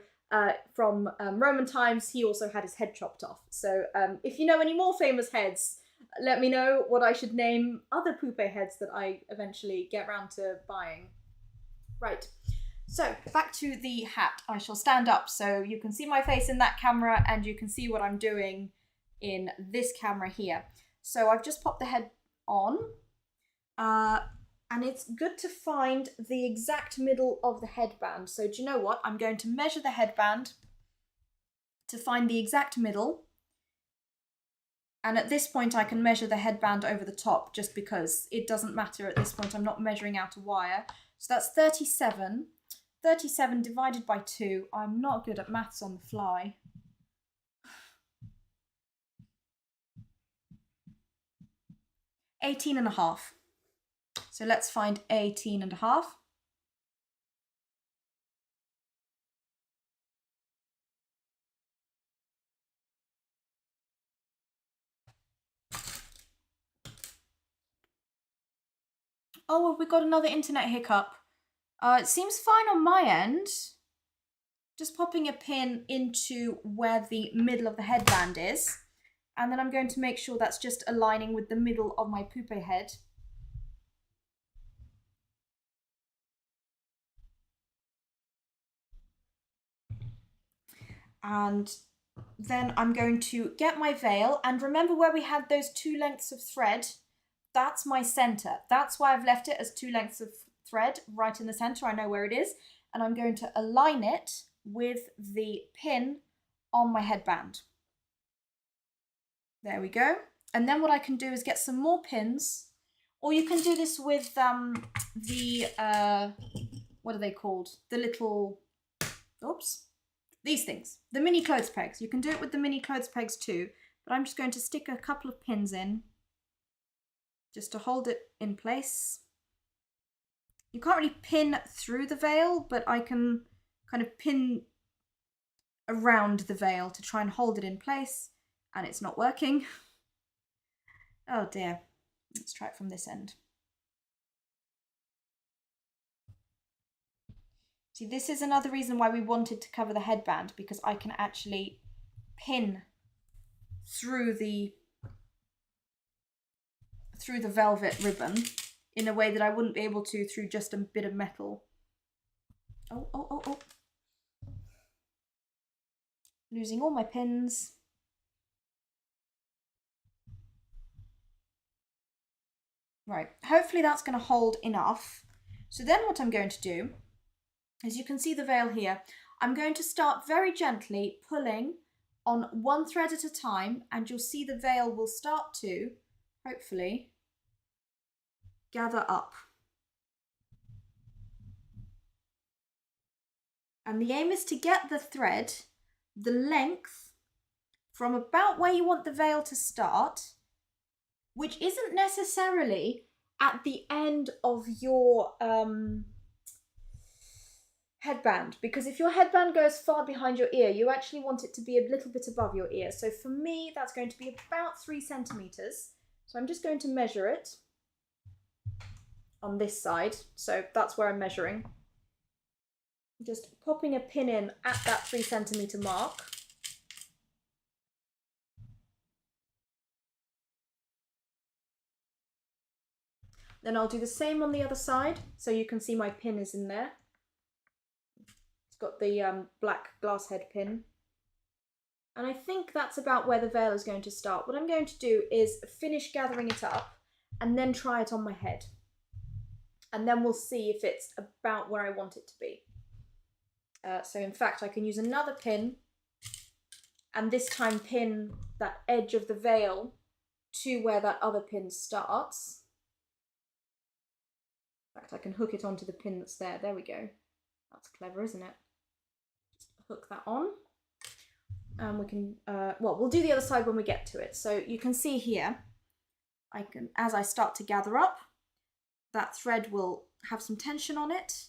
Speaker 1: from Roman times. He also had his head chopped off. So if you know any more famous heads, let me know what I should name other poupée heads that I eventually get round to buying. Right, so back to the hat. I shall stand up so you can see my face in that camera and you can see what I'm doing in this camera here. So I've just popped the head on, and it's good to find the exact middle of the headband. So do you know what? I'm going to measure the headband to find the exact middle. And at this point, I can measure the headband over the top, just because it doesn't matter at this point. I'm not measuring out a wire. So that's 37. 37 divided by 2. I'm not good at maths on the fly. $18.5. So let's find 18.5. Oh, have we got another internet hiccup? It seems fine on my end. Just popping a pin into where the middle of the headband is. And then I'm going to make sure that's just aligning with the middle of my poupée head. And then I'm going to get my veil, and remember where we had those 2 lengths of thread? That's my center. That's why I've left it as 2 lengths of thread right in the center. I know where it is. And I'm going to align it with the pin on my headband. There we go. And then what I can do is get some more pins, or you can do this with what are they called? The little, oops, these things, the mini clothes pegs. You can do it with the mini clothes pegs too, but I'm just going to stick a couple of pins in just to hold it in place. You can't really pin through the veil, but I can kind of pin around the veil to try and hold it in place, and it's not working. Oh dear. Let's try it from this end. See, this is another reason why we wanted to cover the headband, because I can actually pin through the velvet ribbon in a way that I wouldn't be able to through just a bit of metal. Oh. Losing all my pins. Right, hopefully that's going to hold enough. So then what I'm going to do, as you can see the veil here, I'm going to start very gently pulling on one thread at a time, and you'll see the veil will start to, hopefully, gather up. And the aim is to get the thread, the length, from about where you want the veil to start, which isn't necessarily at the end of your headband, because if your headband goes far behind your ear, you actually want it to be a little bit above your ear. So for me, that's going to be about 3 centimeters. So I'm just going to measure it on this side. So that's where I'm measuring. Just popping a pin in at that 3 centimeter mark. Then I'll do the same on the other side, so you can see my pin is in there. It's got the black glass head pin. And I think that's about where the veil is going to start. What I'm going to do is finish gathering it up and then try it on my head. And then we'll see if it's about where I want it to be. So in fact, I can use another pin and this time pin that edge of the veil to where that other pin starts. In fact, I can hook it onto the pin that's there. There we go. That's clever, isn't it? Just hook that on. And we can, well, we'll do the other side when we get to it. So you can see here, I can, as I start to gather up, that thread will have some tension on it.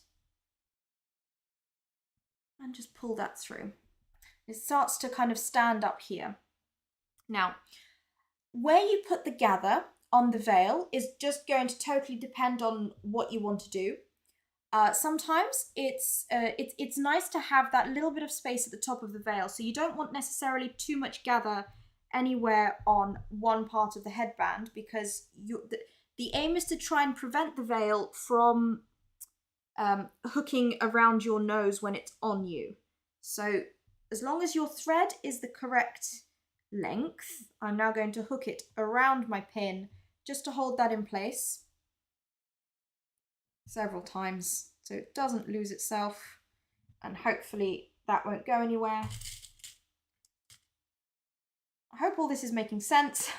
Speaker 1: And just pull that through. It starts to kind of stand up here. Now, where you put the gather on the veil is just going to totally depend on what you want to do. Sometimes it's nice to have that little bit of space at the top of the veil, so you don't want necessarily too much gather anywhere on one part of the headband, because the aim is to try and prevent the veil from hooking around your nose when it's on you. So as long as your thread is the correct length, I'm now going to hook it around my pin just to hold that in place several times so it doesn't lose itself, and hopefully that won't go anywhere. I hope all this is making sense.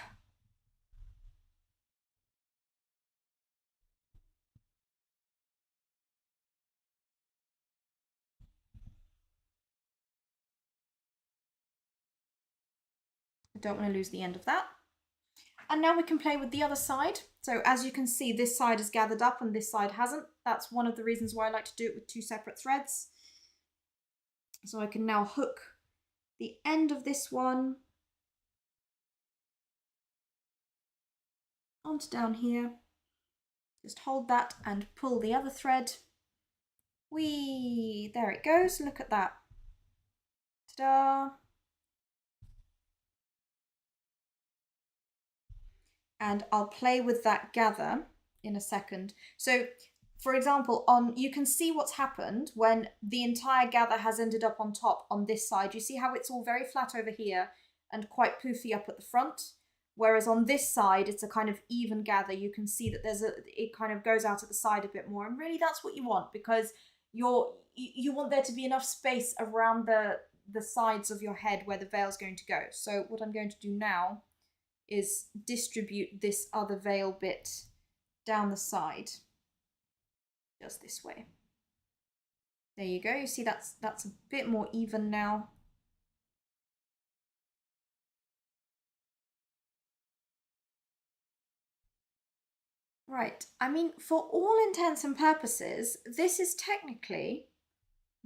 Speaker 1: I don't want to lose the end of that. And now we can play with the other side. So as you can see, this side is gathered up and this side hasn't. That's one of the reasons why I like to do it with 2 separate threads. So I can now hook the end of this one onto down here. Just hold that and pull the other thread. Whee! There it goes. Look at that. Ta-da! And I'll play with that gather in a second. So for example, you can see what's happened when the entire gather has ended up on top on this side. You see how it's all very flat over here and quite poofy up at the front? Whereas on this side, it's a kind of even gather. You can see that it kind of goes out at the side a bit more. And really that's what you want, because you want there to be enough space around the sides of your head where the veil's going to go. So what I'm going to do now is distribute this other veil bit down the side, just this way. There you go. You see that's a bit more even now. Right, I mean, for all intents and purposes, this is technically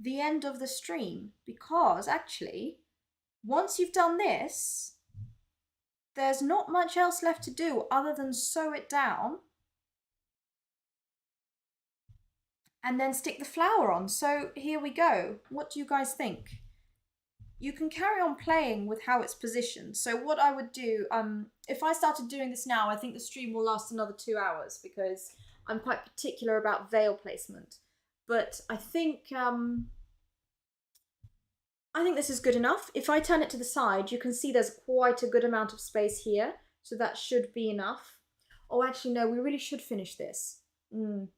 Speaker 1: the end of the stream, because actually, once you've done this, there's not much else left to do other than sew it down and then stick the flower on. So here we go. What do you guys think? You can carry on playing with how it's positioned. So what I would do, if I started doing this now, I think the stream will last another 2 hours because I'm quite particular about veil placement. But I think this is good enough. If I turn it to the side, you can see there's quite a good amount of space here. So that should be enough. Oh, actually, no, we really should finish this. Do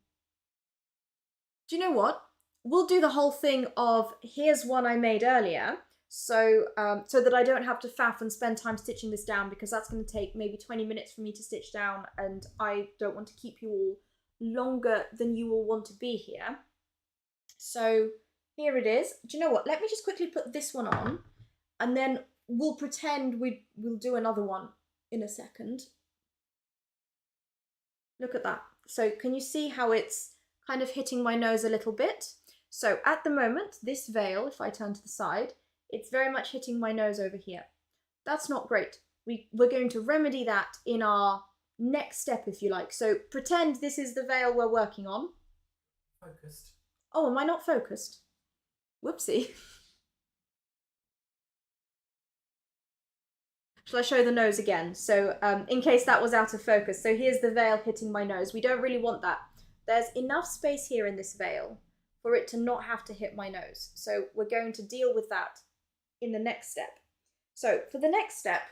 Speaker 1: you know what? We'll do the whole thing of, here's one I made earlier. So, so that I don't have to faff and spend time stitching this down, because that's going to take maybe 20 minutes for me to stitch down, and I don't want to keep you all longer than you will want to be here. So here it is. Do you know what? Let me just quickly put this one on, and then we'll pretend we'll do another one in a second. Look at that. So can you see how it's kind of hitting my nose a little bit? So at the moment, this veil, if I turn to the side, it's very much hitting my nose over here. That's not great. We're going to remedy that in our next step, if you like. So pretend this is the veil we're working on.
Speaker 2: Focused.
Speaker 1: Oh, am I not focused? Whoopsie. Shall I show the nose again? So in case that was out of focus. So here's the veil hitting my nose. We don't really want that. There's enough space here in this veil for it to not have to hit my nose. So we're going to deal with that in the next step. So for the next step,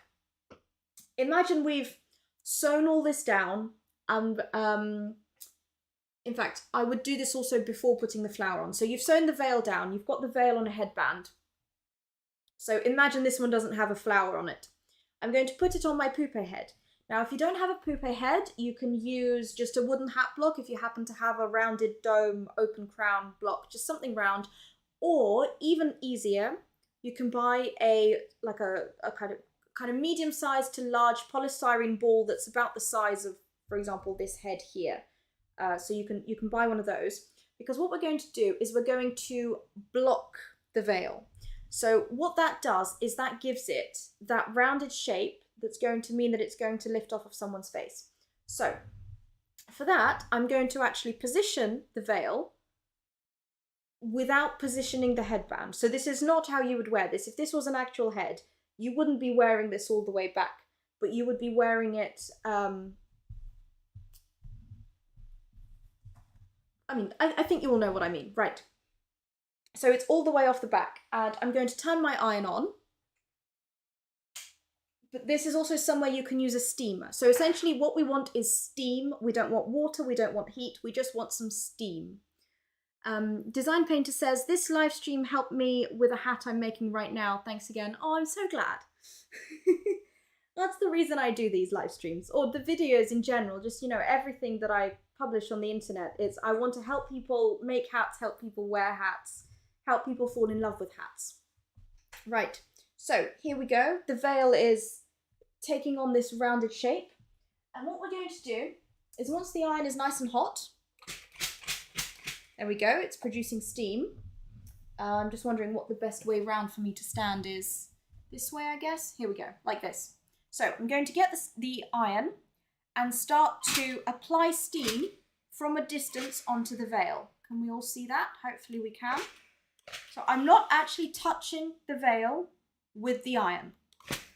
Speaker 1: imagine we've sewn all this down, and in fact, I would do this also before putting the flower on. So you've sewn the veil down, you've got the veil on a headband. So imagine this one doesn't have a flower on it. I'm going to put it on my poupée head. Now, if you don't have a poupée head, you can use just a wooden hat block if you happen to have a rounded dome, open crown block, just something round. Or even easier, you can buy a kind of medium-sized to large polystyrene ball that's about the size of, for example, this head here. So you can buy one of those, because what we're going to do is we're going to block the veil. So what that does is that gives it that rounded shape that's going to mean that it's going to lift off of someone's face. So for that, I'm going to actually position the veil without positioning the headband. So this is not how you would wear this. If this was an actual head, you wouldn't be wearing this all the way back, but you would be wearing it, I think you all know what I mean, right? So it's all the way off the back, and I'm going to turn my iron on. But this is also somewhere you can use a steamer. So essentially what we want is steam. We don't want water, we don't want heat, we just want some steam. Design Painter says, this live stream helped me with a hat I'm making right now. Thanks again. Oh, I'm so glad. That's the reason I do these live streams, or the videos in general, just, you know, everything that I publish on the internet. Is I want to help people make hats, help people wear hats, help people fall in love with hats. Right, so here we go. The veil is taking on this rounded shape. And what we're going to do is, once the iron is nice and hot, there we go, it's producing steam. I'm just wondering what the best way round for me to stand is. This way, I guess. Here we go, like this. So I'm going to get the iron and start to apply steam from a distance onto the veil. Can we all see that? Hopefully we can. So I'm not actually touching the veil with the iron,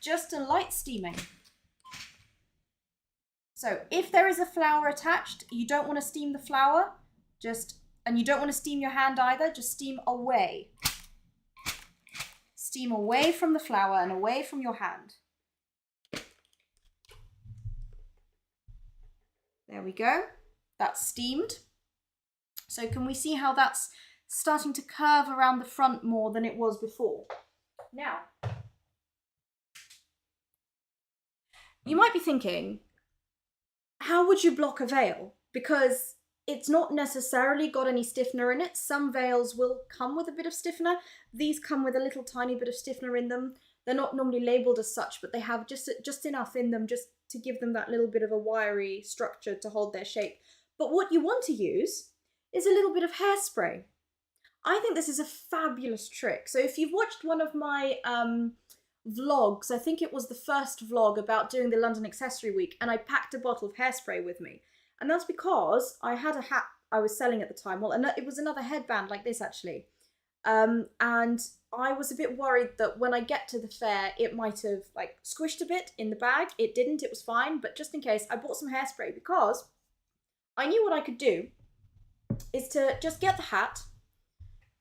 Speaker 1: just a light steaming. So if there is a flower attached, you don't want to steam the flower, and you don't want to steam your hand either, just steam away. Steam away from the flower and away from your hand. There we go. That's steamed. So can we see how that's starting to curve around the front more than it was before? Now, you might be thinking, how would you block a veil? Because it's not necessarily got any stiffener in it. Some veils will come with a bit of stiffener. These come with a little tiny bit of stiffener in them. They're not normally labelled as such, but they have just enough in them just to give them that little bit of a wiry structure to hold their shape. But what you want to use is a little bit of hairspray. I think this is a fabulous trick. So if you've watched one of my vlogs, I think it was the first vlog about doing the London Accessory Week, and I packed a bottle of hairspray with me. And that's because I had a hat I was selling at the time. Well, it was another headband like this, actually. And I was a bit worried that when I get to the fair, it might have like squished a bit in the bag. It didn't, it was fine. But just in case, I bought some hairspray because I knew what I could do is to just get the hat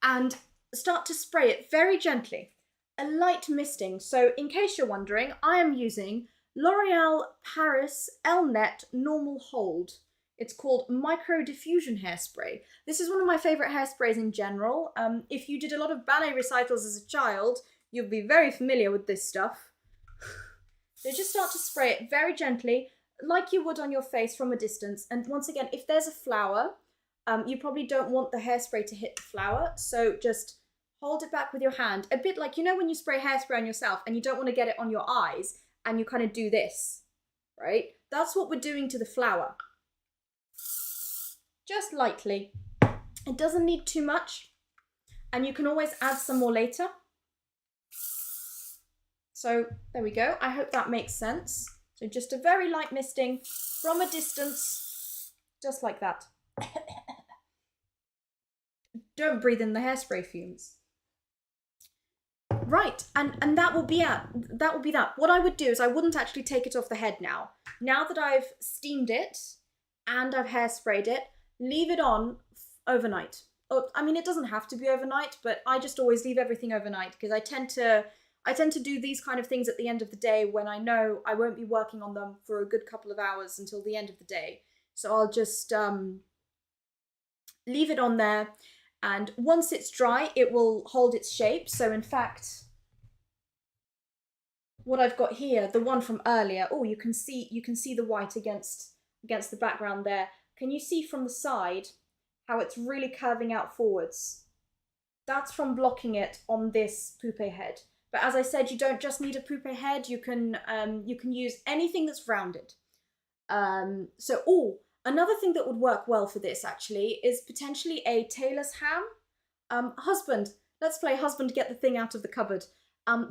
Speaker 1: and start to spray it very gently. A light misting. So in case you're wondering, I am using L'Oreal Paris Elnet Normal Hold. It's called Micro Diffusion Hairspray. This is one of my favourite hairsprays in general. If you did a lot of ballet recitals as a child, you'll be very familiar with this stuff. So just start to spray it very gently, like you would on your face from a distance. And once again, if there's a flower, you probably don't want the hairspray to hit the flower, so just hold it back with your hand. A bit like, you know when you spray hairspray on yourself and you don't want to get it on your eyes, and you kind of do this, right? That's what we're doing to the flower. Just lightly. It doesn't need too much, and you can always add some more later. So there we go. I hope that makes sense. So just a very light misting from a distance, just like that. Don't breathe in the hairspray fumes. Right, and that will be that. What I would do is I wouldn't actually take it off the head now. Now that I've steamed it and I've hairsprayed it, leave it on overnight. I mean, it doesn't have to be overnight, but I just always leave everything overnight because I tend to do these kind of things at the end of the day when I know I won't be working on them for a good couple of hours until the end of the day. So I'll just leave it on there, and once it's dry, it will hold its shape. So in fact, what I've got here, the one from earlier, oh, you can see the white against the background there. Can you see from the side how it's really curving out forwards? That's from blocking it on this poupée head. But as I said, you don't just need a poupée head. You can use anything that's rounded. Another thing that would work well for this actually is potentially a tailor's ham. Husband, let's play husband, get the thing out of the cupboard.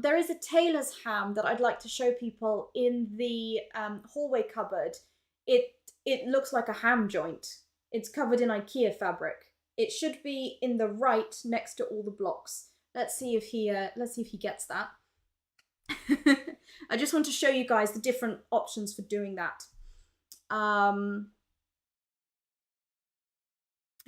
Speaker 1: There is a tailor's ham that I'd like to show people in the hallway cupboard. It looks like a ham joint. It's covered in IKEA fabric. It should be in the right next to all the blocks. Let's see if he gets that. I just want to show you guys the different options for doing that.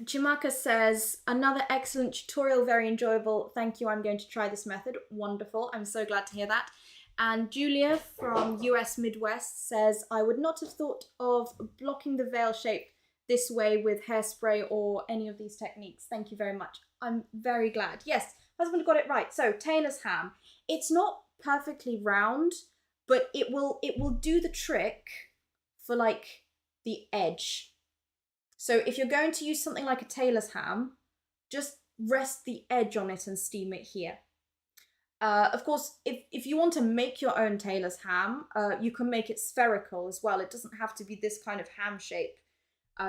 Speaker 1: Chimaka says, another excellent tutorial, very enjoyable. Thank you, I'm going to try this method. Wonderful, I'm so glad to hear that. And Julia from US Midwest says, I would not have thought of blocking the veil shape this way with hairspray or any of these techniques. Thank you very much. I'm very glad. Yes, husband got it right. So tailor's ham. It's not perfectly round, but it will do the trick for like the edge. So if you're going to use something like a tailor's ham, just rest the edge on it and steam it here. Of course, if you want to make your own tailor's ham, you can make it spherical as well. It doesn't have to be this kind of ham shape.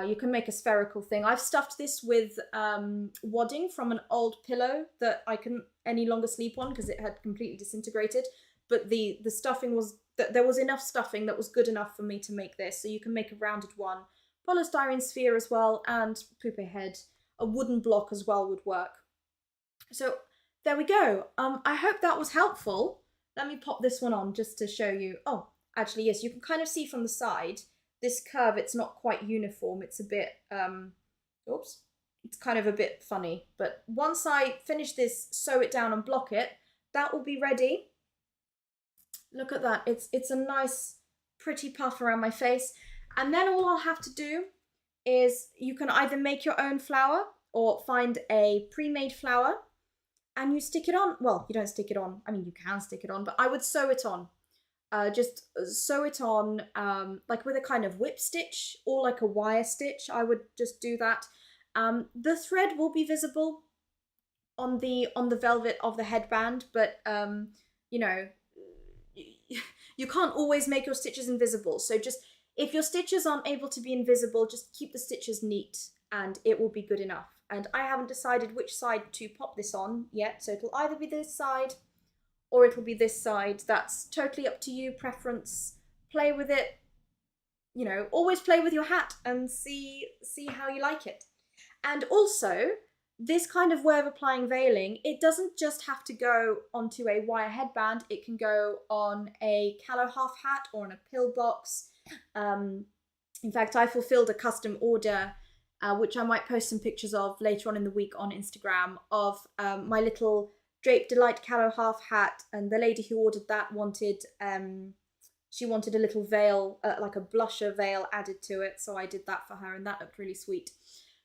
Speaker 1: You can make a spherical thing. I've stuffed this with wadding from an old pillow that I couldn't any longer sleep on because it had completely disintegrated. But the stuffing was, there was enough stuffing that was good enough for me to make this. So you can make a rounded one. Polystyrene sphere as well, and poupée head. A wooden block as well would work. So there we go. I hope that was helpful. Let me pop this one on just to show you. Oh, actually, yes, you can kind of see from the side, this curve, it's not quite uniform. It's a bit, oops, it's kind of a bit funny. But once I finish this, sew it down and block it, that will be ready. Look at that. It's a nice, pretty puff around my face. And then all I'll have to do is you can either make your own flower or find a pre-made flower and you stick it on. Well, you don't stick it on. I mean, you can stick it on, but I would sew it on. Just sew it on like with a kind of whip stitch or like a wire stitch. I would just do that. The thread will be visible on the velvet of the headband, but you know, you can't always make your stitches invisible. So just, if your stitches aren't able to be invisible, just keep the stitches neat and it will be good enough. and I haven't decided which side to pop this on yet, so it'll either be this side or it'll be this side. That's totally up to you, preference. Play with it, you know, always play with your hat and see how you like it. And also, this kind of way of applying veiling, it doesn't just have to go onto a wire headband, it can go on a callow half hat or on a pillbox. In fact, I fulfilled a custom order, which I might post some pictures of later on in the week on Instagram, of my little Drape Delight callow half hat, and the lady who ordered that wanted she wanted a little veil, like a blusher veil added to it, so I did that for her, and that looked really sweet.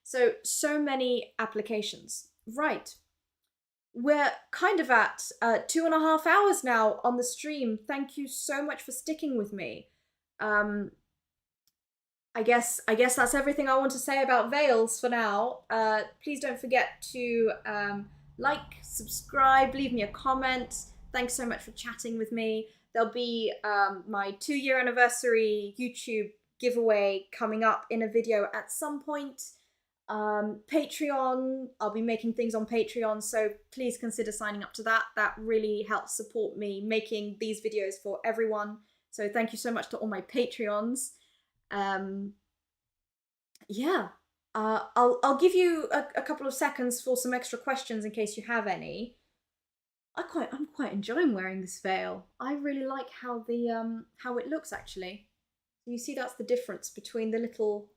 Speaker 1: So many applications. Right. We're kind of at 2.5 hours now on the stream. Thank you so much for sticking with me. I guess that's everything I want to say about veils for now. Please don't forget to like, subscribe, leave me a comment. Thanks so much for chatting with me. There'll be my 2-year anniversary YouTube giveaway coming up in a video at some point. Patreon, I'll be making things on Patreon, so please consider signing up to that. That really helps support me making these videos for everyone. So thank you so much to all my Patreons. Yeah, I'll give you a couple of seconds for some extra questions in case you have any. I'm quite enjoying wearing this veil. I really like how how it looks actually. You see, that's the difference between the little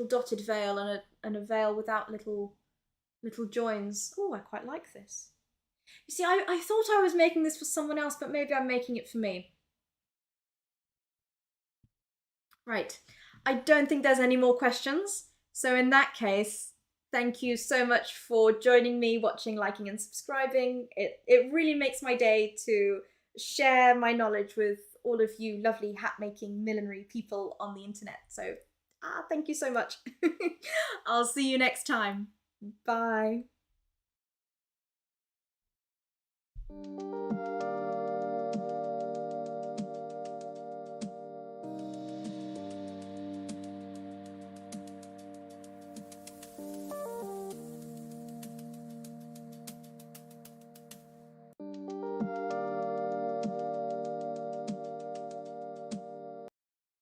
Speaker 1: dotted veil and a veil without little joins. Oh, I quite like this. You see, I thought I was making this for someone else, but maybe I'm making it for me. Right. I don't think there's any more questions. So in that case, thank you so much for joining me, watching, liking, and subscribing. It really makes my day to share my knowledge with all of you lovely hat-making millinery people on the internet. So thank you so much. I'll see you next time. Bye.